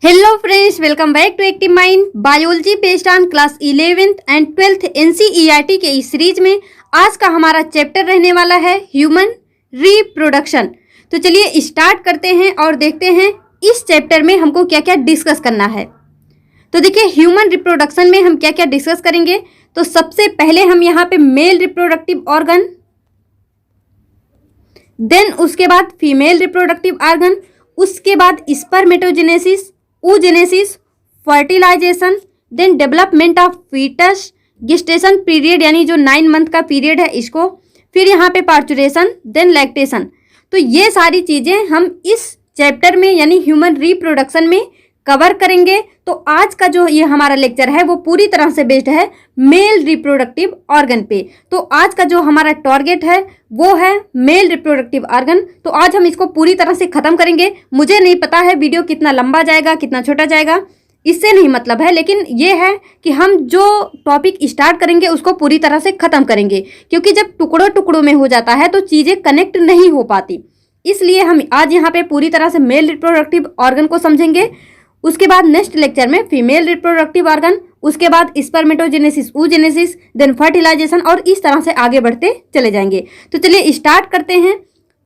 Hello friends, welcome back to active mind biology based on class 11th and 12th NCERT के इस series में आज का हमारा चैप्टर रहने वाला है ह्यूमन रिप्रोडक्शन। तो चलिए स्टार्ट करते हैं और देखते हैं इस चैप्टर में हमको क्या क्या डिस्कस करना है। तो देखिए, ह्यूमन रिप्रोडक्शन में हम क्या क्या डिस्कस करेंगे। तो सबसे पहले हम यहाँ पे मेल रिप्रोडक्टिव ऑर्गन, देन उसके बाद फीमेल रिप्रोडक्टिव ऑर्गन, उसके बाद spermatogenesis, oogenesis, fertilisation, then development of foetus, gestation period यानी जो 9 मंथ का पीरियड है इसको, फिर यहाँ पे पार्चुरेशन, देन लैक्टेशन। तो ये सारी चीज़ें हम इस चैप्टर में यानी ह्यूमन रिप्रोडक्शन में कवर करेंगे। तो आज का जो ये हमारा लेक्चर है वो पूरी तरह से बेस्ड है मेल रिप्रोडक्टिव ऑर्गन पे। तो आज का जो हमारा टारगेट है वो है मेल रिप्रोडक्टिव ऑर्गन। तो आज हम इसको पूरी तरह से खत्म करेंगे। मुझे नहीं पता है वीडियो कितना लंबा जाएगा कितना छोटा जाएगा, इससे नहीं मतलब है, लेकिन ये है कि हम जो टॉपिक स्टार्ट करेंगे उसको पूरी तरह से खत्म करेंगे, क्योंकि जब टुकड़ों टुकड़ों में हो जाता है तो चीज़ें कनेक्ट नहीं हो पाती। इसलिए हम आज यहाँ पे पूरी तरह से मेल रिप्रोडक्टिव ऑर्गन को समझेंगे। उसके बाद नेक्स्ट लेक्चर में फीमेल रिप्रोडक्टिव ऑर्गन, उसके बाद स्पर्मेटोजेनेसिस, oogenesis, देन फर्टिलाइजेशन, और इस तरह से आगे बढ़ते चले जाएंगे। तो चलिए स्टार्ट करते हैं।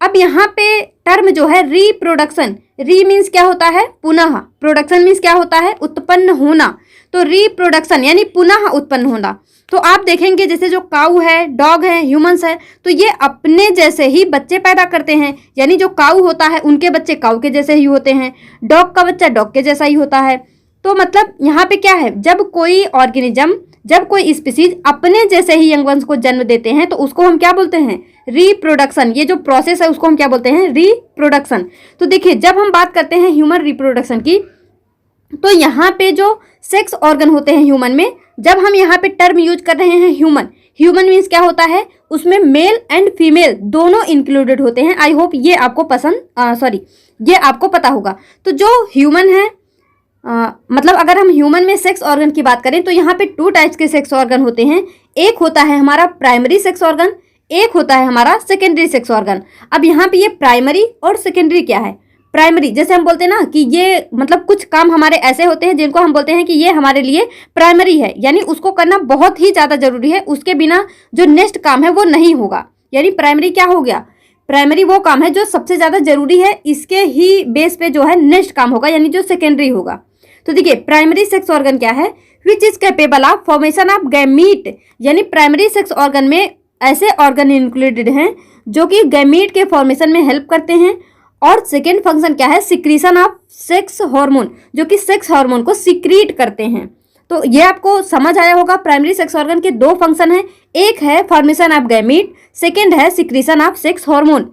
अब यहाँ पे टर्म जो है रिप्रोडक्शन, री मीन्स क्या होता है पुनः, प्रोडक्शन मीन्स क्या होता है उत्पन्न होना। तो रिप्रोडक्शन यानी पुनः उत्पन्न होना। तो आप देखेंगे जैसे जो काऊ है, डॉग है, ह्यूमंस है, तो ये अपने जैसे ही बच्चे पैदा करते हैं। यानी जो काऊ होता है उनके बच्चे काऊ के जैसे ही होते हैं, डॉग का बच्चा डॉग के जैसा ही होता है। तो मतलब यहाँ पे क्या है, जब कोई ऑर्गेनिज्म, जब कोई स्पीसीज अपने जैसे ही यंग वंस को जन्म देते हैं तो उसको हम क्या बोलते हैं रिप्रोडक्शन। ये जो प्रोसेस है उसको हम क्या बोलते हैं रिप्रोडक्शन। तो देखिए, जब हम बात करते हैं ह्यूमन रिप्रोडक्शन की, तो यहाँ पे जो सेक्स ऑर्गन होते हैं ह्यूमन में, जब हम यहाँ पे टर्म यूज कर रहे हैं ह्यूमन, ह्यूमन मीन्स क्या होता है उसमें मेल एंड फीमेल दोनों इंक्लूडेड होते हैं। आई होप ये आपको ये आपको पता होगा। तो जो ह्यूमन है, मतलब अगर हम ह्यूमन में सेक्स ऑर्गन की बात करें तो यहाँ पे 2 टाइप्स के सेक्स ऑर्गन होते हैं। एक होता है हमारा प्राइमरी सेक्स ऑर्गन, एक होता है हमारा सेकेंडरी सेक्स ऑर्गन। अब यहाँ पे ये प्राइमरी और सेकेंडरी क्या है। प्राइमरी जैसे हम बोलते हैं ना कि ये मतलब कुछ काम हमारे ऐसे होते हैं जिनको हम बोलते हैं कि ये हमारे लिए प्राइमरी है, यानी उसको करना बहुत ही ज़्यादा जरूरी है, उसके बिना जो नेक्स्ट काम है वो नहीं होगा। यानी प्राइमरी क्या हो गया, प्राइमरी वो काम है जो सबसे ज़्यादा जरूरी है, इसके ही बेस पे जो है नेक्स्ट काम होगा, यानी जो सेकेंडरी होगा। तो देखिए, प्राइमरी सेक्स ऑर्गन क्या है, which is capable of formation of gamete. यानी प्राइमरी सेक्स ऑर्गन में ऐसे ऑर्गन इंक्लूडेड हैं जो कि गैमीट के फॉर्मेशन में हेल्प करते हैं। और सेकेंड फंक्शन क्या है, सिक्रीशन ऑफ सेक्स हार्मोन, जो कि सेक्स हार्मोन को सिक्रीट करते हैं। तो ये आपको समझ आया होगा। प्राइमरी सेक्स ऑर्गन के 2 फंक्शन हैं, एक है फॉर्मेशन ऑफ गैमीट, सेकेंड है सिक्रीशन ऑफ सेक्स हार्मोन।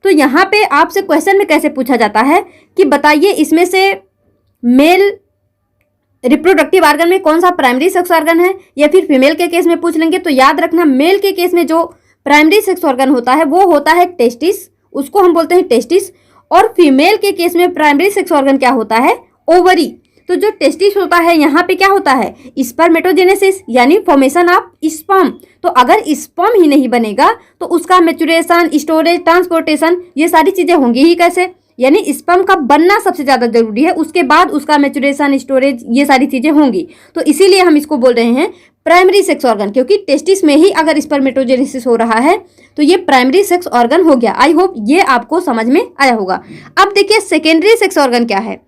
तो यहाँ पे आपसे क्वेश्चन में कैसे पूछा जाता है कि बताइए इसमें से मेल रिप्रोडक्टिव ऑर्गन में कौन सा प्राइमरी सेक्स ऑर्गन है, या फिर फीमेल के केस में पूछ लेंगे तो याद रखना मेल के केस में जो प्राइमरी सेक्स ऑर्गन होता है वो होता है टेस्टिस, उसको हम बोलते हैं टेस्टिस। और फीमेल के केस में प्राइमरी सेक्स ऑर्गन क्या होता है ओवरी। तो जो टेस्टिस होता है यहाँ पे क्या होता है स्पर्मेटोजेनेसिस, यानी फॉर्मेशन ऑफ स्पर्म। तो अगर स्पर्म ही नहीं बनेगा तो उसका मैच्योरेशन, स्टोरेज, ट्रांसपोर्टेशन ये सारी चीजें होंगी ही कैसे। यानी स्पर्म का बनना सबसे ज्यादा जरूरी है, उसके बाद उसका मैच्योरेशन, स्टोरेज ये सारी चीजें होंगी। तो इसीलिए हम इसको बोल रहे हैं प्राइमरी सेक्स ऑर्गन, क्योंकि टेस्टिस में ही अगर स्पर्मेटोजेनेसिस हो रहा है तो ये प्राइमरी सेक्स ऑर्गन हो गया। आई होप ये आपको समझ में आया होगा। अब देखिए सेकेंडरी सेक्स ऑर्गन क्या है।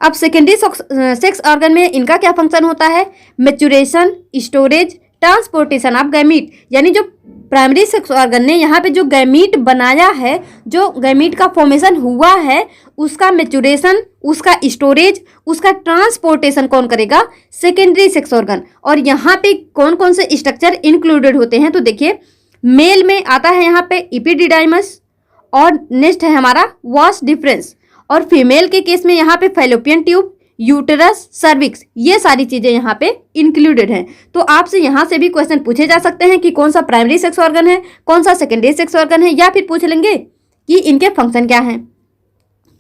अब सेकेंडरी सेक्स ऑर्गन में इनका क्या फंक्शन होता है, maturation, storage, transportation of gamete. यानी जो प्राइमरी सेक्स ऑर्गन ने यहाँ पे जो गैमीट बनाया है, जो गैमीट का फॉर्मेशन हुआ है, उसका मैच्योरेशन, उसका स्टोरेज, उसका ट्रांसपोर्टेशन कौन करेगा, सेकेंडरी सेक्स ऑर्गन। और यहाँ पे कौन कौन से स्ट्रक्चर इंक्लूडेड होते हैं, तो देखिए मेल में आता है यहाँ पे इपिडिडाइमस, और नेक्स्ट है हमारा वास डिफरेंस। और फीमेल के केस में यहाँ पे फैलोपियन ट्यूब, यूटेरस, सर्विक्स, ये सारी चीजें यहाँ पे इंक्लूडेड हैं। तो आपसे यहाँ से भी क्वेश्चन पूछे जा सकते हैं कि कौन सा प्राइमरी सेक्स ऑर्गन है, कौन सा सेकेंडरी सेक्स ऑर्गन है, या फिर पूछ लेंगे कि इनके फंक्शन क्या हैं।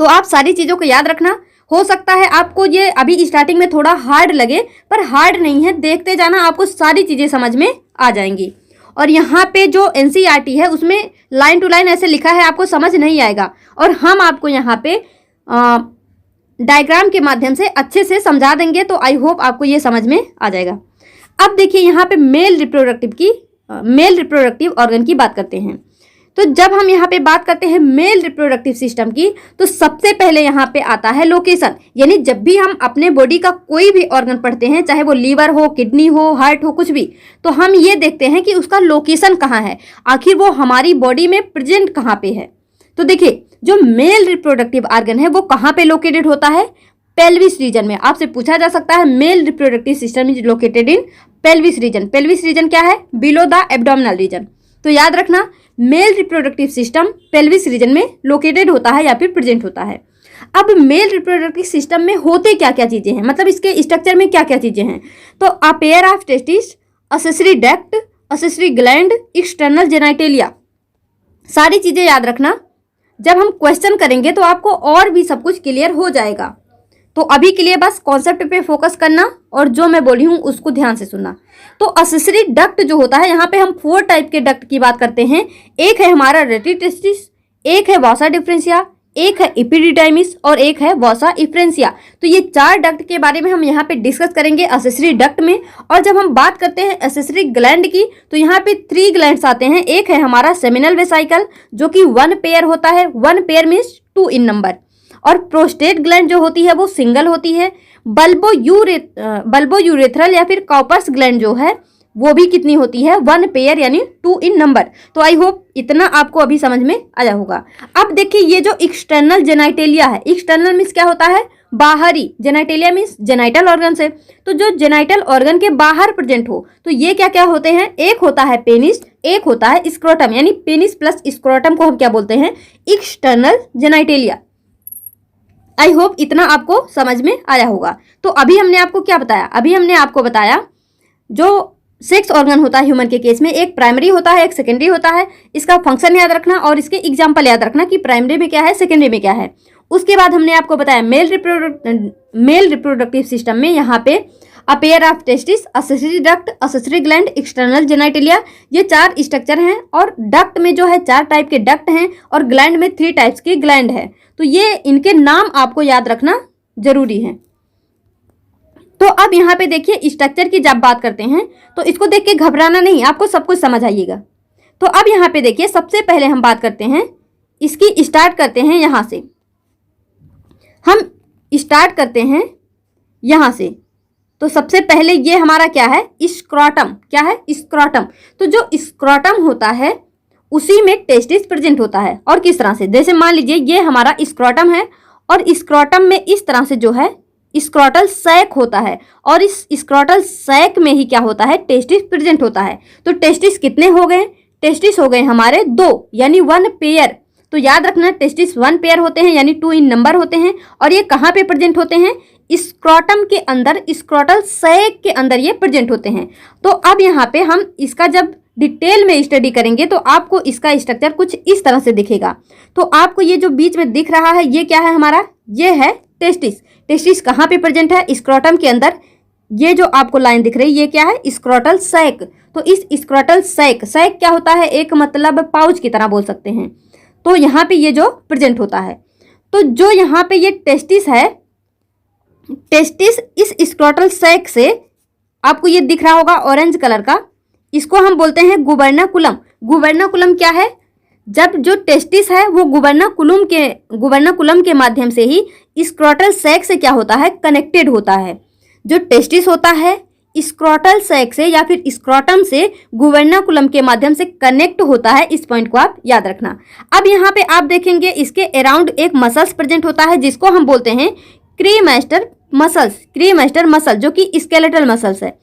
तो आप सारी चीजों को याद रखना। हो सकता है आपको ये अभी स्टार्टिंग में थोड़ा हार्ड लगे, पर हार्ड नहीं है, देखते जाना आपको सारी चीजें समझ में आ जाएंगी। और यहाँ पे जो एनसीईआरटी है उसमें लाइन टू लाइन ऐसे लिखा है, आपको समझ नहीं आएगा। और हम आपको यहाँ पे डायग्राम के माध्यम से अच्छे से समझा देंगे, तो आई होप आपको ये समझ में आ जाएगा। अब देखिए यहाँ पे मेल रिप्रोडक्टिव ऑर्गन की बात करते हैं। तो जब हम यहाँ पे बात करते हैं मेल रिप्रोडक्टिव सिस्टम की, तो सबसे पहले यहाँ पे आता है लोकेशन। यानी जब भी हम अपने बॉडी का कोई भी ऑर्गन पढ़ते हैं, चाहे वो लीवर हो, किडनी हो, हार्ट हो, कुछ भी, तो हम ये देखते हैं कि उसका लोकेशन कहाँ है, आखिर वो हमारी बॉडी में प्रेजेंट कहाँ पे है। तो देखिए जो मेल रिप्रोडक्टिव ऑर्गन है वो कहाँ पे लोकेटेड होता है, पेल्विस रीजन में। आपसे पूछा जा सकता है male reproductive system is located in pelvis region. Pelvis region क्या है, बिलो द एब्डोमिनल रीजन। तो याद रखना male reproductive system pelvis region में लोकेटेड होता है या फिर प्रेजेंट होता है। अब मेल रिप्रोडक्टिव सिस्टम में होते क्या क्या चीजें हैं, मतलब इसके स्ट्रक्चर में क्या क्या चीजें हैं। तो a pair of testis, accessory duct, accessory gland, external genitalia, सारी चीजें याद रखना। जब हम क्वेश्चन करेंगे तो आपको और भी सब कुछ क्लियर हो जाएगा। तो अभी के लिए बस कॉन्सेप्ट पे फोकस करना और जो मैं बोली हूँ उसको ध्यान से सुनना। तो असेसरी डक्ट जो होता है, यहाँ पे हम 4 टाइप के डक्ट की बात करते हैं। एक है हमारा रेटिटेस्टिस, एक है वासा डिफरेंशिया, एक है एपिडिडाइमिस और एक है वासा इफ्रेंसिया। तो ये 4 डक्ट के बारे में हम यहाँ पे डिस्कस करेंगे असेसरी डक्ट में। और जब हम बात करते हैं असेसरी ग्लैंड की, तो यहाँ पे 3 ग्लैंड्स आते हैं। एक है हमारा सेमिनल वेसाइकल जो कि 1 पेयर होता है, 1 पेयर मीन्स 2 इन नंबर। और प्रोस्टेट ग्लैंड जो होती है वो सिंगल होती है। बल्बो यूरेथ्रल या फिर कॉपर्स ग्लैंड जो है वो भी कितनी होती है, 1 पेयर यानी 2 इन नंबर। तो आई होप इतना आपको अभी समझ में आया होगा। अब देखिए ये जो एक्सटर्नल जेनाइटेलिया है, एक्सटर्नल मीन्स क्या होता है, बाहरी, जेनाइटेलिया मीन्स जेनाइटल ऑर्गन से। तो जो जेनाइटल ऑर्गन के बाहर प्रेजेंट हो, तो ये क्या क्या होते हैं, एक होता है पेनिस, एक होता है स्क्रोटम, यानी पेनिस प्लस स्क्रोटम को हम क्या बोलते हैं, एक्सटर्नल जेनाइटेलिया। आई होप इतना आपको समझ में आया होगा। तो अभी हमने आपको क्या बताया, अभी हमने आपको बताया जो सेक्स ऑर्गन होता है ह्यूमन के केस में, एक प्राइमरी होता है, एक सेकेंडरी होता है। इसका फंक्शन याद रखना और इसके एग्जाम्पल याद रखना कि प्राइमरी में क्या है, सेकेंडरी में क्या है। उसके बाद हमने आपको बताया मेल रिप्रोडक्टिव सिस्टम में यहाँ पे a pair of testis, accessory duct, accessory gland, external genitalia, ये 4 स्ट्रक्चर हैं। और डक्ट में जो है 4 टाइप के डक्ट हैं और ग्लैंड में 3 टाइप्स की ग्लैंड है। तो ये इनके नाम आपको याद रखना जरूरी है। तो अब यहाँ पे देखिए स्ट्रक्चर की जब बात करते हैं तो इसको देख के घबराना नहीं, आपको सब कुछ समझ आइएगा। तो अब यहाँ पे देखिए सबसे पहले हम बात करते हैं इसकी, स्टार्ट करते हैं यहाँ से, हम स्टार्ट करते हैं यहाँ से। तो सबसे पहले ये हमारा क्या है, स्क्रोटम। क्या है, स्क्रोटम। तो जो स्क्रोटम होता है उसी में टेस्टिस प्रेजेंट होता है। और किस तरह से, जैसे मान लीजिए ये हमारा स्क्रोटम है और स्क्रोटम में इस तरह से जो है स्क्रोटल सैक होता है और इस स्क्रोटल सैक में ही क्या होता है, टेस्टिस प्रेजेंट होता है। तो टेस्टिस कितने हो गए, टेस्टिस हो गए हमारे 2 यानी 1 पेयर। तो याद रखना टेस्टिस 1 पेयर होते हैं यानी 2 इन नंबर होते हैं। और ये कहाँ पे प्रेजेंट होते हैं, स्क्रोटम के अंदर, स्क्रोटल सैक के अंदर ये प्रेजेंट होते हैं। तो अब यहाँ पे हम इसका जब डिटेल में स्टडी करेंगे तो आपको इसका स्ट्रक्चर कुछ इस तरह से दिखेगा। तो आपको ये जो बीच में दिख रहा है ये क्या है हमारा, ये है टेस्टिस। टेस्टिस कहाँ पे प्रेजेंट है, स्क्रोटम के अंदर। ये जो आपको लाइन दिख रही है ये क्या है, स्क्रोटल सैक। तो इस स्क्रोटल सैक, सैक क्या होता है, एक मतलब पाउच की तरह बोल सकते हैं। तो यहाँ पे ये जो प्रेजेंट होता है, तो जो यहाँ पे ये टेस्टिस है, टेस्टिस इस स्क्रोटल सैक से आपको ये दिख रहा होगा ऑरेंज कलर का, इसको हम बोलते हैं गुबर्नाकुलम। गुबर्नाकुलम क्या है, जब जो टेस्टिस है वो गुबर्नाकुलम के माध्यम से ही स्क्रोटल सैक से क्या होता है, कनेक्टेड होता है। जो टेस्टिस होता है स्क्रोटल सैक से या फिर स्क्रोटम से गुबर्नाकुलम के माध्यम से कनेक्ट होता है। इस पॉइंट को आप याद रखना। अब यहाँ पे आप देखेंगे इसके अराउंड एक मसल्स प्रेजेंट होता है जिसको हम बोलते हैं क्रीमैस्टर मसल्स। क्रीमैस्टर मसल जो कि स्केलेटल मसल्स है।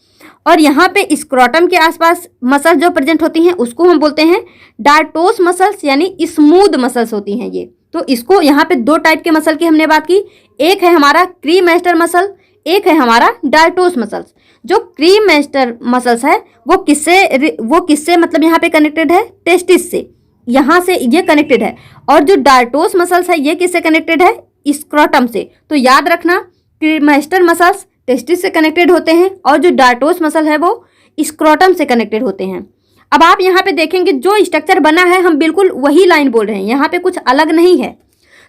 और यहाँ पे स्क्रोटम के आसपास मसल जो प्रेजेंट होती हैं उसको हम बोलते हैं डार्टोस मसल्स यानी स्मूथ मसल्स होती हैं ये। तो इसको यहाँ पे 2 टाइप के मसल की हमने बात की, एक है हमारा क्रीमैस्टर मसल, एक है हमारा डार्टोस मसल्स। जो क्रीमैस्टर मसल्स है वो किससे मतलब यहाँ पे कनेक्टेड है, टेस्टिस से, यहाँ से ये कनेक्टेड है। और जो डार्टोस मसल्स है ये किससे कनेक्टेड है, स्क्रोटम से। तो याद रखना क्रीमैस्टर मसल्स टेस्टिस से कनेक्टेड होते हैं और जो डार्टोस मसल है वो स्क्रोटम से कनेक्टेड होते हैं। अब आप यहाँ पे देखेंगे जो स्ट्रक्चर बना है हम बिल्कुल वही लाइन बोल रहे हैं, यहाँ पे कुछ अलग नहीं है।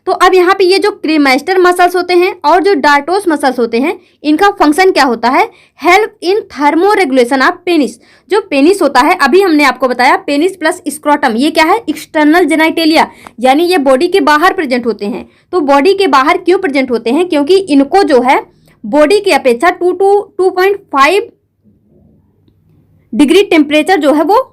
तो अब यहाँ पे ये जो क्रीमास्टर मसल्स होते हैं और जो डार्टोस मसल्स होते हैं, इनका फंक्शन क्या होता है? Help in thermo regulation of penis. जो पेनिस होता है, अभी हमने आपको बताया पेनिस प्लस स्क्रोटम, ये क्या है? एक्सटर्नल जेनाइटेलिया, यानी ये बॉडी के बाहर प्रेजेंट होते हैं। तो बॉडी के बाहर क्यों प्रेजेंट होते हैं? क्योंकि इनको जो है बॉडी की अपेक्षा 2 to 2.5 डिग्री टेम्परेचर जो है वो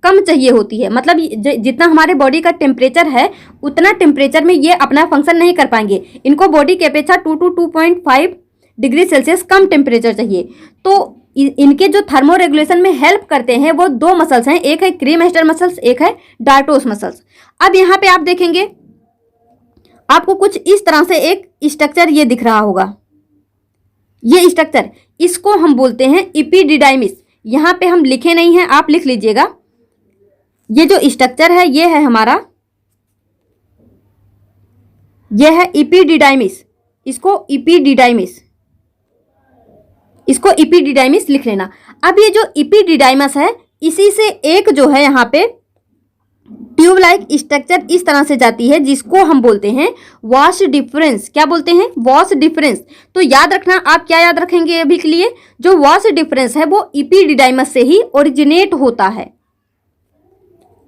कम चाहिए होती है। मतलब जितना हमारे बॉडी का टेम्परेचर है उतना टेम्परेचर में ये अपना फंक्शन नहीं कर पाएंगे। इनको बॉडी की अपेक्षा 2 to 2.5 degree Celsius come temperature चाहिए। तो इनके जो थर्मो रेगुलेशन में हेल्प करते हैं वो दो मसल्स हैं, एक है क्रीमास्टर मसल्स, एक है डार्टोस मसल्स। अब यहाँ पे आप देखेंगे आपको कुछ इस तरह से एक स्ट्रक्चर ये दिख रहा होगा। ये स्ट्रक्चर, इसको हम बोलते हैं एपिडिडाइमिस। यहाँ पे हम लिखे नहीं हैं, आप लिख लीजिएगा। ये जो स्ट्रक्चर है ये है हमारा, ये है एपिडिडाइमिस। इसको एपिडिडाइमिस लिख लेना। अब ये जो एपिडिडाइमिस है, इसी से एक जो है यहाँ पे ट्यूब लाइक स्ट्रक्चर इस तरह से जाती है, जिसको हम बोलते हैं वॉश डिफरेंस। क्या बोलते हैं? Wash difference. तो याद रखना, आप क्या याद रखेंगे अभी के लिए? जो वॉश डिफरेंस है वो एपिडिडाइमिस से ही ओरिजिनेट होता है।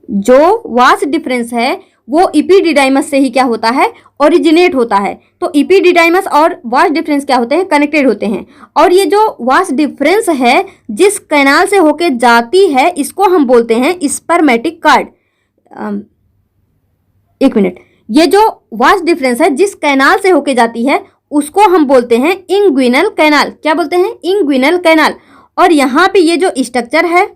जो वॉश डिफरेंस है वो एपिडिडाइमिस से ही क्या होता है? ओरिजिनेट होता है। तो एपिडिडाइमिस और वॉश डिफरेंस क्या होते हैं? कनेक्टेड होते हैं। और ये जो वॉश डिफरेंस है जिस कैनाल से होके जाती है, इसको हम बोलते हैं स्पर्मेटिक कार्ड। एक मिनट, ये जो वॉश डिफरेंस है जिस कैनाल से होके जाती है उसको हम बोलते हैं इंग्विनल कैनाल। क्या बोलते हैं? Inguinal canal. और यहाँ पे ये जो स्ट्रक्चर है,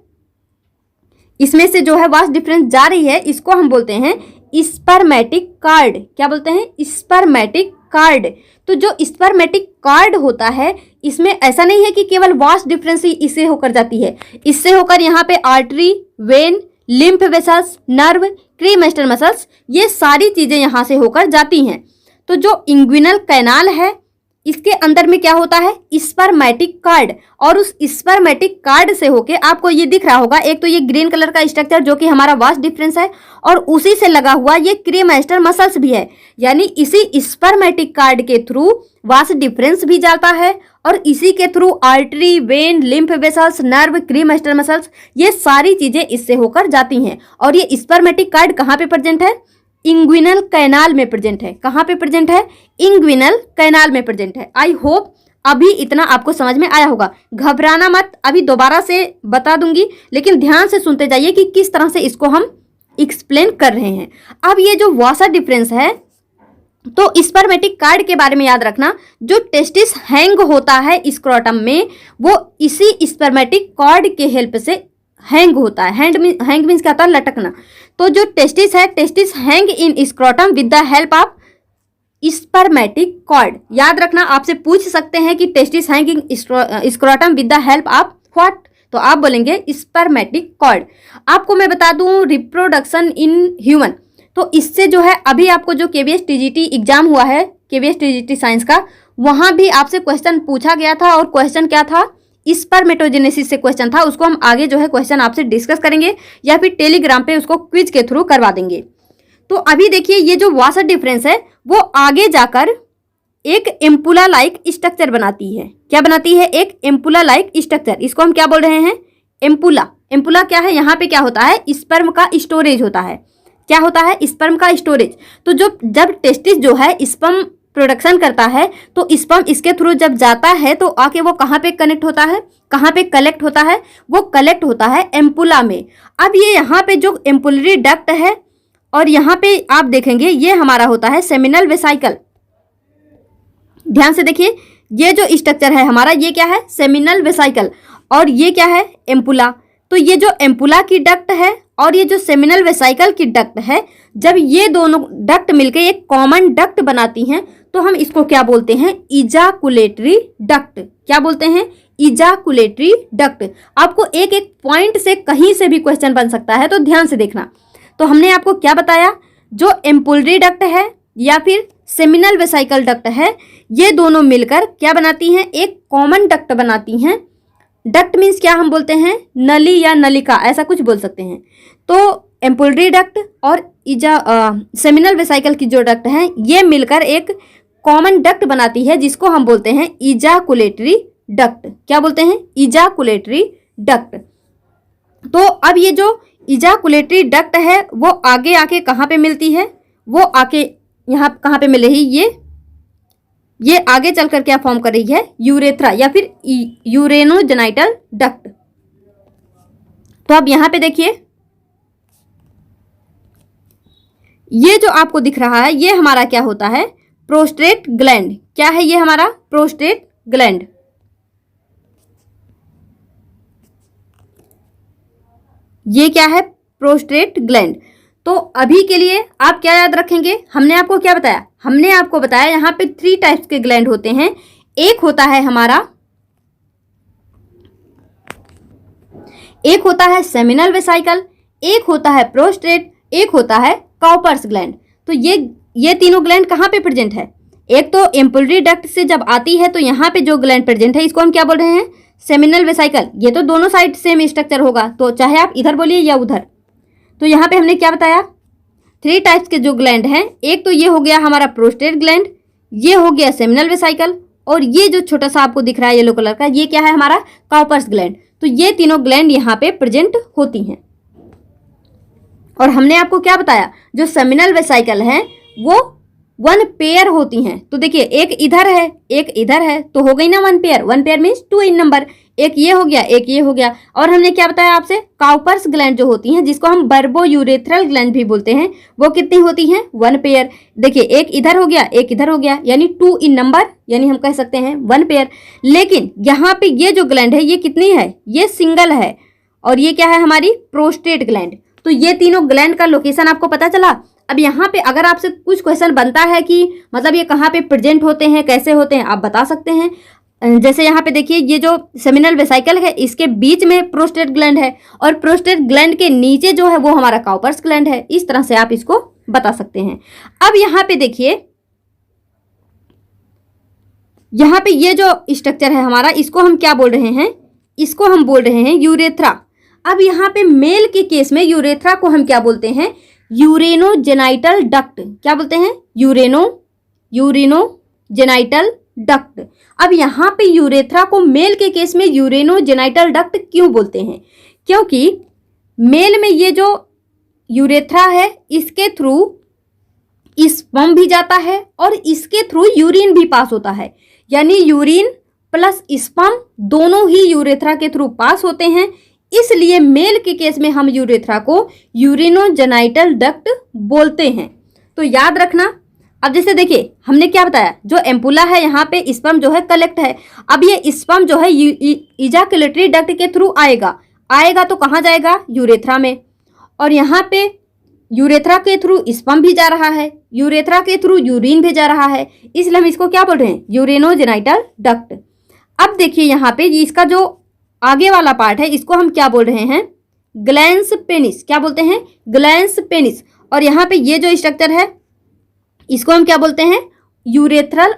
इसमें से जो है वॉश डिफरेंस जा रही है, इसको हम बोलते हैं स्पर्मेटिक कार्ड। क्या बोलते हैं? Spermatic cord. तो जो स्पर्मेटिक कार्ड होता है, इसमें ऐसा नहीं है कि केवल वॉश डिफरेंस ही इससे होकर जाती है। इससे होकर यहाँ पे artery, vein, lymph vessels, nerve, cremaster muscles, ये सारी चीजें यहाँ से होकर जाती हैं। तो जो इंग्विनल कैनाल है, इसके अंदर में क्या होता है? Spermatic cord. और उस स्पर्मेटिक कार्ड से होके आपको ये दिख रहा होगा, एक तो ये ग्रीन कलर का स्ट्रक्चर जो कि हमारा वॉश डिफरेंस है, और उसी से लगा हुआ ये क्रीमास्टर मसल्स भी है। यानी इसी स्पर्मेटिक कार्ड के थ्रू वॉश डिफरेंस भी जाता है, और इसी के through artery, vein, lymph vessels, nerve, cremaster muscles, ये सारी चीजें इससे होकर जाती हैं। और ये स्पर्मेटिक कार्ड कहाँ पे प्रेजेंट है? इंग्विनल कैनाल में प्रेजेंट है। कहाँ पे प्रेजेंट है? इंग्विनल कैनाल में प्रेजेंट है। आई होप अभी इतना आपको समझ में आया होगा। घबराना मत, अभी दोबारा से बता दूंगी, लेकिन ध्यान से सुनते जाइए कि किस तरह से इसको हम एक्सप्लेन कर रहे हैं। अब ये जो वॉश डिफरेंस है, तो स्पर्मेटिक कार्ड के बारे में याद रखना, जो टेस्टिस हैंग होता है स्क्रोटम में, वो इसी स्पर्मेटिक कार्ड के हेल्प से हैंग होता है। हैंग मीन्स क्या होता है? लटकना। तो जो टेस्टिस है, testis hang in scrotum with the help of spermatic cord. याद रखना, आपसे पूछ सकते हैं कि testis hang in scrotum with the help of what? तो आप बोलेंगे स्पर्मेटिक कॉर्ड। आपको मैं बता दूं, रिप्रोडक्शन इन ह्यूमन, तो इससे जो है अभी आपको जो KVS TGT एग्जाम हुआ है, KVS TGT साइंस का, वहां भी आपसे क्वेश्चन पूछा गया था। और क्वेश्चन क्या था? स्पर्मेटोजेनेसिस से क्वेश्चन था। उसको हम आगे जो है क्वेश्चन आपसे डिस्कस करेंगे, या फिर टेलीग्राम पे उसको क्विज के थ्रू करवा देंगे। तो अभी देखिए, ये जो वॉश डिफरेंस है वो आगे जाकर एक एम्पुला लाइक स्ट्रक्चर बनाती है। क्या बनाती है? एक एम्पुला लाइक स्ट्रक्चर। इसको हम क्या बोल रहे हैं? एम्पुला। एम्पुला क्या है? यहाँ पे क्या होता है? स्पर्म का स्टोरेज होता है। क्या होता है? स्पर्म का स्टोरेज। तो जब टेस्टिस जो है स्पर्म प्रोडक्शन करता है, तो स्पर्म इसके थ्रू जब जाता है तो आके वो कहाँ पे कनेक्ट होता है? कहाँ पे कलेक्ट होता है? वो कलेक्ट होता है एम्पुला में। अब ये यहाँ पे जो एम्पुलरी डक्ट है, और यहाँ पे आप देखेंगे ये हमारा होता है सेमिनल वेसाइकल। ध्यान से देखिए, ये जो स्ट्रक्चर है हमारा, ये क्या है? Seminal vesicle. और ये क्या है? एम्पुला। तो ये जो एम्पुला की डक्ट है और ये जो सेमिनल वेसाइकल की डक्ट है, जब ये दोनों डक्ट मिलकर एक कॉमन डक्ट बनाती हैं, तो हम इसको क्या बोलते हैं? इजाकुलेटरी डक्ट। क्या बोलते हैं? इजाकुलेटरी डक्ट। आपको एक एक पॉइंट से कहीं से भी क्वेश्चन बन सकता है, तो ध्यान से देखना। तो हमने आपको क्या बताया? जो एम्पुलरी डक्ट है या फिर सेमिनल वेसाइकल डक्ट है, ये दोनों मिलकर क्या बनाती हैं? एक कॉमन डक्ट बनाती हैं। डक्ट मीन्स क्या हम बोलते हैं? नली या नलिका, ऐसा कुछ बोल सकते हैं। तो एम्पुलरी डक्ट और सेमिनल वेसिकल की जो डक्ट हैं ये मिलकर एक कॉमन डक्ट बनाती है जिसको हम बोलते हैं इजाकुलेटरी डक्ट। क्या बोलते हैं? इजाकुलेटरी डक्ट। तो अब ये जो इजाकुलेटरी डक्ट है वो आगे आके कहाँ पे मिलती है? वो आके यहाँ कहाँ पे मिल रही? ये आगे चलकर क्या फॉर्म कर रही है? यूरेथ्रा या फिर यूरेनोजेनाइटल डक्ट। तो अब यहाँ पे देखिए, ये जो आपको दिख रहा है ये हमारा क्या होता है? Prostate gland. क्या है ये हमारा? Prostate gland. ये क्या है? Prostate gland. तो अभी के लिए आप क्या याद रखेंगे? हमने आपको क्या बताया? हमने आपको बताया यहाँ पे 3 टाइप्स के ग्लैंड होते हैं। एक होता है सेमिनल वेसिकल, एक होता है प्रोस्टेट, एक होता है काउपर्स ग्लैंड। तो ये तीनों ग्लैंड कहाँ पे प्रेजेंट है? एक तो एम्पुलरी डक्ट से जब आती है तो यहाँ पे जो ग्लैंड प्रेजेंट है इसको हम क्या बोल रहे हैं? Seminal vesicle. ये तो दोनों साइड सेम स्ट्रक्चर होगा, तो चाहे आप इधर बोलिए या उधर। तो यहाँ पे हमने क्या बताया? 3 टाइप्स के जो ग्लैंड हैं, एक तो ये हो गया हमारा प्रोस्टेट ग्लैंड, ये हो गया सेमिनल वेसिकल, और ये जो छोटा सा आपको दिख रहा है येलो कलर का, ये क्या है? हमारा काउपर्स ग्लैंड। तो ये तीनों ग्लैंड यहाँ पे प्रेजेंट होती हैं। और हमने आपको क्या बताया? जो सेमिनल वेसिकल है वो 1 पेयर होती हैं। तो देखिए, एक इधर है एक इधर है, तो हो गई ना 1 पेयर। 1 पेयर मीन्स 2 इन नंबर। एक ये हो गया एक ये हो गया। और हमने क्या बताया आपसे? काउपर्स ग्लैंड जो होती हैं, जिसको हम बर्बो यूरेथ्रल ग्लैंड भी बोलते हैं, वो कितनी होती हैं? 1 पेयर। देखिए, एक इधर हो गया एक इधर हो गया, यानी 2 इन नंबर, यानी हम कह सकते हैं 1 पेयर। लेकिन यहाँ पे ये जो ग्लैंड है ये कितनी है? ये सिंगल है। और ये क्या है? हमारी प्रोस्टेट ग्लैंड। तो ये तीनों ग्लैंड का लोकेशन आपको पता चला। अब यहाँ पे अगर आपसे कुछ क्वेश्चन बनता है कि मतलब ये कहाँ पे प्रेजेंट होते हैं, कैसे होते हैं, आप बता सकते हैं। जैसे यहाँ पे देखिए, ये जो सेमिनल वेसिकल है इसके बीच में प्रोस्टेट ग्लैंड है, और प्रोस्टेट ग्लैंड के नीचे जो है वो हमारा काउपर्स ग्लैंड है। इस तरह से आप इसको बता सकते हैं। अब यहाँ पे देखिए, यहाँ पे ये जो स्ट्रक्चर है हमारा, इसको हम क्या बोल रहे हैं? इसको हम बोल रहे हैं यूरेथ्रा। अब यहाँ पे मेल के केस में यूरेथ्रा को हम क्या बोलते हैं? Urogenital duct. क्या बोलते हैं? Urogenital duct. अब यहाँ पे यूरेथ्रा को मेल के केस में यूरेनोजेनाइटल डक्ट क्यों बोलते हैं? क्योंकि मेल में ये जो यूरेथ्रा है इसके थ्रू स्पर्म भी जाता है और इसके थ्रू यूरिन भी पास होता है, यानी यूरिन प्लस स्पर्म दोनों ही यूरेथ्रा के थ्रू पास होते हैं। इसलिए मेल के केस में हम यूरेथ्रा को यूरिनोजेनाइटल डक्ट बोलते हैं। तो याद रखना। अब जैसे देखिए, हमने क्या बताया? जो एम्पुला है यहाँ पे स्पर्म जो है कलेक्ट है। अब ये स्पर्म जो है इजाकुलेटरी डक्ट के थ्रू आएगा तो कहाँ जाएगा? यूरेथ्रा में। और यहाँ पे यूरेथ्रा के थ्रू स्पर्म भी जा रहा है, यूरेथ्रा के थ्रू यूरिन भी जा रहा है, इसलिए हम इसको क्या बोल रहे हैं? Urinogenital duct. अब देखिए, यहाँ पे इसका जो आगे वाला पार्ट है इसको हम क्या बोल रहे हैं? Glans penis. क्या बोलते हैं? Glans penis. और यहाँ पे ये जो स्ट्रक्चर है इसको हम क्या बोलते हैं? Urethral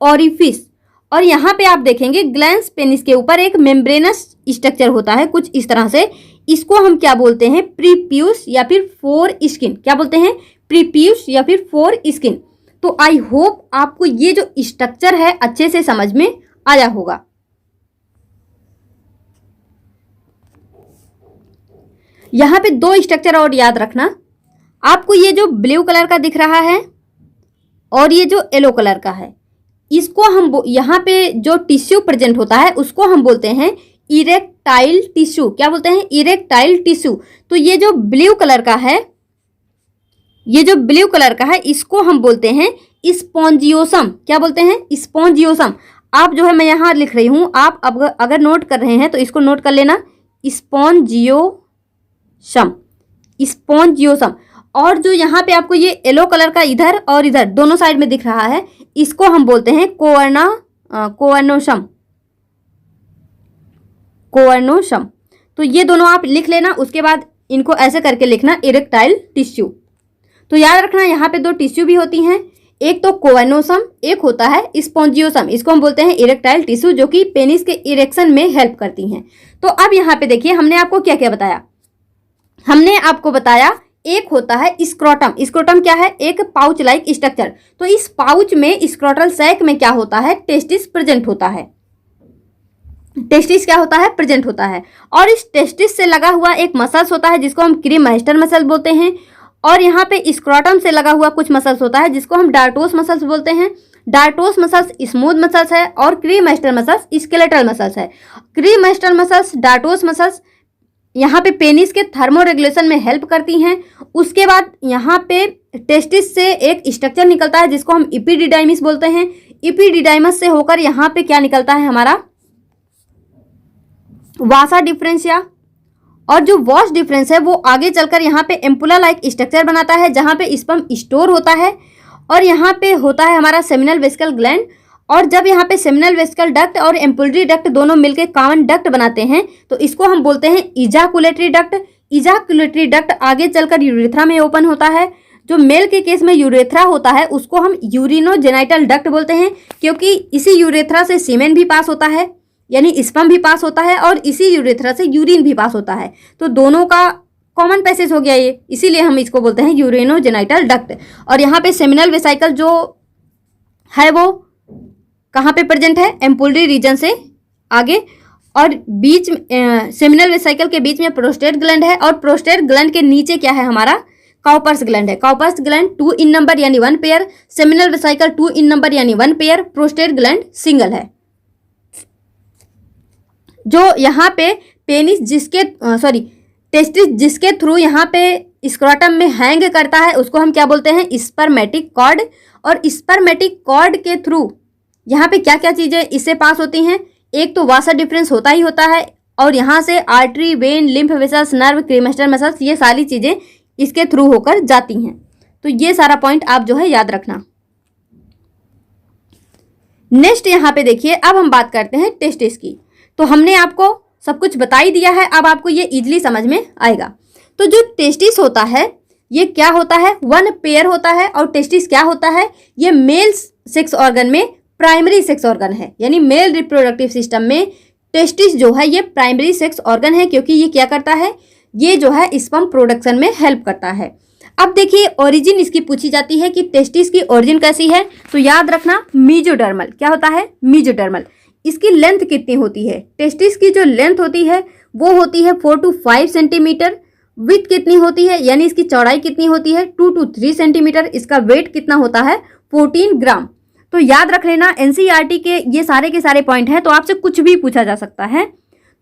orifice. और यहाँ पे आप देखेंगे ग्लैंस पेनिस के ऊपर एक मेम्ब्रेनस स्ट्रक्चर होता है कुछ इस तरह से। इसको हम क्या बोलते हैं? प्रीप्यूस या फिर फोर स्किन। क्या बोलते हैं? प्रीप्यूस या फिर फोर स्किन। तो आई होप आपको ये जो स्ट्रक्चर है अच्छे से समझ में आया होगा। यहाँ पे 2 स्ट्रक्चर और याद रखना। आपको ये जो ब्लू कलर का दिख रहा है और ये जो येलो कलर का है, इसको हम यहाँ पे जो टिश्यू प्रेजेंट होता है उसको हम बोलते हैं इरेक्टाइल टिश्यू। क्या बोलते हैं? Erectile tissue. तो ये जो ब्लू कलर का है इसको हम बोलते हैं स्पॉन्जियोसम। क्या बोलते हैं? स्पॉन्जियोसम। आप जो है, मैं यहाँ लिख रही हूँ, आप अगर नोट कर रहे हैं तो इसको नोट कर लेना, स्पॉन्जियोसम। और जो यहाँ पे आपको ये येलो कलर का इधर और इधर दोनों साइड में दिख रहा है, इसको हम बोलते हैं कोअर्नोसम। तो ये दोनों आप लिख लेना, उसके बाद इनको ऐसे करके लिखना, इरेक्टाइल टिश्यू। तो याद रखना, यहाँ पे 2 टिश्यू भी होती हैं, एक तो कोअर्नोसम, एक होता है स्पॉन्जियोसम। इसको हम बोलते हैं इरेक्टाइल टिश्यू, जो कि पेनिस के इरेक्शन में हेल्प करती हैं। तो अब यहाँ पे देखिए, हमने आपको क्या क्या बताया? हमने आपको बताया एक होता है स्क्रोटम। स्क्रोटम क्या है? एक पाउच लाइक स्ट्रक्चर। तो इस पाउच में स्क्रोटल सैक में क्या होता है? टेस्टिस प्रेजेंट होता है। टेस्टिस क्या होता है? प्रेजेंट होता है। और इस टेस्टिस से लगा हुआ एक मसल्स होता है जिसको हम क्रीमास्टर मसल बोलते हैं। और यहाँ पे स्क्रोटम से लगा हुआ कुछ मसल्स होता है जिसको हम डार्टोस मसल्स बोलते हैं। डार्टोस मसल्स स्मूथ मसल्स है और क्रीमास्टर मसल्स स्केलेटल मसल्स है। क्रीमास्टर मसल्स, डार्टोस मसल्स यहाँ पे पेनिस के थर्मो रेगुलेशन में हेल्प करती हैं। उसके बाद यहाँ पे टेस्टिस से एक स्ट्रक्चर निकलता है जिसको हम इपिडिडाइमिस बोलते हैं। इपिडिडाइमस से होकर यहाँ पे क्या निकलता है हमारा? वासा डिफरेंशिया। और जो वॉश डिफरेंस है वो आगे चलकर यहाँ पे एम्पुला लाइक स्ट्रक्चर बनाता है जहाँ पे स्पर्म स्टोर होता है। और यहाँ पे होता है हमारा सेमिनल वेसिकल ग्लैंड। और जब यहाँ पे सेमिनल वेसिकल डक्ट और एम्पुलरी डक्ट दोनों मिलकर कॉमन डक्ट बनाते हैं तो इसको हम बोलते हैं इजाकुलेटरी डक्ट। इजाकुलेटरी डक्ट आगे चलकर यूरेथ्रा में ओपन होता है। जो मेल के केस में यूरेथ्रा होता है उसको हम यूरिनोजेनाइटल डक्ट बोलते हैं, क्योंकि इसी यूरेथ्रा से सीमेन भी पास होता है, यानी स्पर्म भी पास होता है, और इसी यूरेथ्रा से यूरिन भी पास होता है। तो दोनों का कॉमन पैसेज हो गया ये, इसीलिए हम इसको बोलते हैं यूरिनोजेनाइटल डक्ट। और यहाँ पे सेमिनल वेसिकल जो है वो कहाँ पे प्रेजेंट है? एम्पुलरी रीजन से आगे। और बीच में सेमिनल वेसिकल के बीच में प्रोस्टेट ग्लैंड है। और प्रोस्टेट ग्लैंड के नीचे क्या है हमारा? काउपर्स ग्लैंड है। काउपर्स ग्लैंड 2 इन नंबर यानी 1 पेयर, सेमिनल वेसिकल 2 इन नंबर यानी 1 पेयर, प्रोस्टेट ग्लैंड सिंगल है। जो यहाँ पे पेनिस जिसके टेस्टिस जिसके थ्रू यहाँ पे स्क्रोटम में हैंग करता है उसको हम क्या बोलते हैं? Spermatic cord. और स्पर्मेटिक कॉर्ड के थ्रू यहाँ पे क्या क्या चीज़ें इससे पास होती हैं? एक तो वासा डिफरेंस होता ही होता है, और यहाँ से artery, vein, lymph vessels, nerve, cremaster muscles, ये सारी चीज़ें इसके थ्रू होकर जाती हैं। तो ये सारा पॉइंट आप जो है याद रखना। नेक्स्ट यहाँ पे देखिए, अब हम बात करते हैं टेस्टिस की। तो हमने आपको सब कुछ बता ही दिया है, अब आपको ये इजीली समझ में आएगा। तो जो टेस्टिस होता है ये क्या होता है? 1 पेयर होता है। और टेस्टिस क्या होता है? ये मेल सेक्स ऑर्गन में प्राइमरी सेक्स ऑर्गन है, यानी मेल रिप्रोडक्टिव सिस्टम में टेस्टिस जो है ये प्राइमरी सेक्स ऑर्गन है, क्योंकि ये क्या करता है? ये जो है स्पर्म प्रोडक्शन में हेल्प करता है। अब देखिए ओरिजिन इसकी पूछी जाती है कि टेस्टिस की ओरिजिन कैसी है, तो याद रखना मीजोडर्मल। क्या होता है? मीजोडर्मल। इसकी लेंथ कितनी होती है? टेस्टिस की जो लेंथ होती है वो होती है 4 to 5 सेंटीमीटर। विथ कितनी होती है, यानी इसकी चौड़ाई कितनी होती है? 2 to 3 सेंटीमीटर। इसका वेट कितना होता है? 14 ग्राम। तो याद रख लेना, एनसीईआरटी के ये सारे के सारे पॉइंट हैं, तो आपसे कुछ भी पूछा जा सकता है।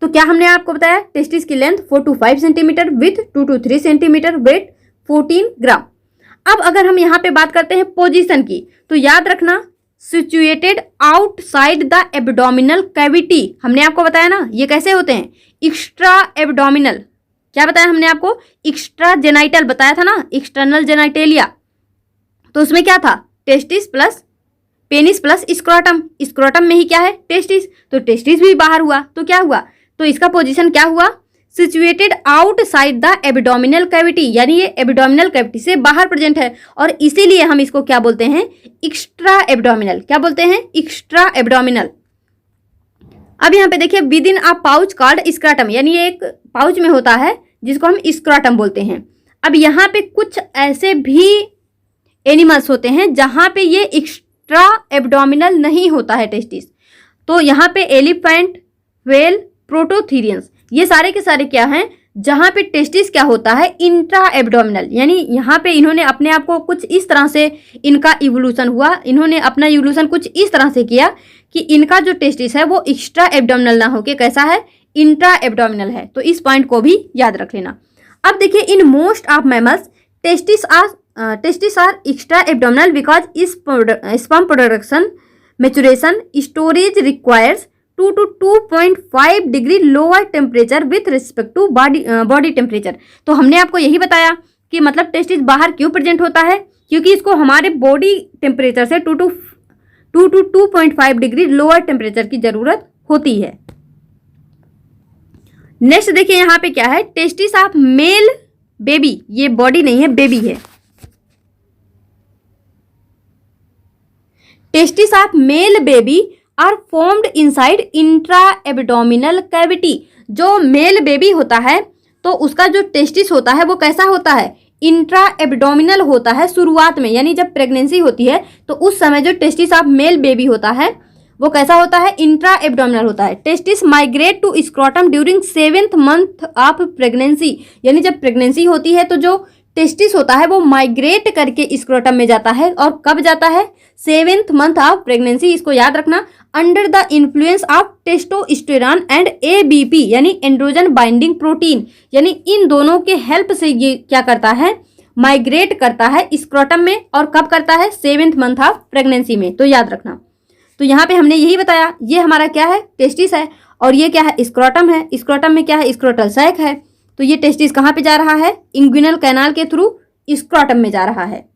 तो क्या हमने आपको बताया? टेस्टिस की length 4 to 5 centimetre, width 2 to 3 centimetre, weight 14 gram. अब अगर हम यहाँ पे बात करते हैं पोजीशन की, तो याद रखना situated outside the abdominal cavity. हमने आपको बताया ना ये कैसे होते हैं? Extra abdominal. क्या बताया हमने आपको? एक्स्ट्रा जेनाइटल बताया था ना, एक्सटर्नल जेनाइटेलिया। तो उसमें क्या था? Testis plus penis plus scrotum. Scrotum में ही क्या है? टेस्टिस। तो टेस्टिस भी बाहर हुआ, तो क्या हुआ? तो इसका पोजीशन क्या हुआ? Situated outside the abdominal cavity, यानी ये एब्डोमिनल कैविटी से बाहर प्रेजेंट है, और इसीलिए हम इसको क्या बोलते हैं? Extra abdominal. क्या बोलते हैं? Extra abdominal. अब यहाँ पे देखिए with in a pouch called scrotum, यानी ये एक पाउच में होता है जिसको हम स्क्रोटम बोलते हैं। अब यहाँ पे कुछ ऐसे भी एनिमल्स होते हैं जहाँ पे ये एक्स्ट्रा एब्डोमिनल नहीं होता है टेस्टिस। तो यहाँ पे एलिफेंट, व्हेल, प्रोटोथीरियंस, ये सारे के सारे क्या हैं? जहाँ पे टेस्टिस क्या होता है? Intra abdominal. यानी यहाँ पे इन्होंने अपने आप को कुछ इस तरह से इनका इवोल्यूशन हुआ, इन्होंने अपना इवोल्यूशन कुछ इस तरह से किया कि इनका जो टेस्टिस है वो एक्स्ट्रा एब्डोमिनल ना होके कैसा है? इंट्रा एब्डोमिनल है। तो इस पॉइंट को भी याद रख लेना। अब देखिए in most of mammals testis are extra abdominal because sperm production maturation storage requires 2 to 2.5 degree lower temperature with respect to body temperature. तो हमने आपको यही बताया कि मतलब टेस्टिस बाहर क्यों प्रेजेंट होता है, क्योंकि इसको हमारे बॉडी टेम्परेचर से 2 to 2.5 डिग्री लोअर टेम्परेचर की जरूरत होती है। नेक्स्ट देखिए यहाँ पे क्या है? टेस्टिस ऑफ मेल बेबी, ये बॉडी नहीं है बेबी है। Testis of male baby are formed inside intra abdominal cavity. जो मेल बेबी होता है तो उसका जो टेस्टिस होता है वो कैसा होता है, इंट्रा एब्डोमिनल होता है शुरुआत में, यानी जब प्रेगनेंसी होती है तो उस समय जो टेस्टिस ऑफ मेल बेबी होता है वो कैसा होता है, इंट्रा एब्डोमिनल होता है। Testis migrate to scrotum during 7th month of pregnancy, यानी जब प्रेगनेंसी होती है तो जो टेस्टिस होता है वो माइग्रेट करके स्क्रोटम में जाता है। और कब जाता है, 7th मंथ ऑफ प्रेगनेंसी, इसको याद रखना। Under the influence of testosterone and ABP यानी एंड्रोजन बाइंडिंग प्रोटीन, यानी इन दोनों के हेल्प से ये क्या करता है, माइग्रेट करता है स्क्रोटम में। और कब करता है, 7th मंथ ऑफ प्रेगनेंसी में, तो याद रखना। तो यहाँ पे हमने यही बताया, ये हमारा क्या है, टेस्टिस है, और ये क्या है, स्क्रोटम है। स्क्रोटम में क्या है, स्क्रोटल सैक है। तो ये टेस्टिस कहाँ पे जा रहा है, इंग्विनल कैनाल के थ्रू स्क्रोटम में जा रहा है।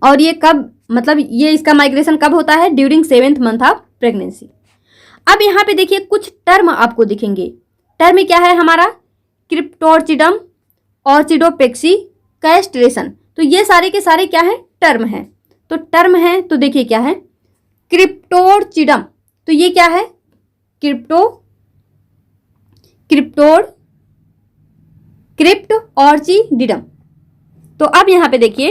और ये कब, मतलब ये इसका माइग्रेशन कब होता है, during 7th month of pregnancy. अब यहाँ पे देखिए कुछ टर्म आपको दिखेंगे। टर्म क्या है हमारा, क्रिप्टोर्चिडम, ऑर्चिडोपेक्सी, कैस्ट्रेशन। तो ये सारे के सारे क्या है, टर्म है। तो टर्म है तो देखिए क्या है, क्रिप्टोर्चिडम, तो ये क्या है, क्रिप्ट ऑर्चिडिडम। तो अब यहाँ पे देखिए,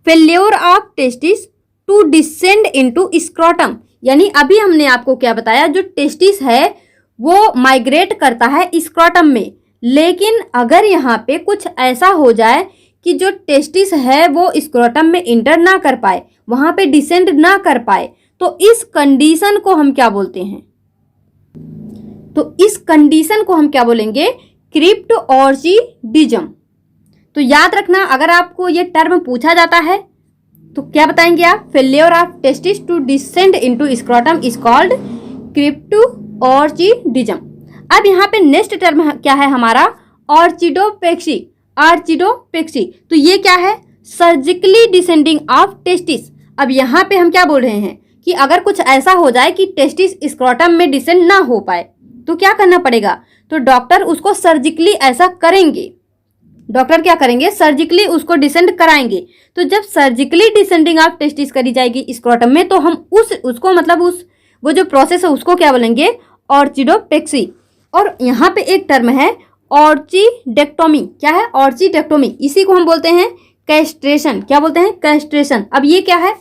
failure of testis to descend into scrotum, यानी अभी हमने आपको क्या बताया, जो टेस्टिस है वो माइग्रेट करता है स्क्रोटम में, लेकिन अगर यहाँ पे कुछ ऐसा हो जाए कि जो टेस्टिस है वो स्क्रोटम में इंटर ना कर पाए, वहां पे डिसेंड ना कर पाए, तो इस कंडीशन को हम क्या बोलते हैं, तो इस कंडीशन को हम क्या बोलेंगे, क्रिप्ट ऑर्चिडिज्म। तो याद रखना, अगर आपको ये टर्म पूछा जाता है तो क्या बताएंगे आप, failure of testis to descend into scrotum is called cryptorchidism. अब यहाँ पे नेक्स्ट टर्म क्या है हमारा, ऑर्चिडोपेक्सी। ऑर्चिडोपेक्सी तो ये क्या है, सर्जिकली डिसेंडिंग ऑफ टेस्टिस। अब यहाँ पे हम क्या बोल रहे हैं कि अगर कुछ ऐसा हो जाए कि टेस्टिस स्क्रोटम में डिसेंड ना हो पाए तो क्या करना पड़ेगा, तो डॉक्टर उसको सर्जिकली ऐसा करेंगे। डॉक्टर क्या करेंगे, सर्जिकली उसको डिसेंड कराएंगे। तो जब सर्जिकली डिसेंडिंग ऑफ टेस्टिस करी जाएगी स्क्रोटम में, तो हम उसको मतलब वो जो प्रोसेस है उसको क्या बोलेंगे, ऑर्चिडोपेक्सी। और यहाँ पे एक टर्म है ऑर्चिडेक्टोमी। क्या है, ऑर्चिडेक्टोमी, इसी को हम बोलते हैं कैस्ट्रेशन। क्या बोलते हैं, कैस्ट्रेशन। अब ये क्या है,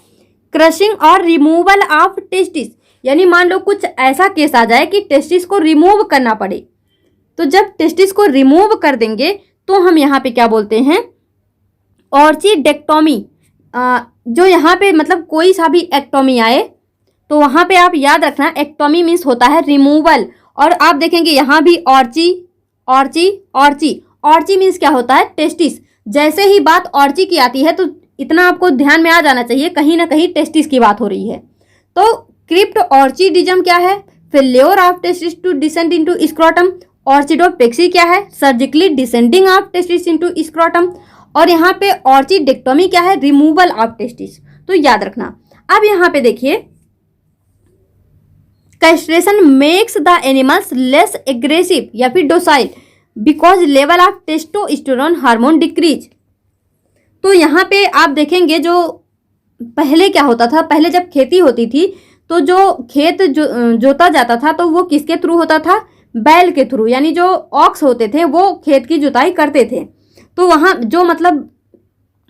क्रशिंग और रिमूवल ऑफ टेस्टिस, यानी मान लो कुछ ऐसा केस आ जाए कि टेस्टिस को रिमूव करना पड़े, तो जब टेस्टिस को रिमूव कर देंगे तो हम यहाँ पे क्या बोलते हैं, ऑर्चिडेक्टोमी। जो यहाँ पे मतलब कोई सा भी एक्टोमी आए तो वहाँ पे आप याद रखना, एक्टोमी मीन्स होता है रिमूवल। और आप देखेंगे यहाँ भी ऑर्ची मीन्स क्या होता है, टेस्टिस। जैसे ही बात ऑर्ची की आती है तो इतना आपको ध्यान में आ जाना चाहिए, कहीं ना कहीं टेस्टिस की बात हो रही है। तो क्रिप्ट ऑर्चिडिज्म क्या है, failure of testis to descend into scrotum. Orchidopexy क्या है, surgically descending of testis into scrotum. और यहाँ पे ऑर्चिडेक्टोमी क्या है, रिमूवल ऑफ टेस्टिस। तो याद रखना। अब यहाँ पे देखिए, castration makes the animals less aggressive या फिर docile because level of testosterone hormone decrease. तो यहाँ पे आप देखेंगे, जो पहले क्या होता था, पहले जब खेती होती थी तो जो खेत जोता जाता था तो वो किसके थ्रू होता था, बैल के थ्रू, यानी जो ऑक्स होते थे वो खेत की जुताई करते थे। तो वहाँ जो मतलब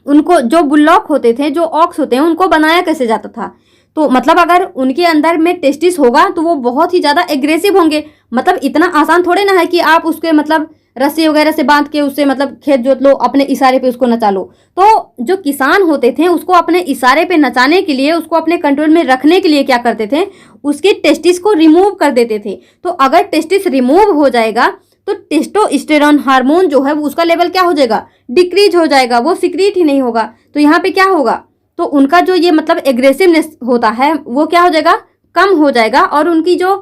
उनको जो बुल्लॉक होते थे, जो ऑक्स होते हैं, उनको बनाया कैसे जाता था, तो मतलब अगर उनके अंदर में टेस्टिस होगा तो वो बहुत ही ज़्यादा एग्रेसिव होंगे। मतलब इतना आसान थोड़े ना है कि आप उसके मतलब रस्सी वगैरह से बांध के उससे मतलब खेत जोत लो, अपने इशारे पे उसको नचा लो। तो जो किसान होते थे उसको अपने इशारे पे नचाने के लिए, उसको अपने कंट्रोल में रखने के लिए क्या करते थे, उसके टेस्टिस को रिमूव कर देते थे। तो अगर टेस्टिस रिमूव हो जाएगा तो टेस्टोस्टेरोन हार्मोन जो है वो उसका लेवल क्या हो जाएगा, डिक्रीज हो जाएगा, वो सिक्रीट ही नहीं होगा। तो यहाँ पे क्या होगा, तो उनका जो ये मतलब एग्रेसिवनेस होता है वो क्या हो जाएगा, कम हो जाएगा। और उनकी जो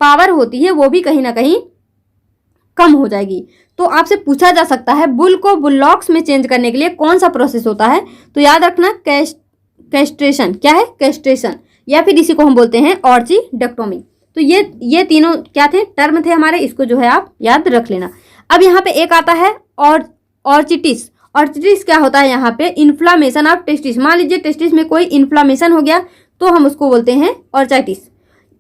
पावर होती है वो भी कहीं ना कहीं कम हो जाएगी। तो आपसे पूछा जा सकता है, बुल को बुलॉक्स में चेंज करने के लिए कौन सा प्रोसेस होता है, तो याद रखना कैस्ट्रेशन। क्या है, कैस्ट्रेशन, या फिर इसी को हम बोलते हैं ऑर्चिडेक्टोमी। तो ये तीनों क्या थे, टर्म थे हमारे, इसको जो है आप याद रख लेना। अब यहाँ पे एक आता है ऑर्चिटिस। ऑर्चिटिस क्या होता है, यहाँ पे इन्फ्लामेशन ऑफ टेस्टिस। मान लीजिए टेस्टिस में कोई इन्फ्लामेशन हो गया तो हम उसको बोलते हैं ऑर्चिटिस।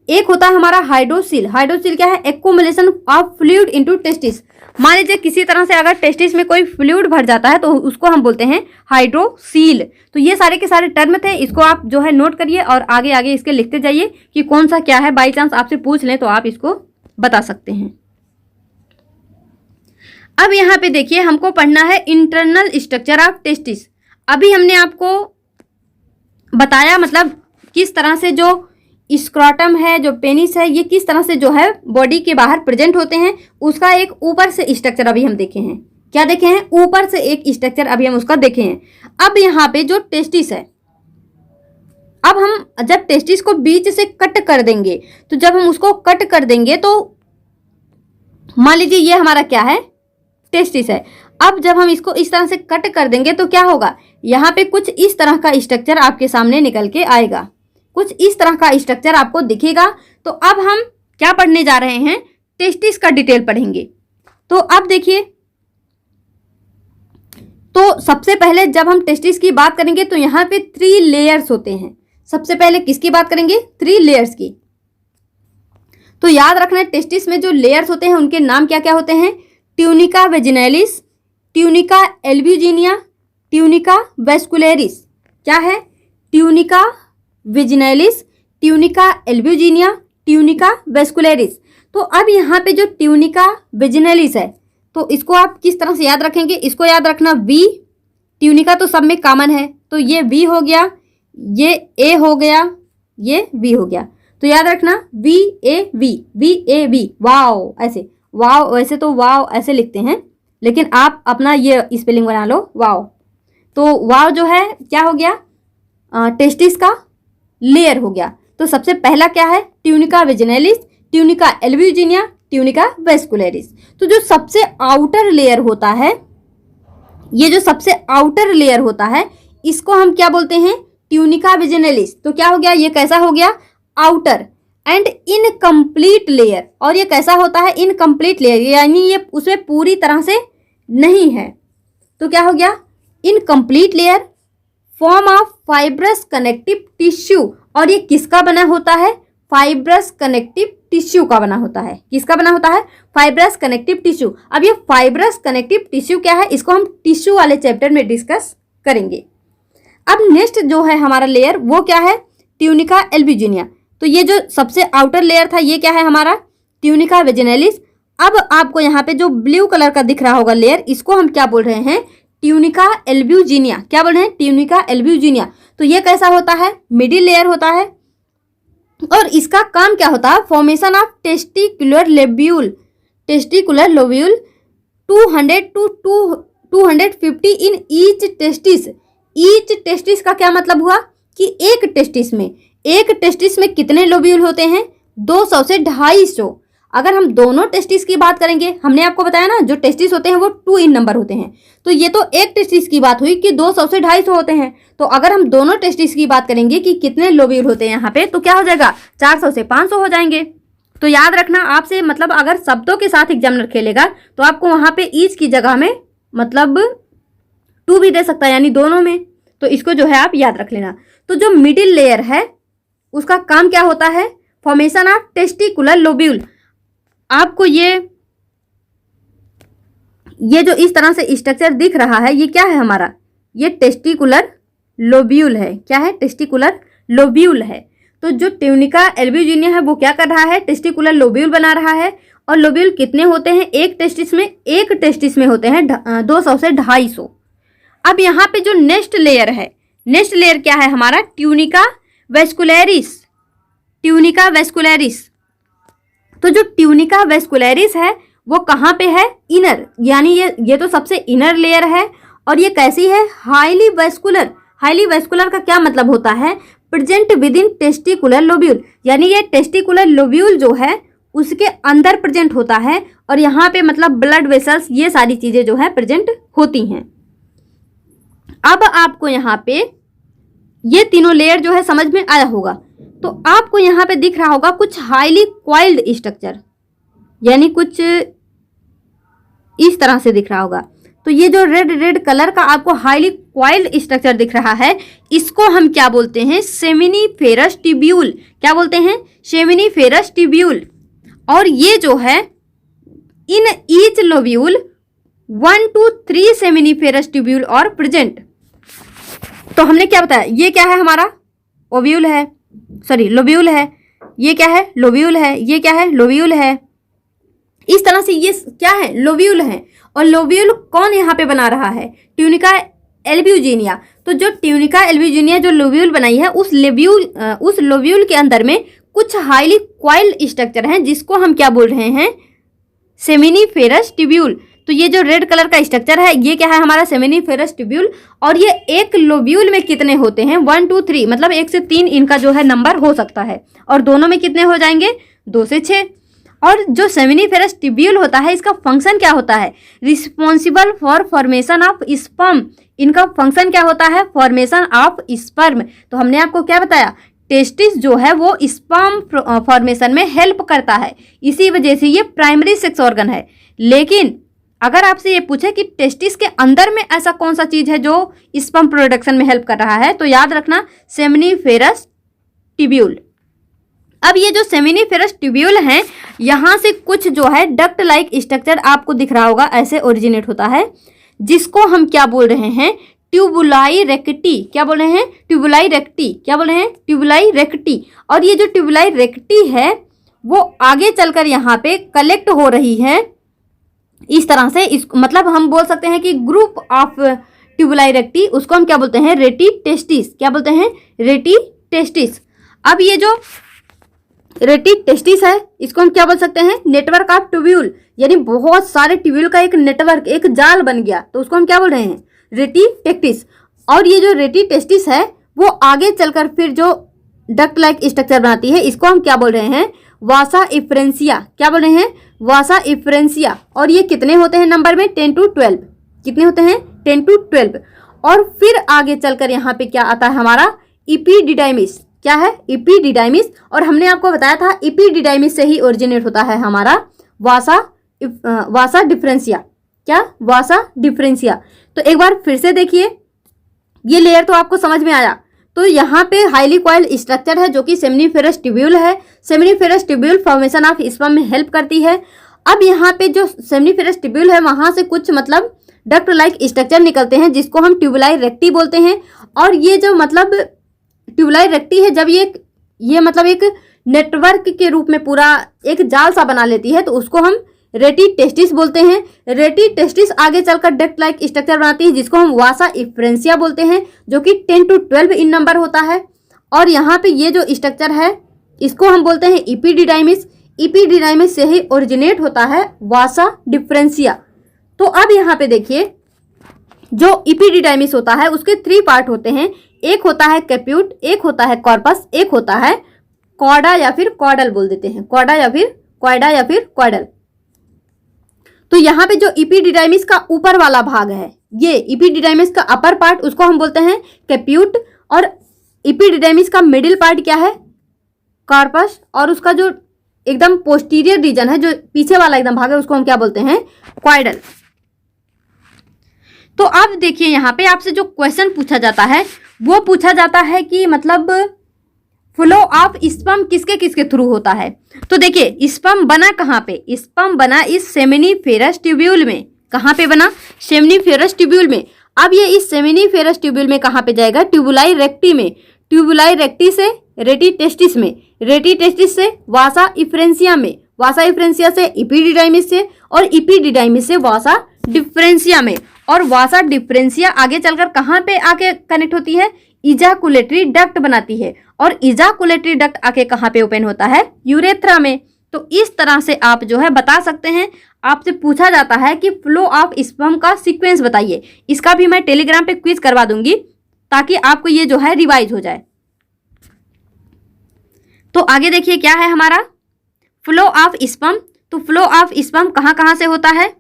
एक होता है हमारा हाइड्रोसिल। हाइड्रोसिल क्या है, accumulation of fluid into testis. मान लीजिए किसी तरह से अगर टेस्टिस में कोई फ्लूइड भर जाता है तो उसको हम बोलते हैं हाइड्रोसील। तो ये सारे के सारे टर्म थे, इसको आप जो है नोट करिए और आगे आगे इसके लिखते जाइए कि कौन सा क्या है। बाई चांस आपसे पूछ लें तो आप इसको बता सकते हैं। अब यहाँ पे देखिए हमको पढ़ना है इंटरनल स्ट्रक्चर ऑफ टेस्टिस। अभी हमने आपको बताया मतलब किस तरह से जो स्क्रॉटम है, जो पेनिस है, ये किस तरह से जो है बॉडी के बाहर प्रेजेंट होते हैं, उसका एक ऊपर से स्ट्रक्चर अभी हम देखे हैं। क्या देखे हैं? ऊपर से एक स्ट्रक्चर अभी हम उसका देखे हैं। अब यहाँ पे जो टेस्टिस है, अब हम जब टेस्टिस को बीच से कट कर देंगे, तो जब हम उसको कट कर देंगे तो मान लीजिए ये हमारा क्या है? टेस्टिस है। अब जब हम इसको इस तरह से कट कर देंगे तो क्या होगा? यहाँ पे कुछ इस तरह का स्ट्रक्चर आपके सामने निकल के आएगा, कुछ इस तरह का स्ट्रक्चर आपको दिखेगा। तो अब हम क्या पढ़ने जा रहे हैं? टेस्टिस का डिटेल पढ़ेंगे। तो अब देखिए, तो सबसे पहले जब हम टेस्टिस की बात करेंगे तो यहाँ पे 3 लेयर्स होते हैं। सबसे पहले किसकी बात करेंगे? 3 लेयर्स की। तो याद रखना है टेस्टिस में जो लेयर्स होते हैं उनके नाम क्या क्या होते हैं? Tunica vaginalis, tunica albuginea, tunica vascularis. क्या है? Tunica vaginalis, tunica albuginea, tunica vascularis. तो अब यहाँ पे जो ट्यूनिका वेजिनैलिस है तो इसको आप किस तरह से याद रखेंगे? इसको याद रखना वी। ट्यूनिका तो सब में कॉमन है, तो ये वी हो गया, ये ए हो गया, ये वी हो गया। तो याद रखना V A V, V A V. Wow, ऐसे वाओ, वैसे तो वाओ ऐसे लिखते हैं, लेकिन आप अपना ये स्पेलिंग बना लो वाओ। तो वाओ जो है क्या हो गया? टेस्टिस का लेयर हो गया। तो सबसे पहला क्या है? Tunica vaginalis, tunica albuginea, tunica vascularis. तो जो सबसे आउटर लेयर होता है, ये जो सबसे आउटर लेयर होता है, इसको हम क्या बोलते हैं? ट्यूनिका वेजिनैलिस। तो क्या हो गया? ये कैसा हो गया? Outer and incomplete layer. और ये कैसा होता है? इनकम्प्लीट लेयर, यानी ये उसमें पूरी तरह से नहीं है। तो क्या हो गया? Incomplete layer, form of fibrous connective tissue. और ये किसका बना होता है? फाइब्रस कनेक्टिव टिश्यू का बना होता है। किसका बना होता है? Fibrous connective tissue. अब ये फाइब्रस कनेक्टिव टिश्यू क्या है, इसको हम टिश्यू वाले चैप्टर में डिस्कस करेंगे। अब नेक्स्ट जो है हमारा लेयर वो क्या है? Tunica albuginea. तो ये जो सबसे आउटर लेयर था ये क्या है हमारा? ट्यूनिका वेजिनैलिस। अब आपको यहाँ पे जो ब्लू कलर का दिख रहा होगा लेयर, इसको हम क्या बोल रहे हैं? Tunica albuginea. क्या बोल रहे हैं? Tunica albuginea. तो ये कैसा होता है? मिडिल लेयर होता है। और इसका काम क्या होता है? Formation of testicular lobule, testicular lobule 200 to 250 in each testis. Each testis का क्या मतलब हुआ कि एक टेस्टिस में कितने लोब्यूल होते हैं? 200 से 250। अगर हम दोनों टेस्टिस की बात करेंगे, हमने आपको बताया ना जो टेस्टिस होते हैं वो 2 इन नंबर होते हैं। तो ये तो एक टेस्टिस की बात हुई कि 200 से 250 होते हैं। तो अगर हम दोनों टेस्टिस की बात करेंगे कि कितने लोब्यूल होते हैं यहाँ पे, तो क्या हो जाएगा? 400 से 500 हो जाएंगे। तो याद रखना आपसे मतलब अगर शब्दों के साथ एग्जामिनर खेलेगा तो आपको वहाँ पे ईच की जगह में मतलब 2 भी दे सकता है, यानी दोनों में। तो इसको जो है आप याद रख लेना। तो जो मिडिल लेयर है उसका काम क्या होता है? Formation of testicular lobule. आपको ये जो इस तरह से स्ट्रक्चर दिख रहा है ये क्या है हमारा? ये टेस्टिकुलर लोब्यूल है। क्या है? टेस्टिकुलर लोब्यूल है। तो जो ट्यूनिका एल्ब्यूजिनिया है वो क्या कर रहा है? टेस्टिकुलर लोब्यूल बना रहा है। और लोब्यूल कितने होते हैं एक टेस्टिस में? एक टेस्टिस में होते हैं 200 से 250। अब यहाँ पे जो नेक्स्ट लेयर है, नेक्स्ट लेयर क्या है हमारा? Tunica vascularis. Tunica vascularis. तो जो ट्यूनिका वेस्कुलरिस है वो कहाँ पे है? इनर, यानी ये तो सबसे इनर लेयर है। और ये कैसी है? Highly vascular. हाईली वेस्कुलर का क्या मतलब होता है? Present with in testicular lobule, यानी ये टेस्टिकुलर लोब्यूल जो है उसके अंदर प्रेजेंट होता है। और यहाँ पे मतलब ब्लड वेसल्स, ये सारी चीजें जो है प्रेजेंट होती हैं। अब आपको यहाँ पे ये तीनों लेयर जो है समझ में आया होगा। तो आपको यहाँ पे दिख रहा होगा कुछ हाईली क्वाइल्ड स्ट्रक्चर, यानी कुछ इस तरह से दिख रहा होगा। तो ये जो रेड कलर का आपको हाईली क्वाइल्ड स्ट्रक्चर दिख रहा है, इसको हम क्या बोलते हैं? Seminiferous tubule. क्या बोलते हैं? Seminiferous tubule. और ये जो है in each lobule 1 to 3 seminiferous tubule और प्रेजेंट। तो हमने क्या बताया, ये क्या है हमारा ओव्यूल है, सॉरी लोब्यूल है, ये क्या है लोब्यूल है, ये क्या है लोब्यूल है। इस तरह से ये क्या है लोब्यूल है। और लोब्यूल कौन यहाँ पे बना रहा है, ट्यूनिका एल्ब्यूजिनिया। तो जो ट्यूनिका एल्ब्यूजिनिया जो लोब्यूल बनाई है उस लोब्यूल के अंदर में कुछ हाईली क्वाइल्ड स्ट्रक्चर हैं जिसको हम क्या बोल रहे हैं, सेमिनिफेरस ट्यूब्यूल। तो ये जो रेड कलर का स्ट्रक्चर है ये क्या है हमारा सेमिनिफेरस ट्यूब्यूल। और ये एक लोब्यूल में कितने होते हैं 1 2 3, मतलब 1 से 3 इनका जो है नंबर हो सकता है। और दोनों में कितने हो जाएंगे 2 से 6। और जो सेमिनिफेरस ट्यूब्यूल होता है इसका फंक्शन क्या होता है, responsible for formation of sperm. इनका फंक्शन क्या होता है, फॉर्मेशन ऑफ स्पर्म। तो हमने आपको क्या बताया, टेस्टिस जो है वो स्पर्म फॉर्मेशन में हेल्प करता है, इसी वजह से ये प्राइमरी सेक्स ऑर्गन है। लेकिन अगर आपसे ये पूछे कि टेस्टिस के अंदर में ऐसा कौन सा चीज है जो स्पर्म प्रोडक्शन में हेल्प कर रहा है, तो याद रखना सेमिनिफेरस ट्यूब्यूल। अब ये जो सेमिनिफेरस ट्यूब्यूल हैं यहाँ से कुछ जो है डक्ट लाइक स्ट्रक्चर आपको दिख रहा होगा, ऐसे ओरिजिनेट होता है, जिसको हम क्या बोल रहे हैं, ट्यूबुलाई रेक्टी। क्या बोल रहे हैं, ट्यूबुलाई रेक्टी। क्या बोल रहे हैं, ट्यूबुलाई रेक्टी। और ये जो ट्यूबुलाई रेक्टी है वो आगे चलकर यहाँ पे कलेक्ट हो रही है इस तरह से। इस मतलब हम बोल सकते हैं कि ग्रुप ऑफ ट्यूबुलाई रेक्टी, उसको हम क्या बोलते हैं, रेटी टेस्टिस। क्या बोलते हैं, रेटी टेस्टिस। अब ये जो रेटी टेस्टिस है इसको हम क्या बोल सकते हैं, नेटवर्क ऑफ ट्यूब्यूल। यानी बहुत सारे ट्यूब्यूल का एक नेटवर्क, एक जाल बन गया, तो उसको हम क्या बोल रहे हैं, रेटी टेस्टिस। और ये जो रेटी टेस्टिस है वो आगे चलकर फिर जो डक्ट लाइक स्ट्रक्चर बनाती है इसको हम क्या बोल रहे हैं, वासा इफ्रेंसिया। क्या बोल रहे हैं, वासा इफ्रेंसिया। और ये कितने होते हैं नंबर में, 10 to 12। कितने होते हैं, 10 to 12। और फिर आगे चलकर यहाँ पे क्या आता है हमारा, इपीडिडाइमिस। क्या है, इपीडिडाइमिस। और हमने आपको बताया था इपीडिडाइमिस से ही ओरिजिनेट होता है हमारा वासा डिफरेंशिया। क्या, वासा डिफरेंशिया। तो एक बार फिर से देखिए, ये लेयर तो आपको समझ में आया। तो यहाँ पे हाईली क्वाइल्ड स्ट्रक्चर है जो कि सेमिनिफेरस ट्यूब्यूल है। Seminiferous tubule formation of sperm में हेल्प करती है। अब यहाँ पे जो सेमिनिफेरस ट्यूब्यूल है वहां से कुछ मतलब डक्ट लाइक स्ट्रक्चर निकलते हैं जिसको हम ट्यूबुलाई रेक्टी बोलते हैं। और ये जो मतलब ट्यूबुलाई रेक्टी है, जब ये मतलब एक नेटवर्क के रूप में पूरा एक जाल सा बना लेती है तो उसको हम रेटी टेस्टिस बोलते हैं। रेटी टेस्टिस आगे चलकर डक्ट लाइक स्ट्रक्चर बनाती है जिसको हम वासा इफ्रेंसिया बोलते हैं, जो कि 10 to 12 इन नंबर होता है। और यहाँ पे ये जो स्ट्रक्चर है इसको हम बोलते हैं इपीडिडाइमिस। इपीडिडाइमिस से ही ओरिजिनेट होता है वासा डिफरेंशिया। तो अब यहाँ पे देखिए, जो इपीडिडाइमिस होता है उसके 3 पार्ट होते हैं। एक होता है कैप्यूट, एक होता है कॉर्पस, एक होता है कॉडा या फिर कॉडल बोल देते हैं, कॉडा या फिर कॉयडा या फिर कॉडल। तो यहाँ पे जो इपीडिडाइमिस का ऊपर वाला भाग है, ये इपीडिडाइमिस का अपर पार्ट, उसको हम बोलते हैं कैप्यूट। और इपीडिडाइमिस का मिडिल पार्ट क्या है, कॉर्पस। और उसका जो एकदम पोस्टीरियर रीजन है, जो पीछे वाला एकदम भाग है, उसको हम क्या बोलते हैं, कॉयडल। तो अब देखिए यहाँ पे आपसे जो क्वेश्चन पूछा जाता है वो पूछा जाता है कि मतलब फ्लो ऑफ स्पर्म किसके किसके थ्रू होता है। तो देखिए स्पर्म बना कहाँ पे, स्पर्म बना इस सेमिनिफेरस ट्यूब्यूल में। कहाँ पे बना, सेमिनिफेरस ट्यूब्यूल में। अब ये इस सेमिनिफेरस ट्यूब्यूल में कहाँ पे जाएगा, ट्यूबुलाई रेक्टी में। ट्यूबुलाई रेक्टी से रेटी टेस्टिस में, रेटी टेस्टिस से वासा इफ्रेंसिया में, वासा इफ्रेंसिया से इपीडिडाइमिस से, और इपीडिडाइमिस से वासा डिफरेंशिया में। और वासा डिफरेंशिया आगे चलकर कहाँ पे आके कनेक्ट होती है, इजाकुलेटरी डक्ट बनाती है। और इजाकुलेटरी डक्ट आके कहाँ पे ओपन होता है, यूरेथ्रा में। तो इस तरह से आप जो है बता सकते हैं। आपसे पूछा जाता है कि फ्लो ऑफ स्पर्म का सीक्वेंस बताइए। इसका भी मैं टेलीग्राम पे क्विज करवा दूंगी ताकि आपको ये जो है रिवाइज हो जाए। तो आगे देखिए क्या है हमारा फ्लो ऑफ स्पर्म। तो फ्लो ऑफ स्पर्म कहाँ कहाँ से होता है,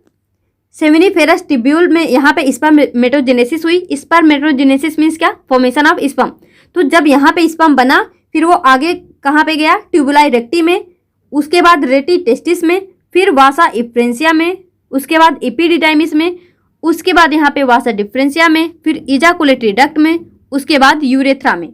सेमिनिफेरस ट्यूब्यूल में। यहाँ पे स्पर्मेटोजेनेसिस हुई। स्पर्मेटोजेनेसिस मीन्स क्या, फॉर्मेशन ऑफ स्पर्म। तो जब यहाँ पे स्पर्म बना फिर वो आगे कहाँ पे गया, ट्यूबुलाई रेक्टी में, उसके बाद रेटी टेस्टिस में, फिर वासा इफ्रेंसिया में, उसके बाद इपीडिडाइमिस में, उसके बाद यहाँ पे वासा डिफरेंशिया में, फिर इजाकुलेटरी डक्ट में, उसके बाद यूरेथ्रा में।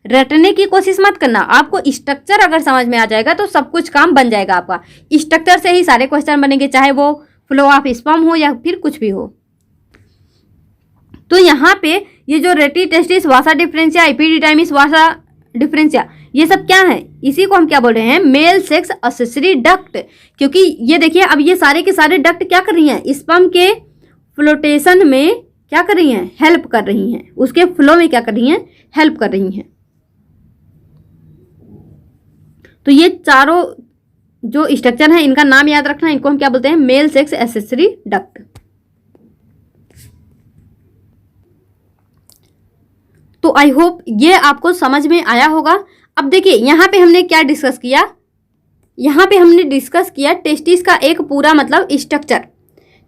रटने की कोशिश मत करना। आपको स्ट्रक्चर अगर समझ में आ जाएगा तो सब कुछ काम बन जाएगा आपका। स्ट्रक्चर से ही सारे क्वेश्चन बनेंगे, चाहे वो फ्लो ऑफ स्पर्म हो या फिर कुछ भी हो। तो यहाँ पे ये जो रेटी टेस्टिस वासा डिफरेंशिया, एपिडिडाइमिस वासा डिफरेंशिया, ये सब क्या है, इसी को हम क्या बोल रहे हैं, मेल सेक्स एक्सेसरी डक्ट। क्योंकि ये देखिए अब ये सारे के सारे डक्ट क्या कर रही हैं, स्पर्म के फ्लोटेशन में क्या कर रही हैं, हेल्प कर रही हैं, उसके फ्लो में क्या कर रही हैं, हेल्प कर रही हैं। तो ये चारों जो स्ट्रक्चर है इनका नाम याद रखना, इनको हम क्या बोलते हैं, मेल सेक्स एक्सेसरी डक्ट। तो आई होप ये आपको समझ में आया होगा। अब देखिए यहाँ पे हमने क्या डिस्कस किया, यहाँ पे हमने डिस्कस किया टेस्टिस का एक पूरा मतलब स्ट्रक्चर।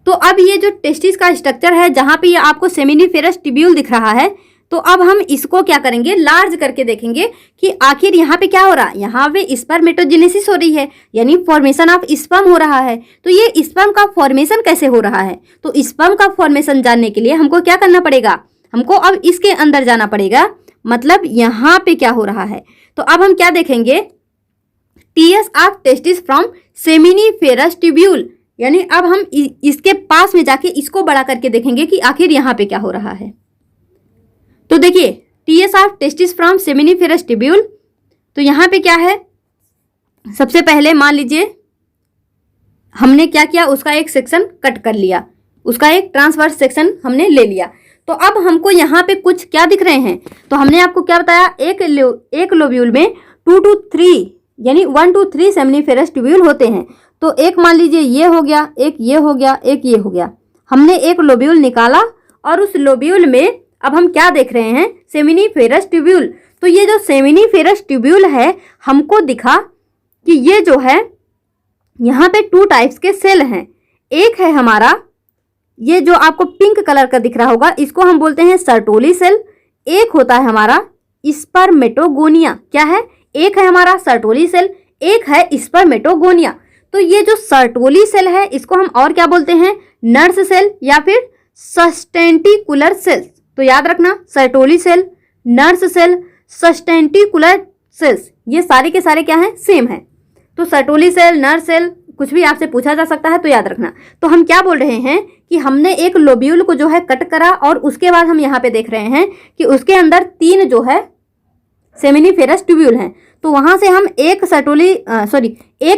तो अब ये जो टेस्टिस का स्ट्रक्चर है, जहाँ पे ये आपको सेमिनिफेरस ट्यूब्यूल दिख रहा है, तो अब हम इसको क्या करेंगे, लार्ज करके देखेंगे कि आखिर यहाँ पे क्या हो रहा है। यहाँ पे स्पर्मेटोजेनेसिस हो रही है, यानी फॉर्मेशन ऑफ स्पर्म हो रहा है। तो ये स्पर्म का फॉर्मेशन कैसे हो रहा है, तो स्पर्म का फॉर्मेशन जानने के लिए हमको क्या करना पड़ेगा, हमको अब इसके अंदर जाना पड़ेगा, मतलब यहाँ पे क्या हो रहा है। तो अब हम क्या देखेंगे, TS of testis from seminiferous tubule, यानी अब हम इसके पास में जाके इसको बड़ा करके देखेंगे कि आखिर यहाँ पे क्या हो रहा है। तो देखिए TS of testis from seminiferous tubule, तो यहाँ पे क्या है, सबसे पहले मान लीजिए हमने क्या किया, उसका एक सेक्शन कट कर लिया, उसका एक ट्रांसवर्स सेक्शन हमने ले लिया। तो अब हमको यहाँ पे कुछ क्या दिख रहे हैं, तो हमने आपको क्या बताया, एक लोब्यूल में 2 to 3 यानी 1 to 3 सेमिनिफेरस ट्यूब्यूल होते हैं। तो एक मान लीजिए ये हो गया, एक ये हो गया, एक ये हो गया। हमने एक लोब्यूल निकाला और उस लोब्यूल में अब हम क्या देख रहे हैं, सेमिनिफेरस ट्यूब्यूल। तो ये जो सेमिनिफेरस ट्यूब्यूल है, हमको दिखा कि ये जो है यहाँ पे 2 टाइप्स के सेल हैं। एक है हमारा ये जो आपको पिंक कलर का दिख रहा होगा, इसको हम बोलते हैं सर्टोली सेल। एक होता है हमारा स्पर्मेटोगोनिया, क्या है, एक है हमारा सर्टोली सेल, एक है स्पर्मेटोगोनिया। तो ये जो सर्टोली सेल है इसको हम और क्या बोलते हैं, नर्स सेल या फिर सस्टेंटिकुलर सेल्स। तो याद रखना, Sertoli cell, nurse cell, sustentacular cells, ये सारे के सारे क्या हैं, सेम है। तो सर्टोली सेल, नर्स सेल, कुछ भी आपसे पूछा जा सकता है तो याद रखना। तो हम क्या बोल रहे हैं कि हमने एक लोब्यूल को जो है कट करा और उसके बाद हम यहाँ पे देख रहे हैं कि उसके अंदर 3 जो है सेमिनिफेरस ट्यूब्यूल हैं। तो वहां से हम एक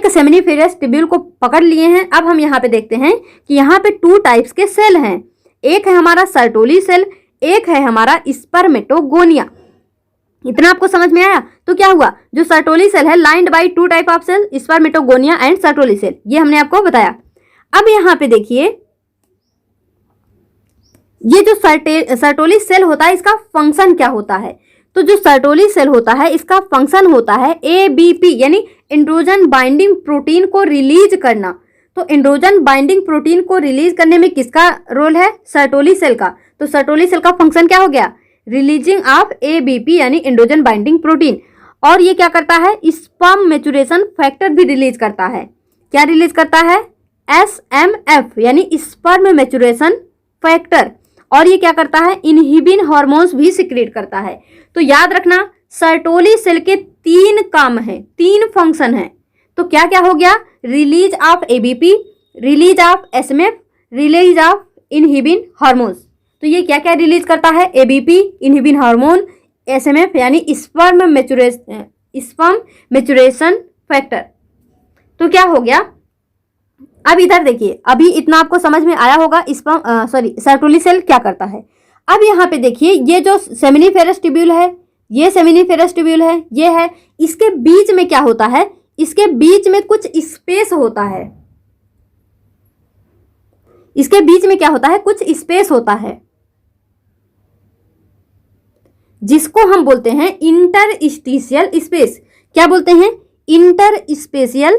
सेमिनिफेरस ट्यूब्यूल को पकड़ लिए हैं। अब हम यहाँ पे देखते हैं कि यहाँ पे 2 टाइप्स के सेल हैं, एक है हमारा सर्टोली सेल, एक है हमारा स्पर्मेटोगोनिया। इतना आपको समझ में आया। तो क्या हुआ, जो सर्टोली सेल है lined by 2 type of cell, spermatogonia and Sertoli cell, ये हमने आपको बताया। अब यहाँ पे देखिए ये जो सर्टोली सेल होता है इसका फंक्शन क्या होता है। तो जो सर्टोली सेल होता है इसका फंक्शन होता है एबीपी यानी एंड्रोजन बाइंडिंग प्रोटीन को रिलीज करना। तो एंड्रोजन बाइंडिंग प्रोटीन को रिलीज करने में किसका रोल है, सर्टोली सेल का। तो सर्टोली सेल का फंक्शन क्या हो गया, रिलीजिंग ऑफ एबीपी यानी एंड्रोजन बाइंडिंग प्रोटीन। और ये क्या करता है, स्पर्म मैच्योरेशन फैक्टर भी रिलीज करता है। क्या रिलीज करता है, एसएमएफ यानी स्पर्म मैच्योरेशन फैक्टर। और ये क्या करता है, इनहिबिन हार्मोन्स भी सिक्रेट करता है। तो याद रखना सर्टोली सेल के 3 काम है, 3 फंक्शन है। तो क्या क्या हो गया, release of ABP, release of SMF, release of inhibin hormones. तो ये क्या क्या रिलीज करता है, एबीपी, इनहिबिन हार्मोन, एसएमएफ यानी स्पर्म मैच्योरेशन फैक्टर। तो क्या हो गया, अब इधर देखिए, अभी इतना आपको समझ में आया होगा सर्टोली सेल क्या करता है। अब यहाँ पे देखिए ये जो सेमिनिफेरस ट्यूब्यूल है, ये सेमिनिफेरस ट्यूब्यूल है, ये है, इसके बीच में क्या होता है, इसके बीच में कुछ स्पेस होता है। इसके बीच में क्या होता है, कुछ स्पेस होता है जिसको हम बोलते हैं इंटरस्टिशियल स्पेस। क्या बोलते हैं, इंटरस्टिशियल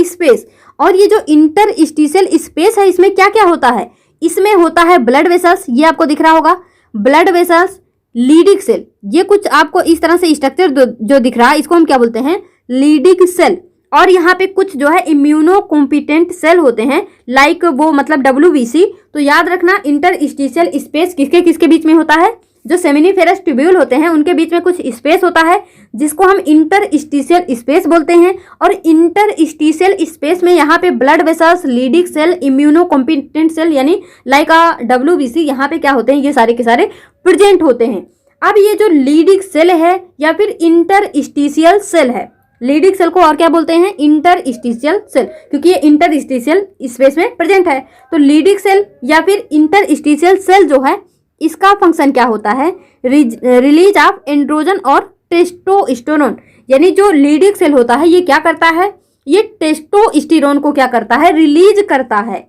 स्पेस। और ये जो इंटरस्टिशियल स्पेस है इसमें क्या क्या होता है, इसमें होता है ब्लड वेसल्स, ये आपको दिख रहा होगा, ब्लड वेसल्स, लीडिक सेल। ये कुछ आपको इस तरह से स्ट्रक्चर जो दिख रहा है इसको हम क्या बोलते हैं, लीडिक सेल। और यहाँ पे कुछ जो है इम्यूनो कॉम्पिटेंट सेल होते हैं, लाइक वो मतलब WBC। तो याद रखना इंटरस्टिशियल स्पेस किसके किसके बीच में होता है, जो सेमिनिफेरस ट्यूब्यूल होते हैं उनके बीच में कुछ स्पेस होता है जिसको हम इंटरस्टिशियल स्पेस बोलते हैं। और इंटरस्टिशियल स्पेस में यहाँ पे blood vessels, Leydig cell, immuno competent cell यानी लाइक WBC यहाँ पे क्या होते हैं, ये सारे के सारे प्रेजेंट होते हैं। अब ये जो लीडिंग सेल है या फिर इंटरस्टिशियल सेल है, लीडिंग सेल को और क्या बोलते हैं, इंटरस्टिशियल सेल, क्योंकि ये इंटरस्टिशियल स्पेस में प्रेजेंट है। तो लीडिंग सेल या फिर इंटरस्टिशियल सेल जो है इसका फंक्शन क्या होता है, रिलीज ऑफ एंड्रोजन और टेस्टोस्टेरोन। यानी जो लीडिंग सेल होता है ये क्या करता है, ये टेस्टोस्टेरोन को क्या करता है, रिलीज करता है।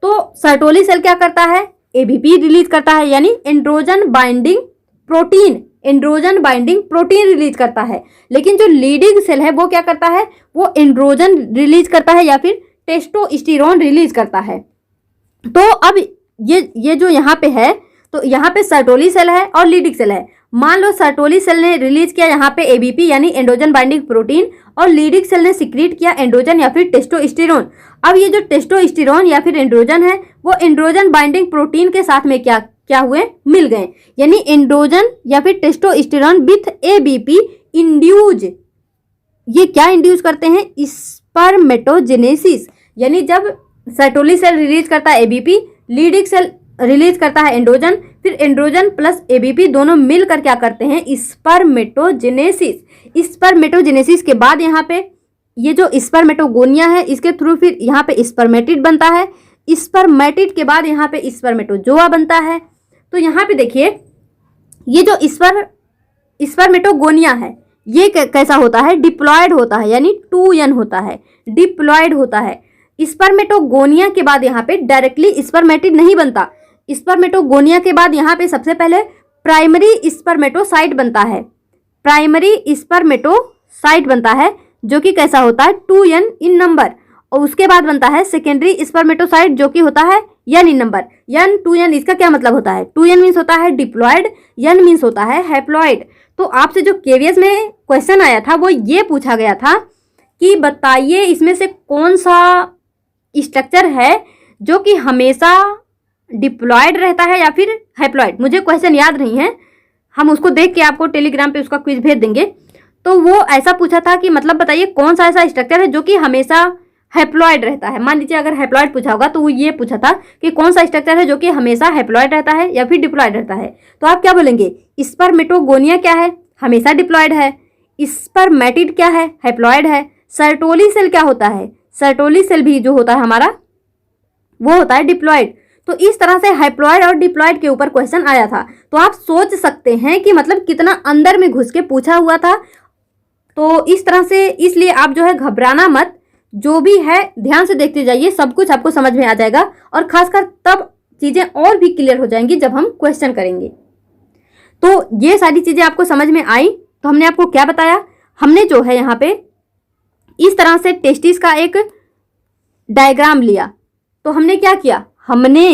तो सर्टोली सेल क्या करता है, ABP रिलीज करता है यानी androgen binding protein, androgen binding protein release करता है। लेकिन जो लीडिंग सेल है वो क्या करता है, वो एंड्रोजन रिलीज करता है या फिर टेस्टोस्टेरोन रिलीज करता है। तो अब ये जो यहाँ पे है, तो यहाँ पे सर्टोली सेल है और लीडिंग सेल है। मान लो सर्टोली सेल ने रिलीज किया यहाँ पे ABP यानी एंड्रोजन बाइंडिंग प्रोटीन, और लीडिंग सेल ने सिक्रीट किया एंड्रोजन या फिर टेस्टोस्टेरोन। अब ये जो टेस्टोस्टेरोन या फिर एंड्रोजन है वो एंड्रोजन बाइंडिंग प्रोटीन के साथ में क्या हुए, मिल गए। यानी एंड्रोजन या फिर टेस्टोस्टेरोन विथ ABP इंड्यूज, ये क्या इंड्यूस करते हैं, स्पर्मेटोजेनेसिस। यानी जब सर्टोली सेल रिलीज करता है ABP, लीडिंग सेल रिलीज करता है एंड्रोजन, फिर एंड्रोजन प्लस ABP दोनों मिलकर क्या करते हैं, स्पर्मेटोजेनेसिस। स्पर्मेटोजेनेसिस के बाद यहाँ पे ये जो स्पर्मेटोगोनिया है इसके थ्रू फिर यहाँ पे स्पर्मेटिड बनता है। स्पर्मेटिड के बाद यहाँ पे स्पर्मेटोजोआ बनता है। तो यहाँ पे देखिए ये जो स्पर्मेटोगोनिया है ये कैसा होता है, डिप्लॉयड होता है यानी 2n होता है, डिप्लॉयड होता है। स्पर्मेटोगोनिया के बाद यहाँ पे डायरेक्टली स्पर्मेटिड नहीं बनता। स्पर्मेटोगोनिया के बाद यहाँ पे सबसे पहले प्राइमरी स्पर्मेटोसाइट बनता है, प्राइमरी स्पर्मेटोसाइट बनता है जो कि कैसा होता है 2n इन नंबर। और उसके बाद बनता है सेकेंडरी स्पर्मेटोसाइट जो कि होता है n इन नंबर। n 2n इसका क्या मतलब होता है, 2n मीन्स होता है डिप्लॉयड, n मीन्स होता है हैप्लॉयड। तो आपसे जो KVS में क्वेश्चन आया था वो ये पूछा गया था कि बताइए इसमें से कौन सा स्ट्रक्चर है जो कि हमेशा डिप्लॉयड रहता है या फिर हैप्लॉयड। मुझे क्वेश्चन याद नहीं है, हम उसको देख के आपको टेलीग्राम पे उसका क्विज भेज देंगे। तो वो ऐसा पूछा था कि मतलब बताइए कौन सा ऐसा स्ट्रक्चर है जो कि हमेशा हैप्लॉयड रहता है। मान लीजिए अगर हैप्लॉयड पूछा होगा तो वो ये पूछा था कि कौन सा स्ट्रक्चर है जो कि हमेशा हैप्लॉयड रहता है या फिर डिप्लॉयड रहता है। तो आप क्या बोलेंगे, स्पर्मेटोगोनिया क्या है, हमेशा डिप्लॉयड है। स्पर्मेटिड क्या है, हैप्लॉयड है। सर्टोली सेल क्या होता है, सर्टोली सेल भी जो होता है हमारा वो होता है डिप्लॉयड। तो इस तरह से हैप्लॉयड और डिप्लॉयड के ऊपर क्वेश्चन आया था। तो आप सोच सकते हैं कि मतलब कितना अंदर में घुस के पूछा हुआ था। तो इस तरह से, इसलिए आप जो है घबराना मत, जो भी है ध्यान से देखते जाइए, सब कुछ आपको समझ में आ जाएगा। और खासकर तब चीज़ें और भी क्लियर हो जाएंगी जब हम क्वेश्चन करेंगे। तो ये सारी चीज़ें आपको समझ में आई। तो हमने आपको क्या बताया, हमने जो है यहाँ पे इस तरह से टेस्टिस का एक डायग्राम लिया। तो हमने क्या किया, हमने